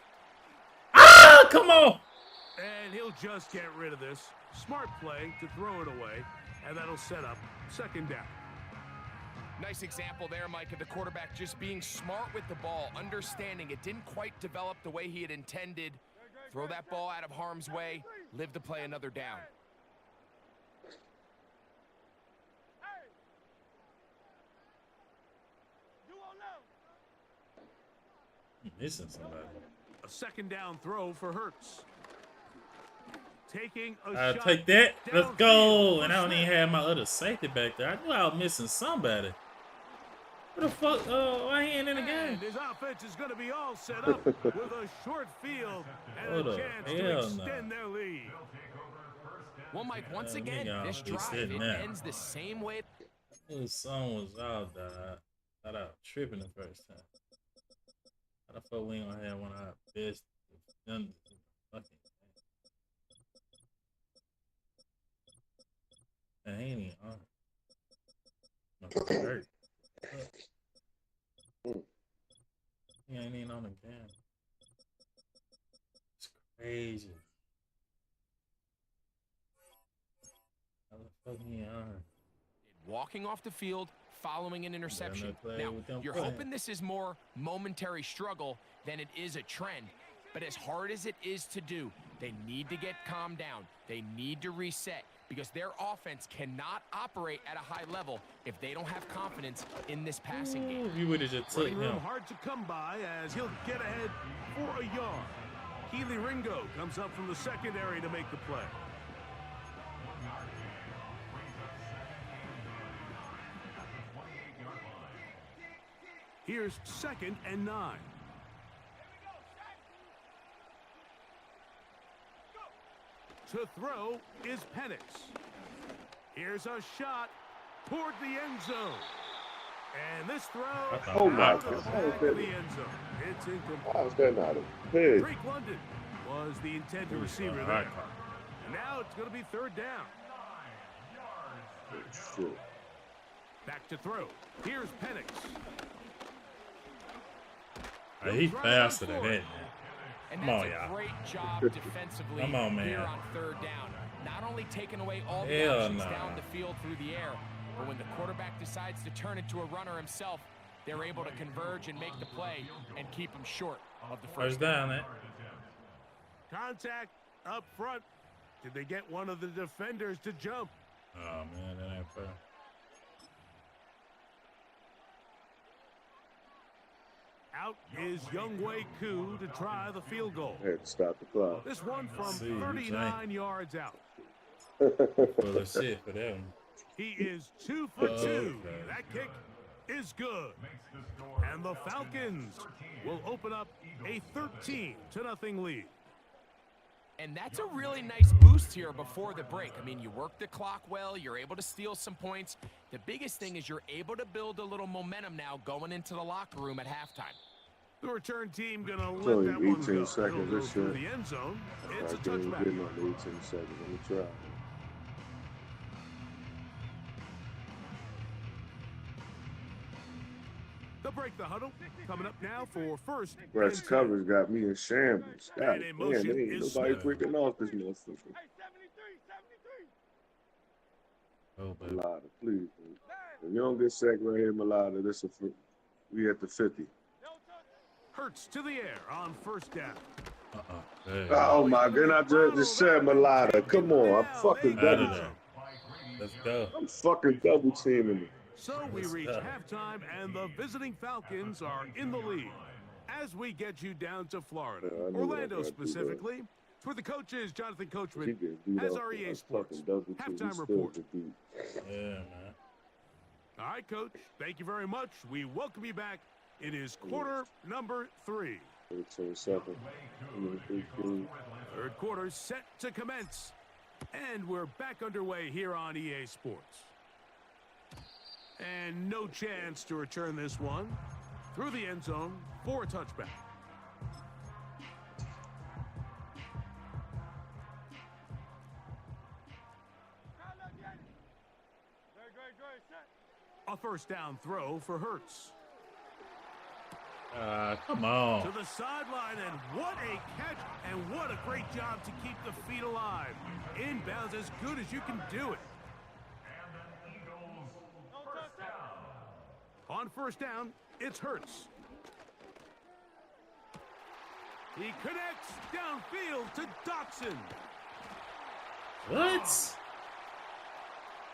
Ah, come on. And he'll just get rid of this. Smart play to throw it away, and that'll set up 2nd down. Nice example there, Mike, of the quarterback just being smart with the ball, understanding it didn't quite develop the way he had intended. Throw that ball out of harm's way, live to play another down. Missing somebody. A 2nd down throw for Hurts. Taking a I'll shot. take that. Let's downfield go. for And I don't even Smith. have my other safety back there. I knew I was missing somebody. What the fuck? Why he ain't in the game? And his offense is going to be all set up with a short field and Hold a up. chance to Hell extend their lead. Well, Mike, once Yeah, again, nigga, this I'll be drive, sitting it there. ends the same way. His son was out there. Thought I was tripping the first time. How the fuck we ain't gonna have one of our best defenders in the fucking game? Man, he ain't even on. I'm hurt. He ain't even on the game. It's crazy. How the fuck he ain't on? Walking off the field, following an interception. play Now, with them you're playing. hoping this is more momentary struggle than it is a trend. But as hard as it is to do, they need to get calmed down. They need to reset because their offense cannot operate at a high level if they don't have confidence in this passing game. Ooh, you would have just took Running room him. hard to come by as he'll get ahead for a yard. Keely Ringo comes up from the secondary to make the play. Here's 2nd and 9. To throw is Penix. Here's a shot toward the end zone. And this throw Oh my out God. of the back of the end zone. It's incomplete. How's that not a pig? Drake London was the intended receiver there. And now it's going to be third down. Shit. Back to throw. Here's Penix. He faster than that, man. And Come that's on, a y'all. great job defensively Come on, man. here on third down. Not only taking away all the Hell options nah. down the field through the air, but when the quarterback decides to turn into a runner himself, they're able to converge and make the play and keep him short of the first down, eh? Contact up front. Did they get one of the defenders to jump? Oh, man, that ain't fair. Out is Younghoe Koo to try the field goal. Had to stop the clock. This one from See, you 39 yards out. Full of shit for them. He is 2 for 2. Okay. That kick is good. And the Falcons will open up a 13-0 lead. And that's a really nice boost here before the break. I mean, you work the clock well, you're able to steal some points. The biggest thing is you're able to build a little momentum now going into the locker room at halftime. The return team gonna It's let only that one 18 go. seconds. It'll go This through shit. the end zone. It's I a can't even touchback. get on 18 seconds. Let me try. They'll break the huddle. Coming up now for first. Fresh and 10. covers got me in shambles. God And in damn, motion ain't is nobody Smith. freaking off this motherfucker. Oh, baby. Malata, please. Man. If you don't get sacked right here, Malata, this is we at the 50. Hurts to the air on first down. Hey. Oh my goodness, I just said Malata. Come on, I'm fucking Out of double. there. Let's go. I'm fucking double teaming. So we reach halftime, and the visiting Falcons are in the lead. As we get you down to Florida, Yeah, I knew Orlando that, bro. specifically, for the coaches, Jonathan He Coachman gets beat has up our for EA that Sports fucking double team. He halftime still report. get beat. Yeah, man. All right, Coach, thank you very much. We welcome you back. It is quarter number 3. 13 seconds. 15. Third quarter set to commence. And we're back underway here on EA Sports. And no chance to return this one through the end zone for a touchback. A first down throw for Hurts. Come on. To the sideline, and what a catch, and what a great job to keep the feet alive. Inbounds as good as you can do it. On first down, it's Hurts. He connects downfield to Dotson. What?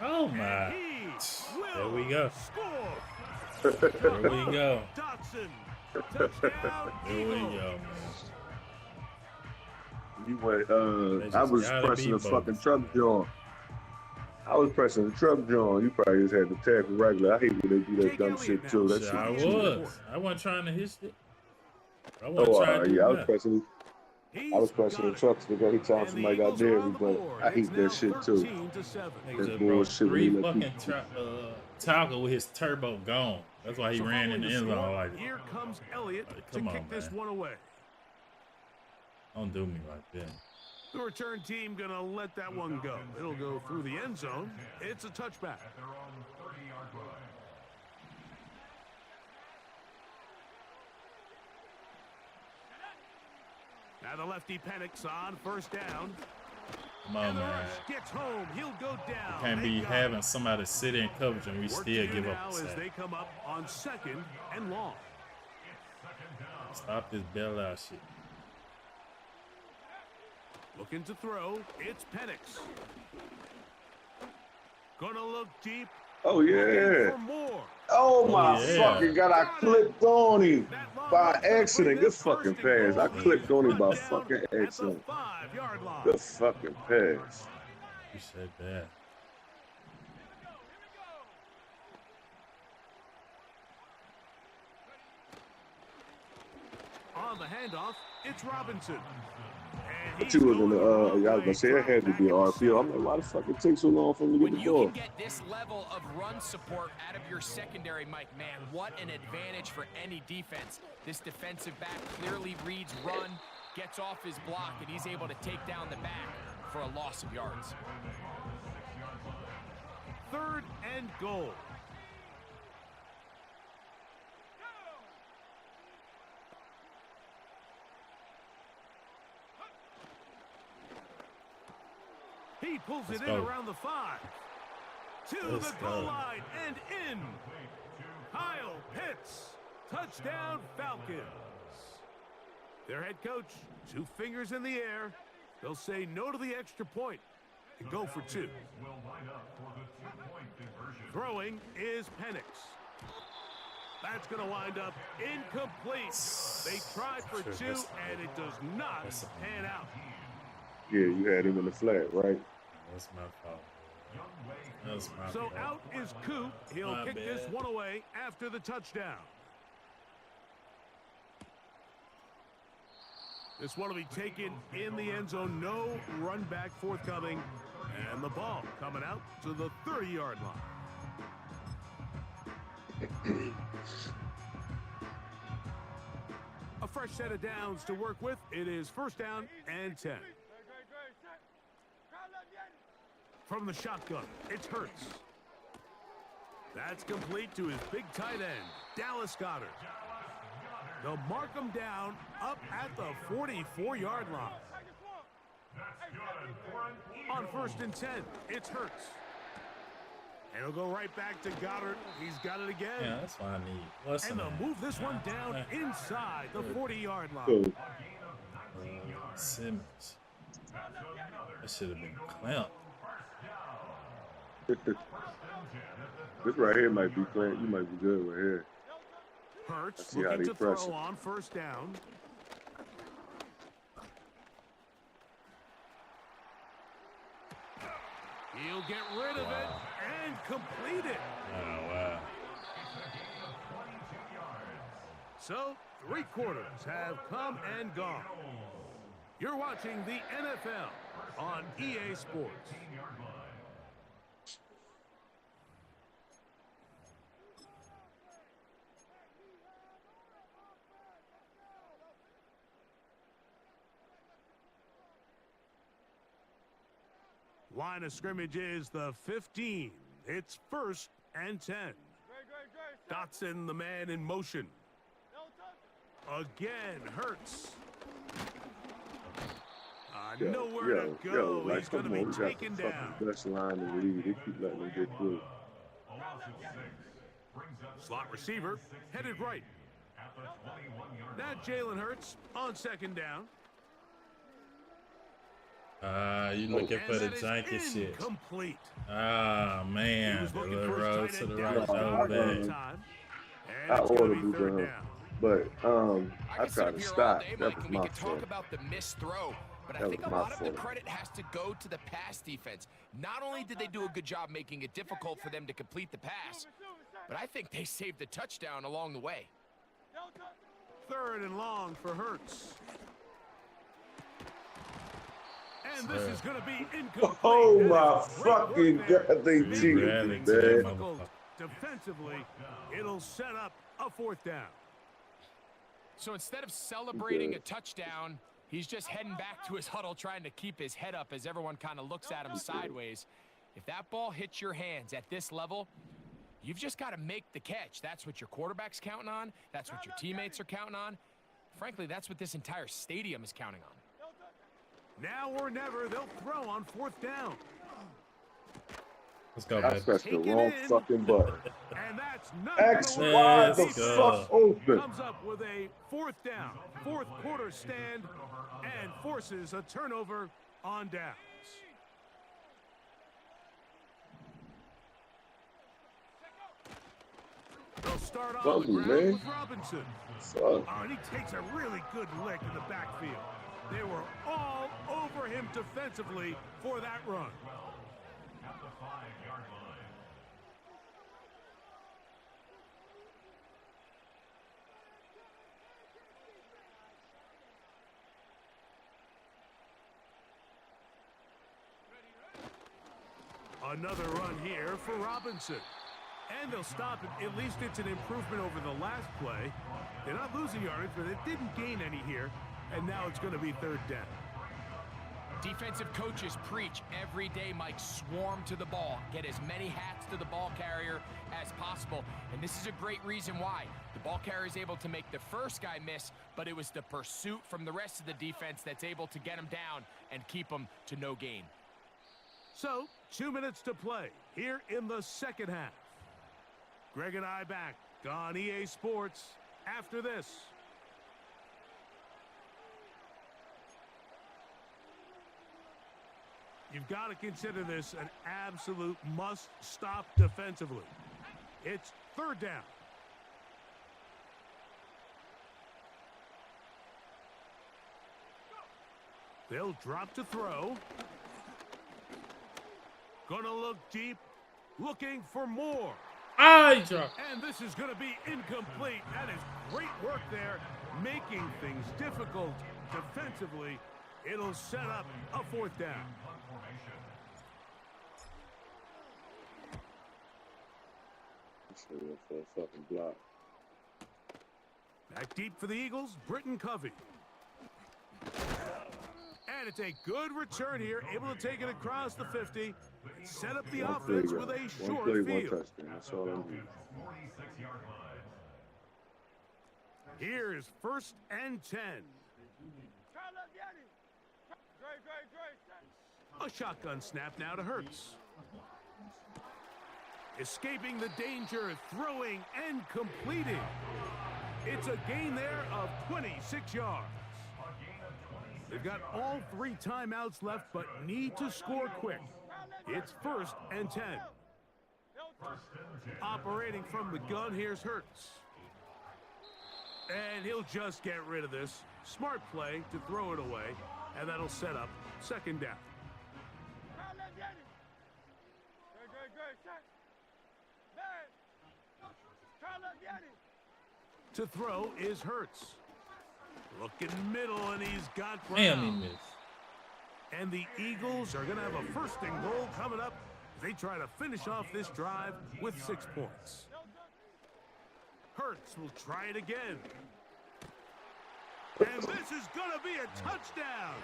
Oh my. And he There will we go. score. There we go. Dotson. Touchdown. There we Eagles. go. You went, They I just was gotta pressing be the both. fucking truck joint. I was pressing the truck joint. You probably just had to tackle regular. I hate when they do that Jake dumb Elliott shit now. too. That Shit, shit I is cheap. was. I wasn't trying to hit shit. I wasn't Oh, trying to do yeah, I was nothing. pressing. He's I was pressing the got it. trucks every time And the somebody got Eagles are dairy, on the but board. I It's hate now that shit too. 13-7. Niggas That's just broke bullshit when 3 you let fucking people- tackle with his turbo gone. That's why he So ran following in the the end zone score, like that. here comes Elliott Like, to come kick on, this man. one away. Don't do me like that. The return team gonna let that one go. It'll go through the end zone. It's a touchback. Now the lefty Penix on first down. Come on, And the man. rush gets home. He'll go down. Can't They be got having it. somebody sit in coverage and we Work still to do give now up a as sack. they come up on second and long. Stop this bailout shit. Looking to throw. It's Penix. Gonna look deep. Oh Looking yeah. for more. Oh my yeah. fucking god! I clicked on him That long by run's gonna bring accident. them Good fucking first and pass. I goal. clicked on him by Touchdown fucking at the accident. 5-yard line. Good fucking pass. You said that. On the handoff, it's Robinson. And But you was in the, I was gonna say it had to be RPO. I'm like, why the fuck it takes so long for him to get When the you ball? can get this level of run support out of your secondary, Mike, man, what an advantage for any defense. This defensive back clearly reads run, gets off his block, and he's able to take down the back for a loss of yards. 3rd and goal. He pulls Let's it in go. around the 5. To Let's the goal go. line and in. Kyle Pitts. Touchdown Falcons. Their head coach, 2 fingers in the air. They'll say no to the extra point and go for 2. Throwing is Penix. That's going to wind up incomplete. They tried for 2, and it does not pan out. Yeah, you had him in the flat, right? That's my fault. That's my So fault. out is Coop. He'll My kick this bad. one away after the touchdown. This one will be taken in the end zone. No run back forthcoming. And the ball coming out to the 30-yard line. A fresh set of downs to work with. It is 1st down and 10. From the shotgun, it's Hurts. That's complete to his big tight end, Dallas Goedert. They'll mark him down up at the 44-yard line. On 1st and 10, it's Hurts. And he'll go right back to Goddard. He's got it again. Yeah, that's what I need. What's And the they'll name? move this one down inside the 40-yard line. So, Simmons. That should have been clamped. this right here might be playing. You might be good right here. Hurts see how looking they to press throw it. on 1st down. He'll get rid of it and complete it. Oh, wow. So, 3 quarters have come and gone. You're watching the NFL on EA Sports. Line of scrimmage is the 15. It's 1st and 10. Dotson, the man in motion. Again, Hurts. Nowhere to go. Like, He's going to come be on, we got taken the down. fucking best line in the league. They keep letting them get through. Slot receiver headed right. Now Jalen Hurts on 2nd down. You looking for the And that janky is shit. incomplete. Ah, He man. was The looking little for road his to tight the end right down over the there. time. And I it's going ordered to be to 3rd do down. But I I could sit tried up to here all stop. day, That Mike, was and we my could talk fault. about the missed throw. But I That think a was my lot of the fault. credit has to go to the pass defense. Not only did they do a good job making it difficult for them to complete the pass, but I think they saved the touchdown along the way. 3rd and long for Hurts. And this is going to be incomplete. Oh That my is great work fucking there. god, they Making cheated, things man. difficult. Defensively, it'll set up a 4th down. So instead of celebrating a touchdown, he's just heading back to his huddle trying to keep his head up as everyone kind of looks at him sideways. If that ball hits your hands at this level, you've just got to make the catch. That's what your quarterback's counting on. That's what your teammates are counting on. Frankly, that's what this entire stadium is counting on. Now or never, they'll throw on 4th down. Let's go, I man. pressed the Take it wrong in. fucking button. And that's not X gonna wide work. the Let's go. fuck open. Comes up with a 4th down, 4th quarter stand, and forces a turnover on downs. They'll start on the Fuck you, ground man. with Robinson. Fuck. Oh, and he takes a really good lick in the backfield. They were all over him defensively for that run. At the 5-yard line. Another run here for Robinson. And they'll stop it. At least it's an improvement over the last play. They're not losing yardage, but they didn't gain any here. And now it's going to be third down. Defensive coaches preach every day, Mike, swarm to the ball. Get as many hats to the ball carrier as possible. And this is a great reason why. The ball carrier is able to make the first guy miss, but it was the pursuit from the rest of the defense that's able to get him down and keep him to no gain. So, 2 minutes to play here in the second half. Greg and I back on EA Sports after this. You've got to consider this an absolute must-stop defensively. It's third down. They'll drop to throw. Gonna look deep, looking for more. And this is going to be incomplete. That is great work there, making things difficult defensively. It'll set up a fourth down. Fucking block. Back deep for the Eagles, Britton Covey. And it's a good return here, able to take it across the 50. Set up the offense with a short field. That's all I need. Here's first and 10. A shotgun snap now to Hurts. Escaping the danger, throwing and completing. It's a gain there of 26 yards. They've got all 3 timeouts left, but need to score quick. It's first and 10. Operating from the gun, here's Hurts. And he'll just get rid of this. Smart play to throw it away, and that'll set up second down. To throw is Hurts. Looking middle, and he's got Brown. Damn, he missed. And the Eagles are going to have a first and goal coming up as they try to finish off this drive with 6 points. Hurts will try it again. And this is going to be a touchdown.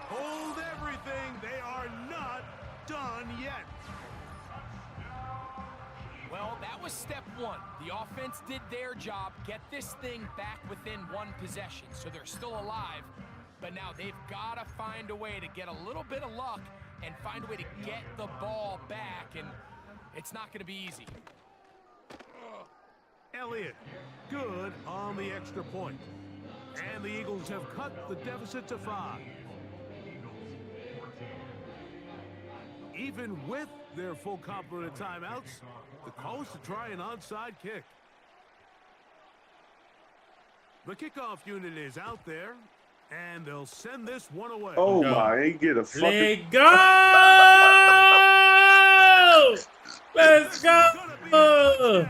Hold everything. They are not done yet. Well, that was step one. The offense did their job, get this thing back within 1 possession. So they're still alive, but now they've got to find a way to get a little bit of luck and find a way to get the ball back, and it's not going to be easy. Elliott, good on the extra point. And the Eagles have cut the deficit to 5. Even with their full complement of timeouts, the call is to try an onside kick. The kickoff unit is out there, and they'll send this one away. Oh my, he get a fucking... Let go! Let's go!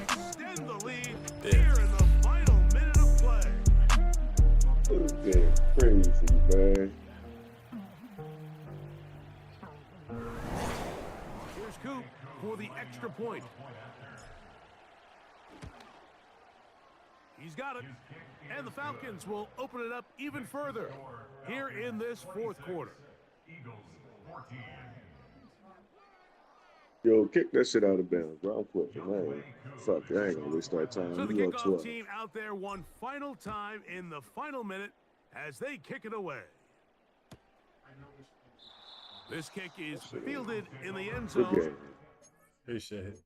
Extend the lead here in the final minute of play. This game crazy, man. Here's Coop for the extra point. He's got it. And the Falcons will open it up even further here in this fourth quarter. Yo, kick that shit out of bounds, bro. I'm flipping, man. Fuck, I ain't gonna waste that time. So the You kickoff 12. team out there one final time in the final minute as they kick it away. This kick is fielded in the end Good zone. game. Appreciate it.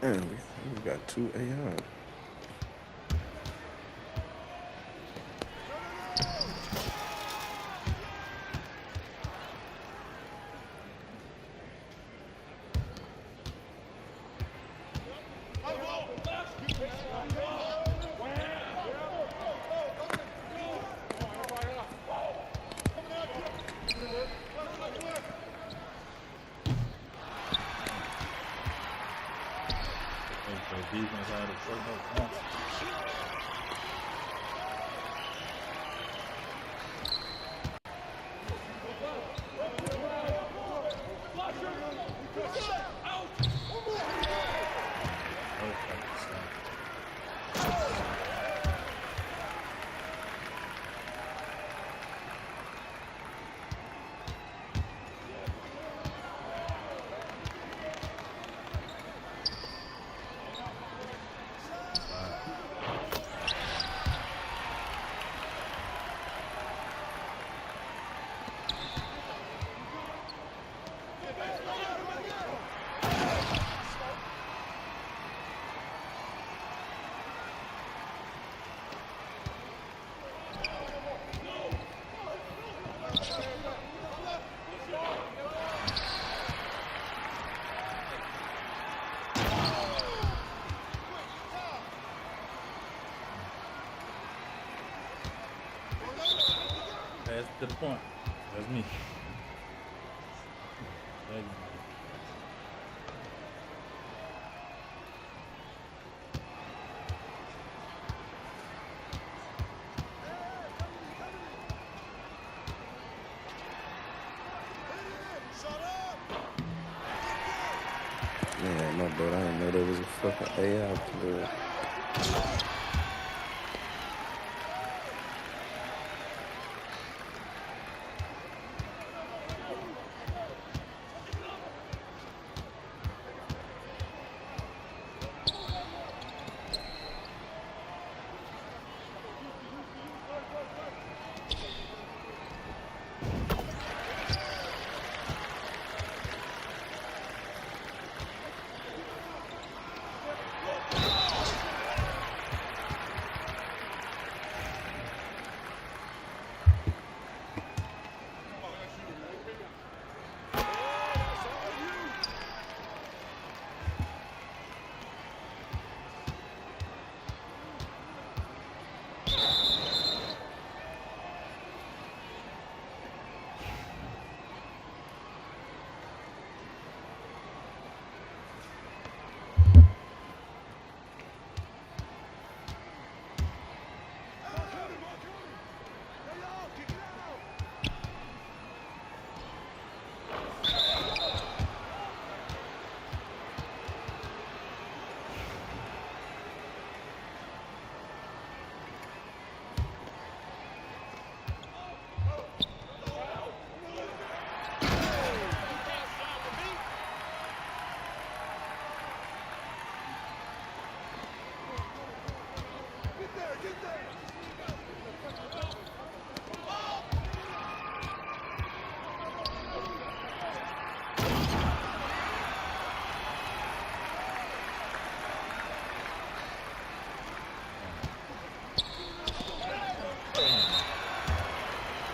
Man, we got 2 AI. Defense had a short note. Pass to the point. That's me. Thank you. Man, my bad. I didn't know there was a fucking AI player.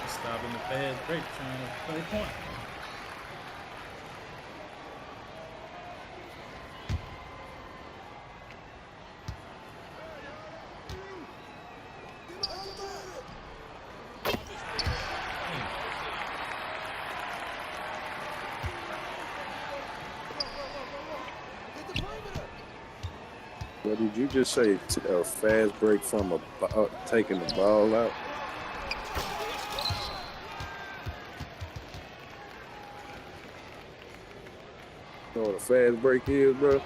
Stopping the fast break, trying to play point. What did you just say? A fast break from taking the ball out? You know what a fast break is, bro?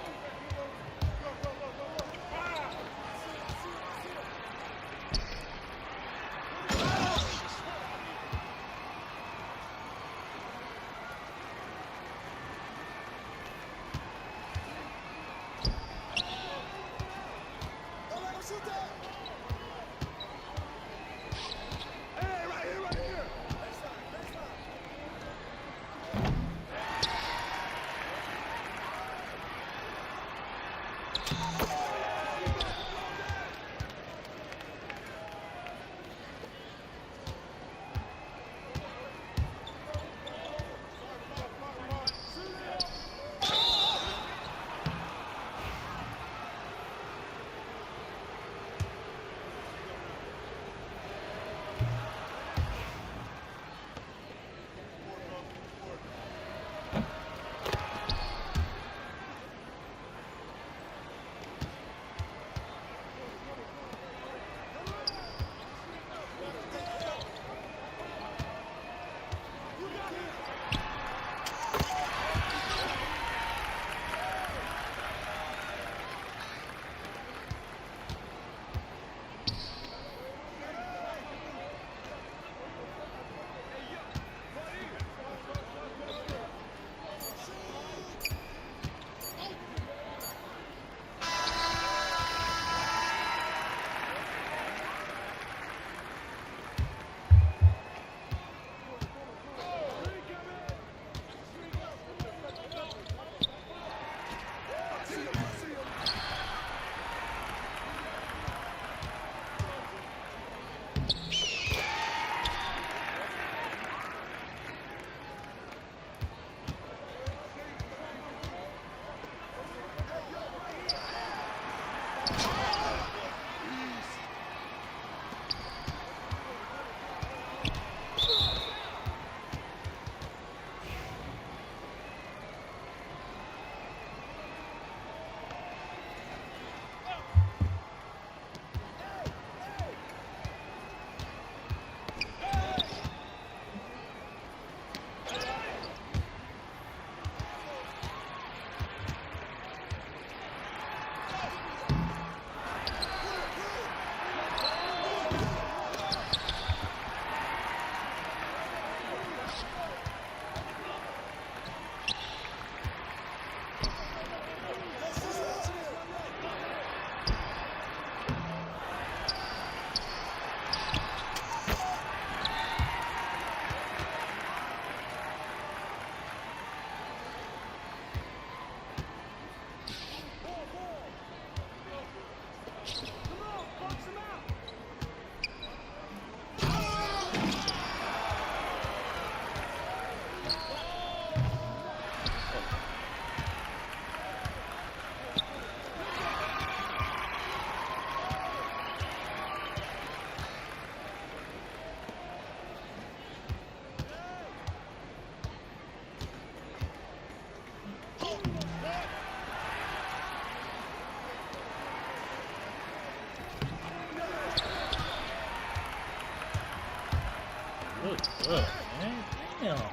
up, man. Damn.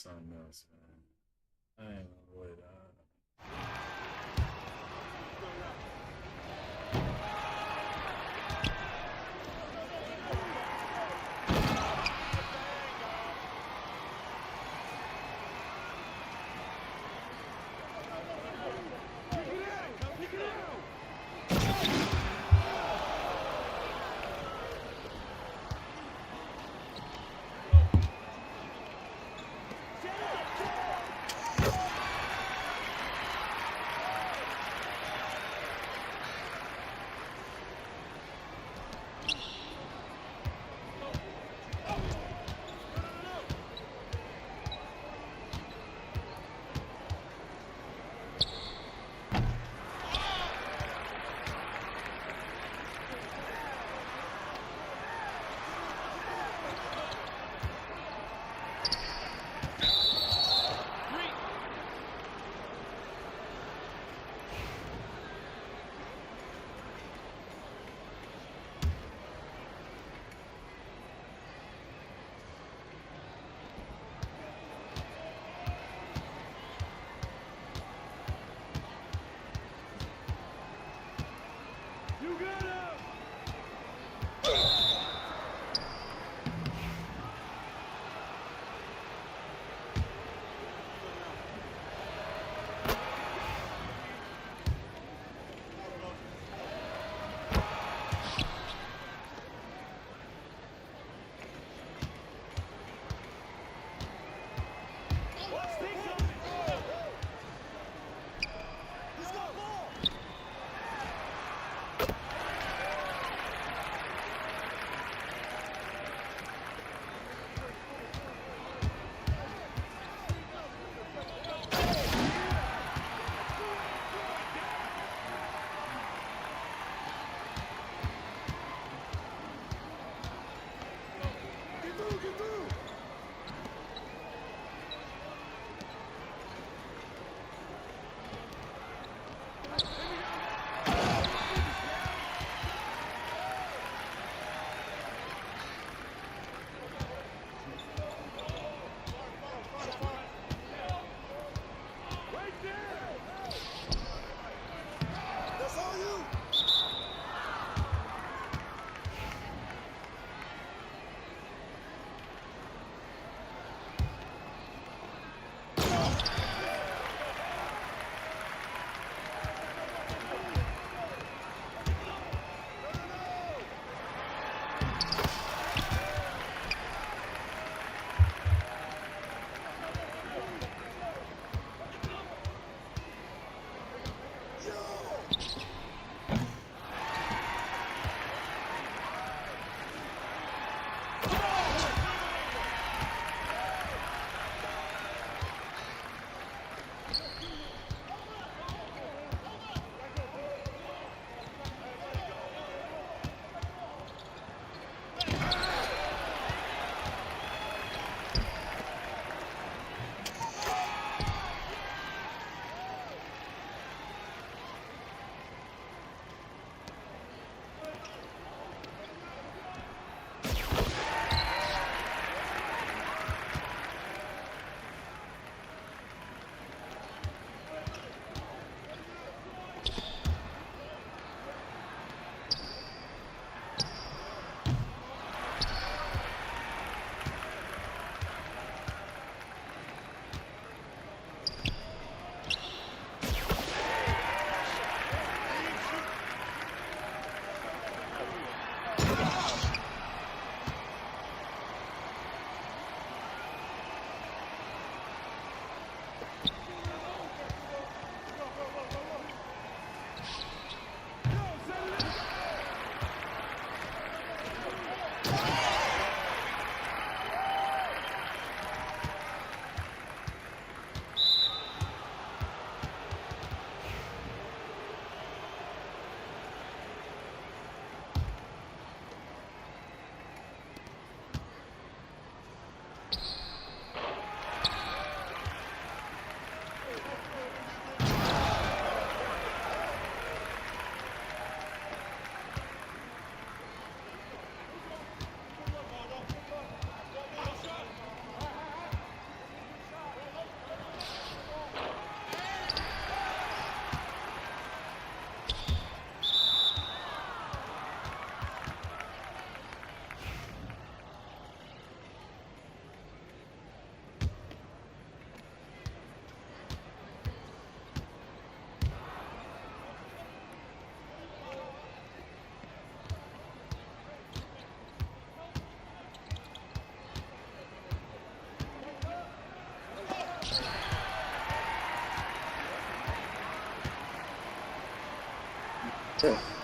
something else, man. I ain't gonna wait on.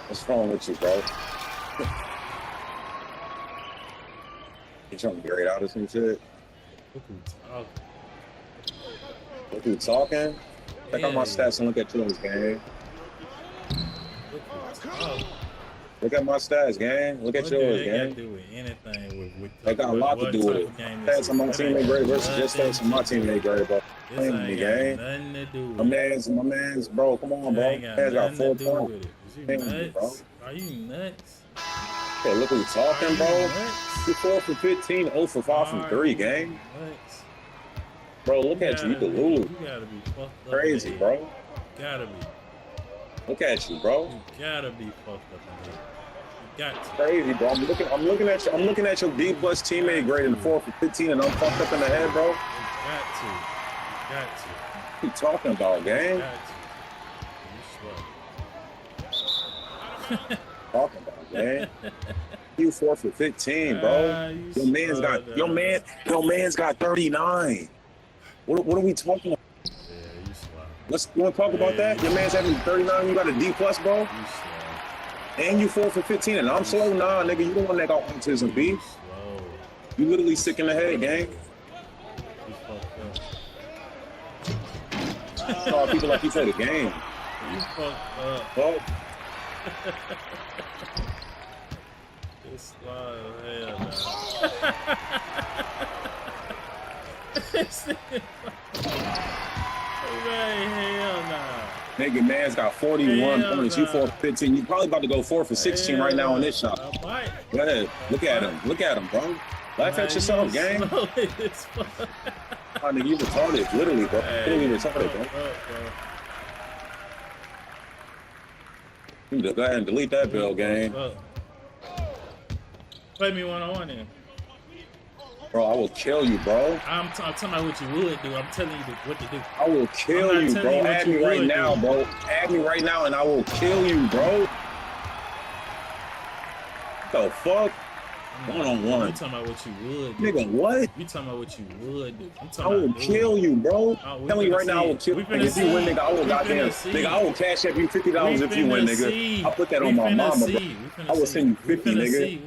What's wrong with you, bro? You trying to grade out or some shit? Look who talking. Check out my stats and look at yours, gang. Look at my stats, gang. Look at yours, gang. Do with anything with they got a lot to do with it. Stats on my teammate grade versus just stats on my teammate grade, bro. This ain't got nothing to do with it. My man's, bro. Come on, bro. Man's got 4 points. Bro. Are you nuts? Okay, look who's talking, bro. You 4 for 15, 0 for 5 from 3, gang. Bro, look at you. You the Lulu. You gotta be fucked up. Crazy, bro. Gotta be. Look at you, bro. You gotta be fucked up in here. You got to. Crazy, bro. I'm looking at you. I'm looking at your D+ teammate grade in 4 for 15, and I'm fucked up in the head, bro. You got to. You got to. What you talking about, gang? Talking about, man. You 4 for 15, bro. Your man's got 39. What are we talking about? You want to talk about that? Your man's having 39. You got a D+, bro. And you 4 for 15, and I'm slow. Nah, nigga, you the one that got autism, B. You literally sick in the head, gang. Oh, people like you play the game. You fucked up. Fuck. This slide, hell nah. Nigga, man's got 41 points. You 4 for 15. You probably about to go 4 for 16 right now on this shot. Go ahead. Look at him. Look at him, bro. Laugh at yourself, gang. Oh, nigga, you retarded. Literally, bro. Literally retarded, bro. You go ahead and delete that bill, gang. Play me one-on-one then. Bro, I will kill you, bro. I'm talking about what you would do. I'm telling you what to do. I will kill you, bro. Add me right now, bro. Add me right now, and I will kill you, bro. What the fuck? One-on-one. You talking about what you would do. Nigga, what? You talking about what you would do. I will kill you, bro. Tell me right now, I will kill you. If you win, nigga, I will goddamn, nigga, I will cash up you $50 if you win, nigga. I'll put that on my mama, bro. I will send you 50, nigga.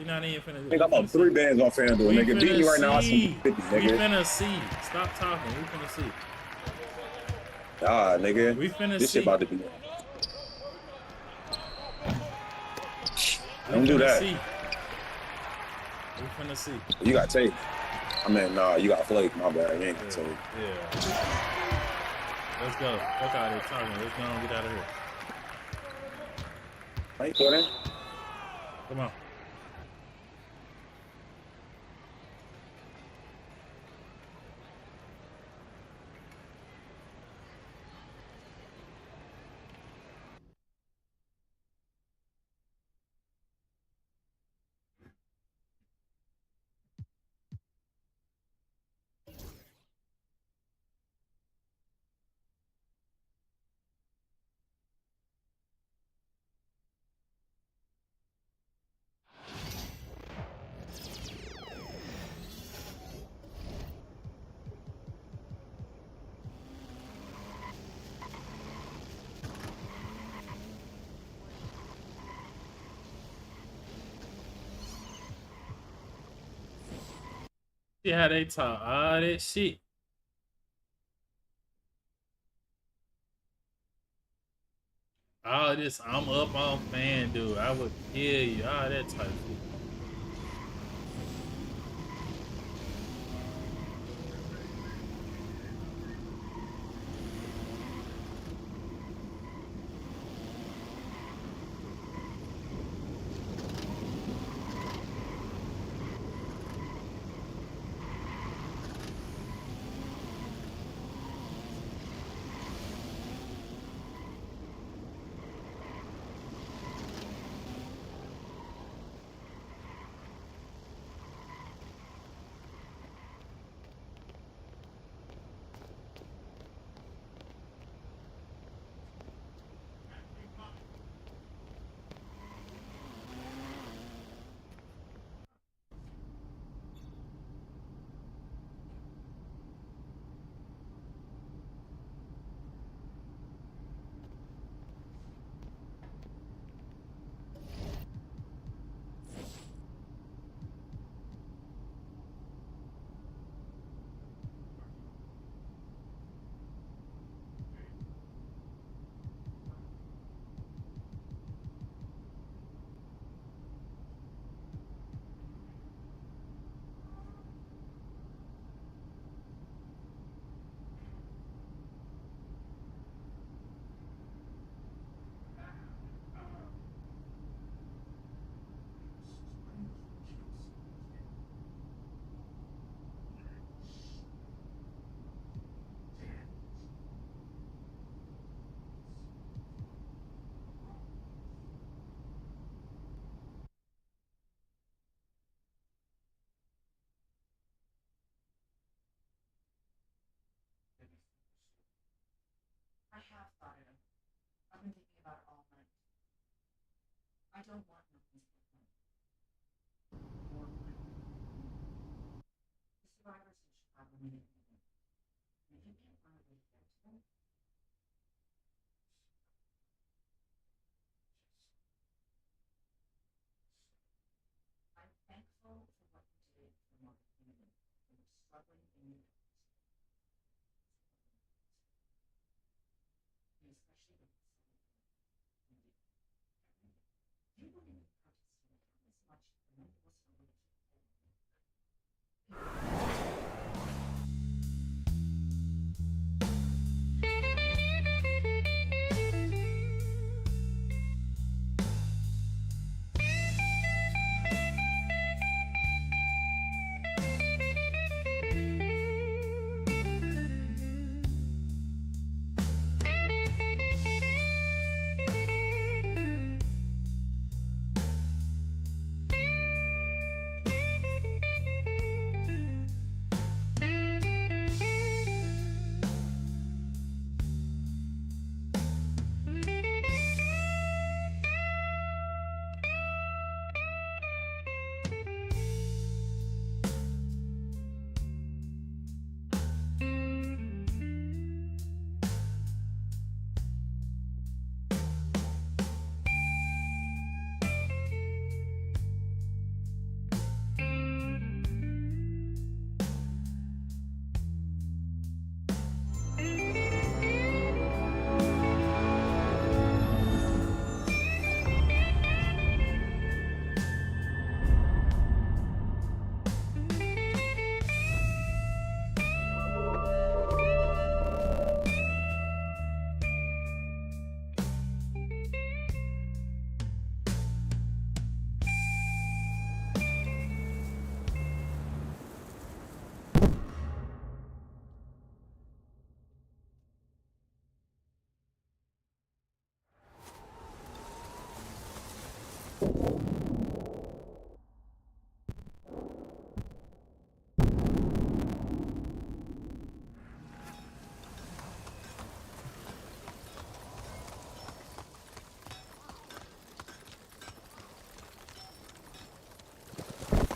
Nigga, I'm up 3 bands on FanDuel, nigga. Beat me right now, I'll send you 50, nigga. We finna see. Stop talking. We finna see. Ah, nigga. We finna this see. shit about to be. Don't do that. We finna see. You got tape. I mean, nah, you got flake. My bad. You ain't got tape. Yeah. Let's go. Fuck out of here talking. Let's go and get out of here. How you doing? Come on. See how they talk all that shit. All this, I'm up on FanDuel. I would kill you. All that type of shit.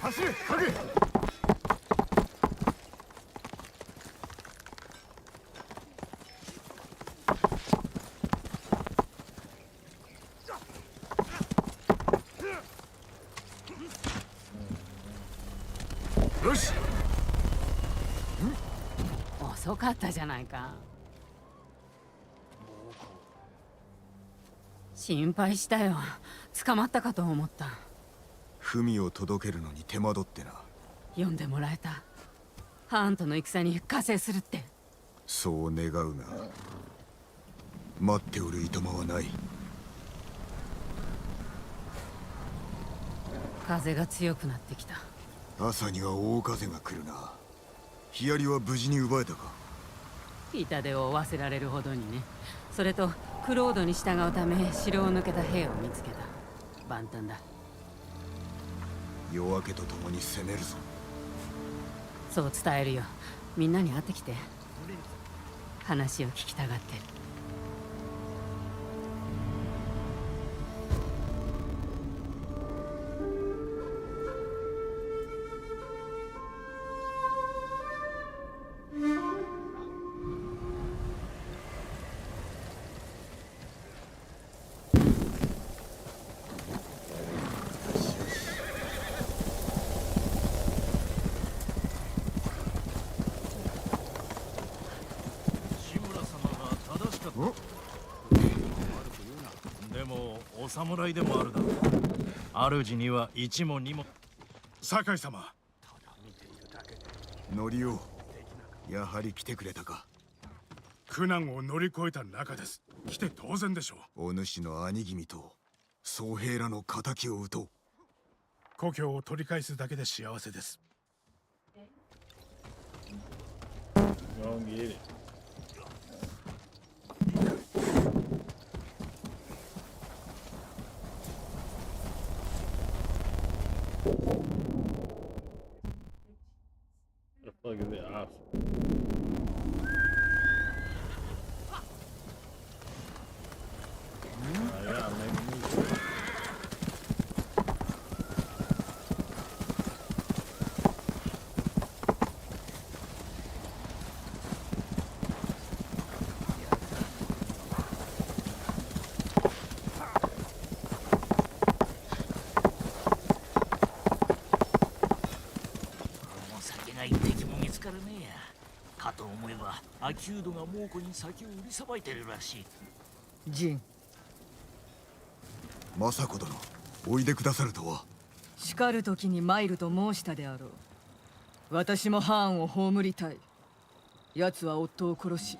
走れ影よし遅かったじゃないか。心配したよ。捕まったかと思った。文を届けるのに手間取ってな。読んでもらえた。ハーンとの戦に加勢するって。そう願うが待っておるいとまはない。風が強くなってきた。朝には大風が来るな。ヒアリは無事に奪えたか。痛手を負わせられるほどにね。それとクロードに従うため城を抜けた兵を見つけた。万端だ。夜明けと共に攻めるぞ。そう伝えるよ。みんなに会ってきて。話を聞きたがってる。お侍でもあるだろう。主には一も二も。酒井様。ノリオ、やはり来てくれたか。苦難を乗り越えた仲です。来て当然でしょう。お主の兄君と僧兵らの仇を討とう。故郷を取り返すだけで幸せです。Don't get it. The fuck is it off? Yeah, maybe. かと思えばアキュードが猛虎に先を売りさばいてるらしい。ジン、政子殿、おいでくださるとは。叱る時に参ると申したであろう。私もハーンを葬りたい。奴は夫を殺し、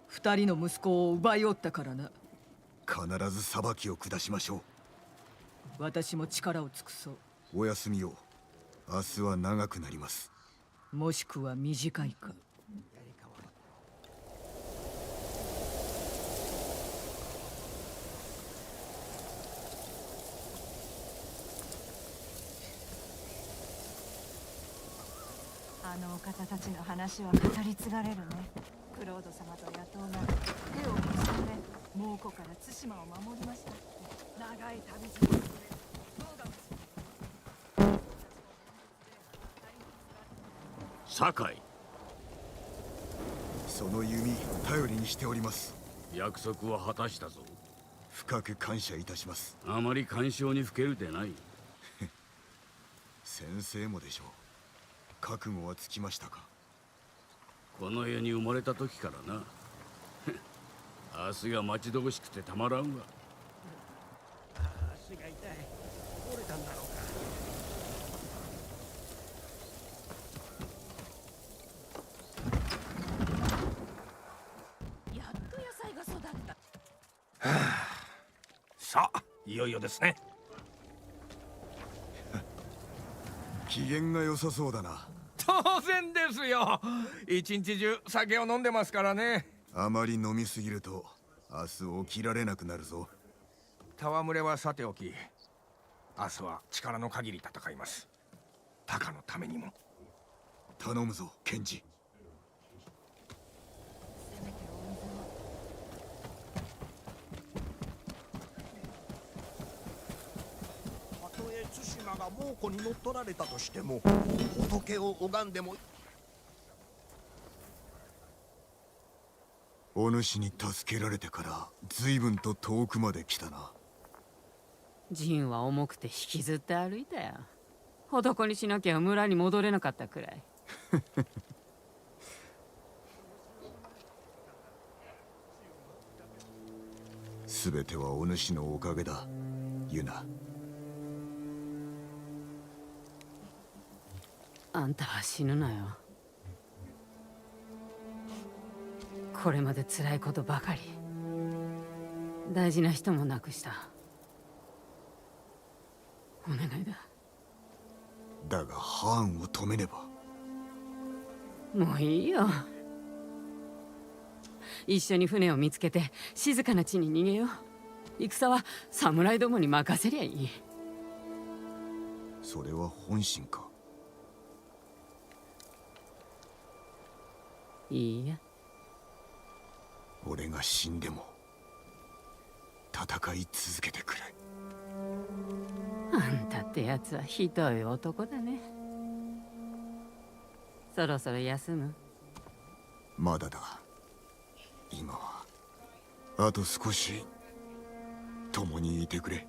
二人の息子を奪いおったからな。必ず裁きを下しましょう。私も力を尽くそう。お休みを。明日は長くなります。もしくは短いか。あのお方たちの話は語り継がれるね。クロード様と野党が手を結んで猛虎から対馬を守りました。長い旅路です。酒井、その弓頼りにしております。約束は果たしたぞ。深く感謝いたします。あまり感傷にふけるでない。先生もでしょう。覚悟はつきましたか。この世に生まれた時からな。明日が待ち遠しくてたまらんわ。足が痛い。折れたんだろうか。やっと野菜が育った。さあ、いよいよですね。機嫌が良さそうだな。当然ですよ。一日中酒を飲んでますからね。あまり飲みすぎると明日起きられなくなるぞ。戯れはさておき、明日は力の限り戦います。タカのためにも。頼むぞ、ケンジ。たとえ対馬が猛虎に乗っ取られたとしても、仏を拝んでも。お主に助けられてから随分と遠くまで来たな。ジンは重くて引きずって歩いたよ。男にしなきゃ村に戻れなかったくらい。すべてはお主のおかげだ、ユナ。あんたは死ぬなよ。これまで辛いことばかり。大事な人も亡くした。お願いだ。だがハーンを止めねば。もういいよ。一緒に船を見つけて静かな地に逃げよう。戦は侍どもに任せりゃいい。それは本心か。いいや。俺が死んでも戦い続けてくれ。あんたってやつはひどい男だね。そろそろ休む？まだだ。今はあと少し共にいてくれ。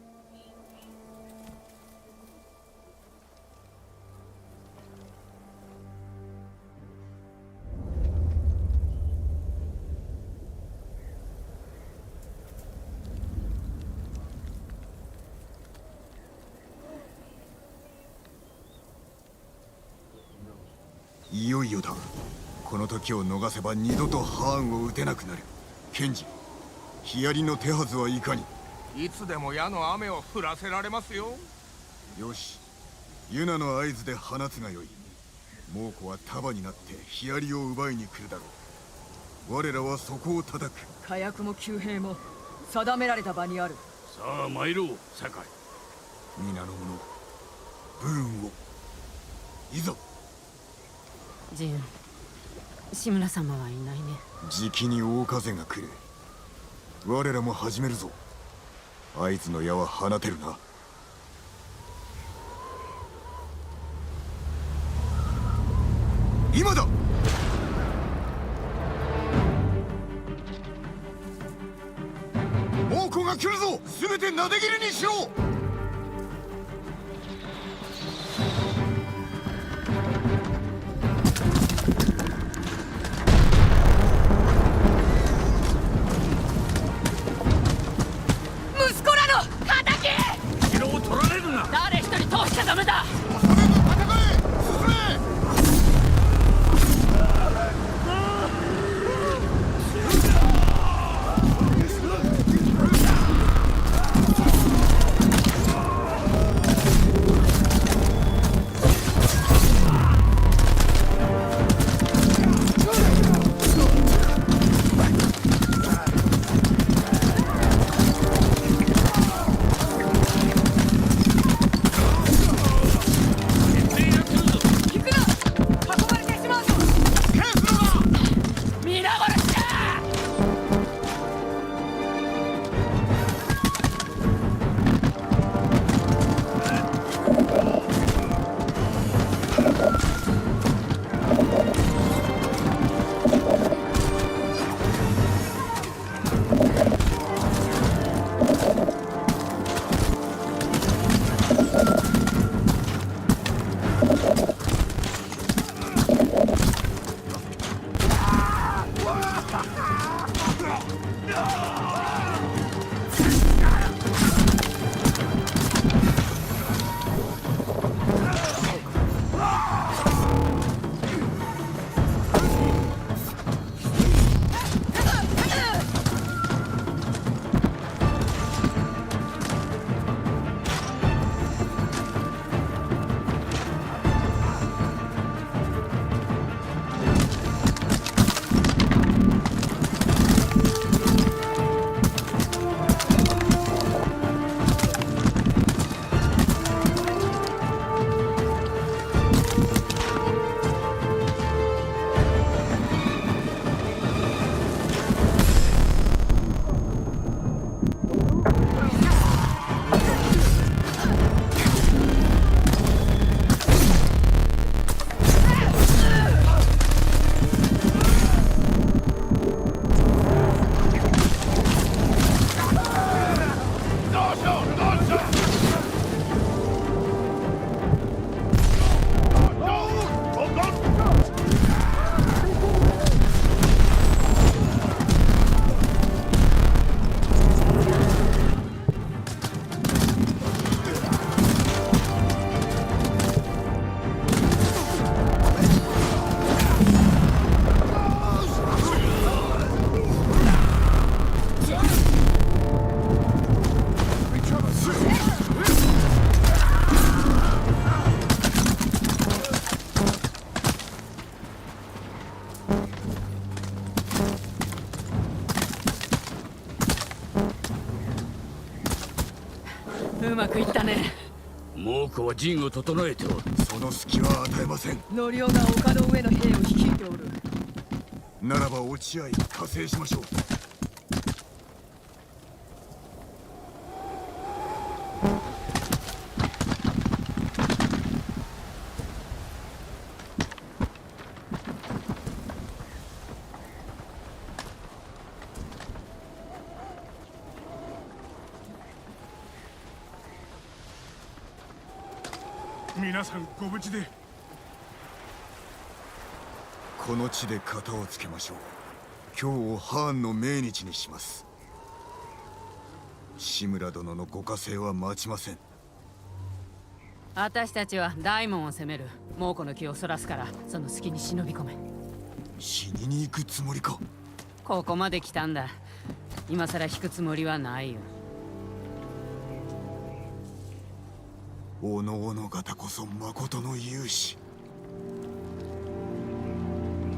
いよいよだ。この時を逃せば二度とハーンを撃てなくなる。ケンジ、ヒヤリの手はずはいかに？いつでも矢の雨を降らせられますよ。よし、ユナの合図で放つがよい。猛虎は束になってヒヤリを奪いに来るだろう。我らはそこを叩く。火薬も弓兵も定められた場にある。さあ参ろう、酒井。皆の者、武運を。いざ。ジン、志村様はいないね。じきに大風が来る。我らも始めるぞ。合図の矢は放てるな。今だ。猛虎が来るぞ。全てなで切りにしろ。猛虎は陣を整えておる。その隙は与えません。ノリオが丘の上の兵を率いておる。ならば落ち合い加勢しましょう。皆さんご無事で。この地で型をつけましょう。今日をハーンの命日にします。志村殿のご加勢は待ちません。私たちは大門を攻める。猛虎の気をそらすからその隙に忍び込め。死にに行くつもりか。ここまで来たんだ。今さら引くつもりはないよ。おのおの方こそ誠の勇士。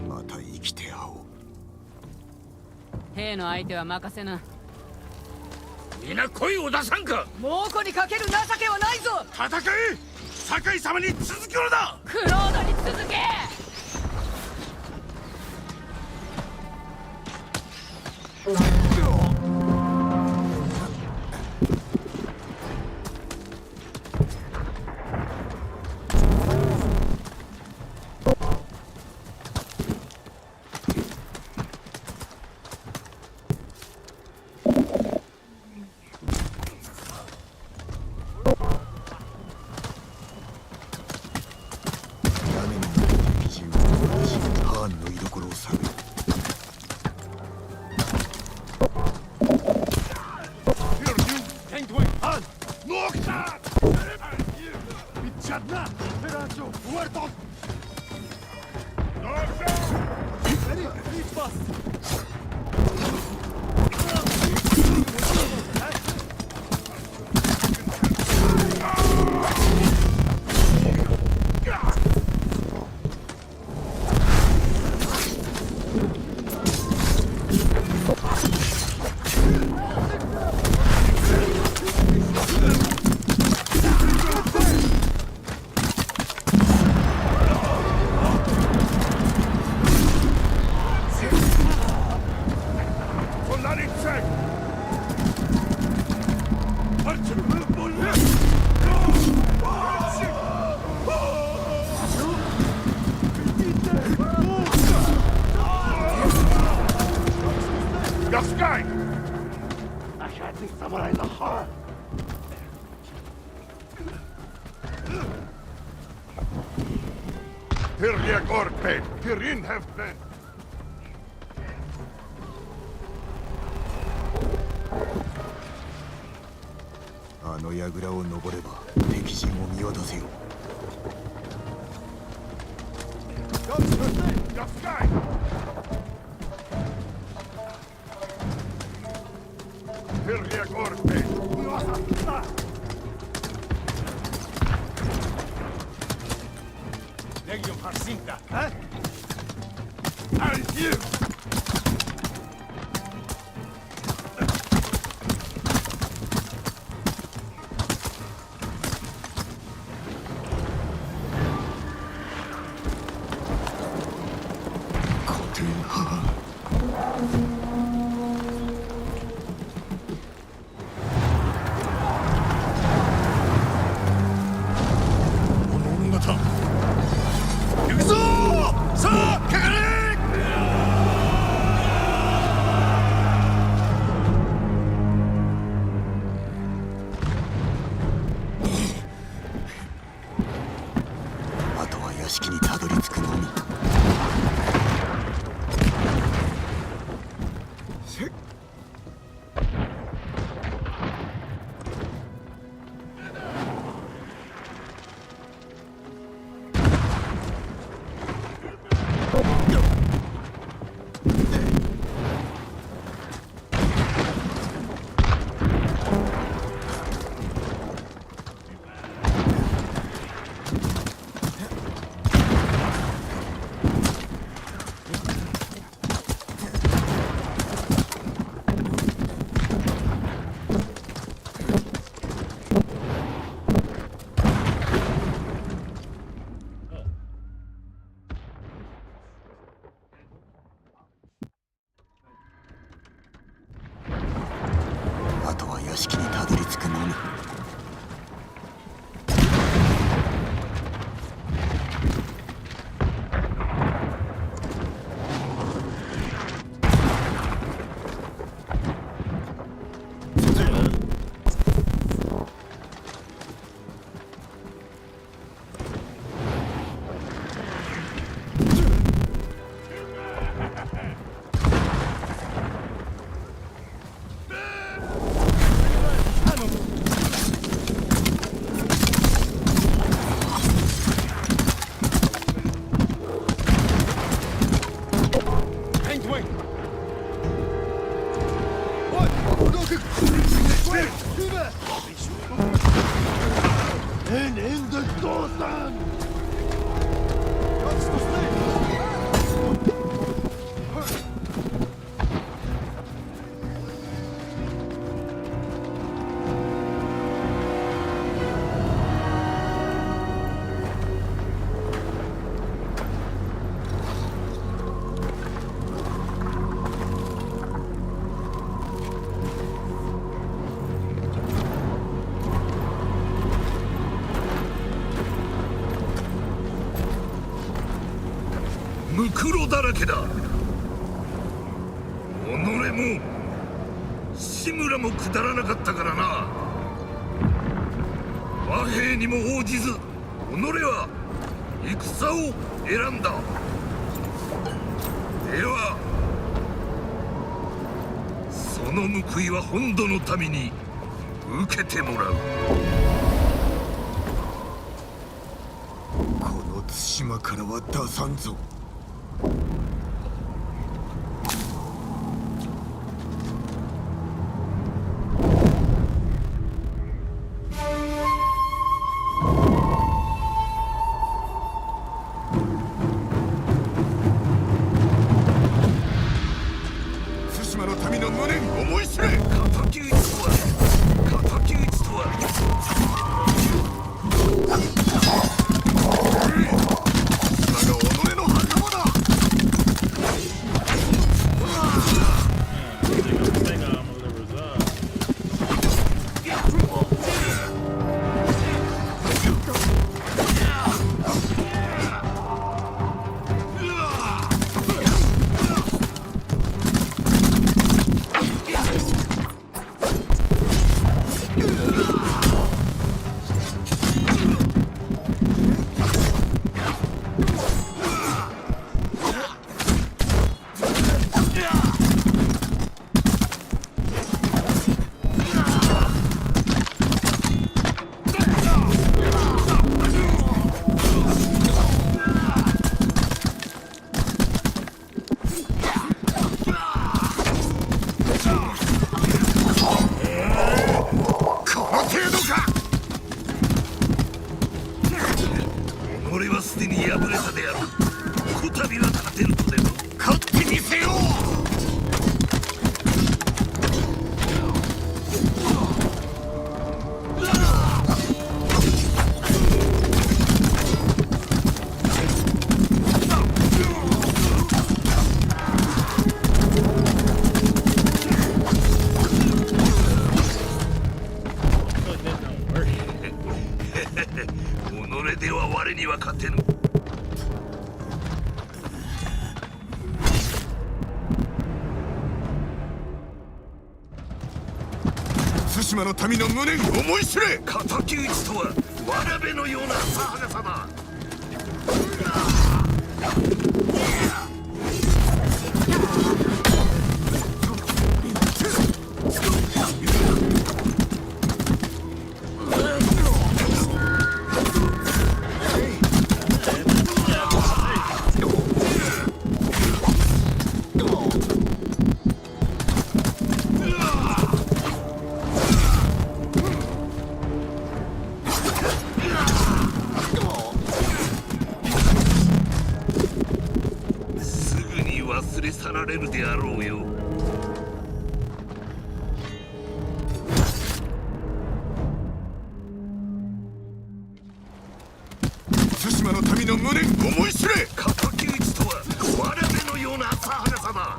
また生きて会おう。兵の相手は任せな。皆声を出さんか。猛虎にかける情けはないぞ。戦え。酒井様に続くのだ。クロードに続け。ハーンの居所を探る。あの櫓を登れば敵陣を見渡せよ。and in the Dothan! That's the thing! ムクロだらけだ。己も志村もくだらなかったからな。和平にも応じず己は戦を選んだ。ではその報いは本土の民に受けてもらう。この対馬からは出さんぞ。対馬の民の無念思い知れ。敵討ちとはわらべのような浅はかさだ。忘れ去られるであろうよ。対馬の民の無念思い知れ。敵討ちとはわらべのような浅はかさだ。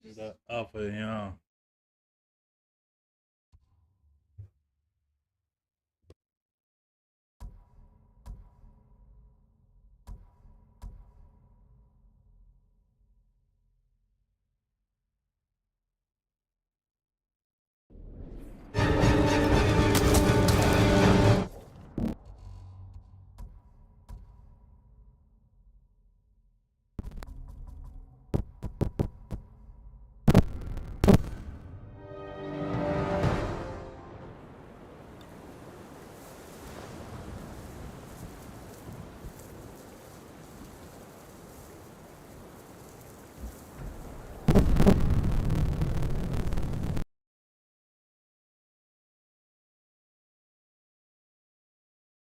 The upper, yeah.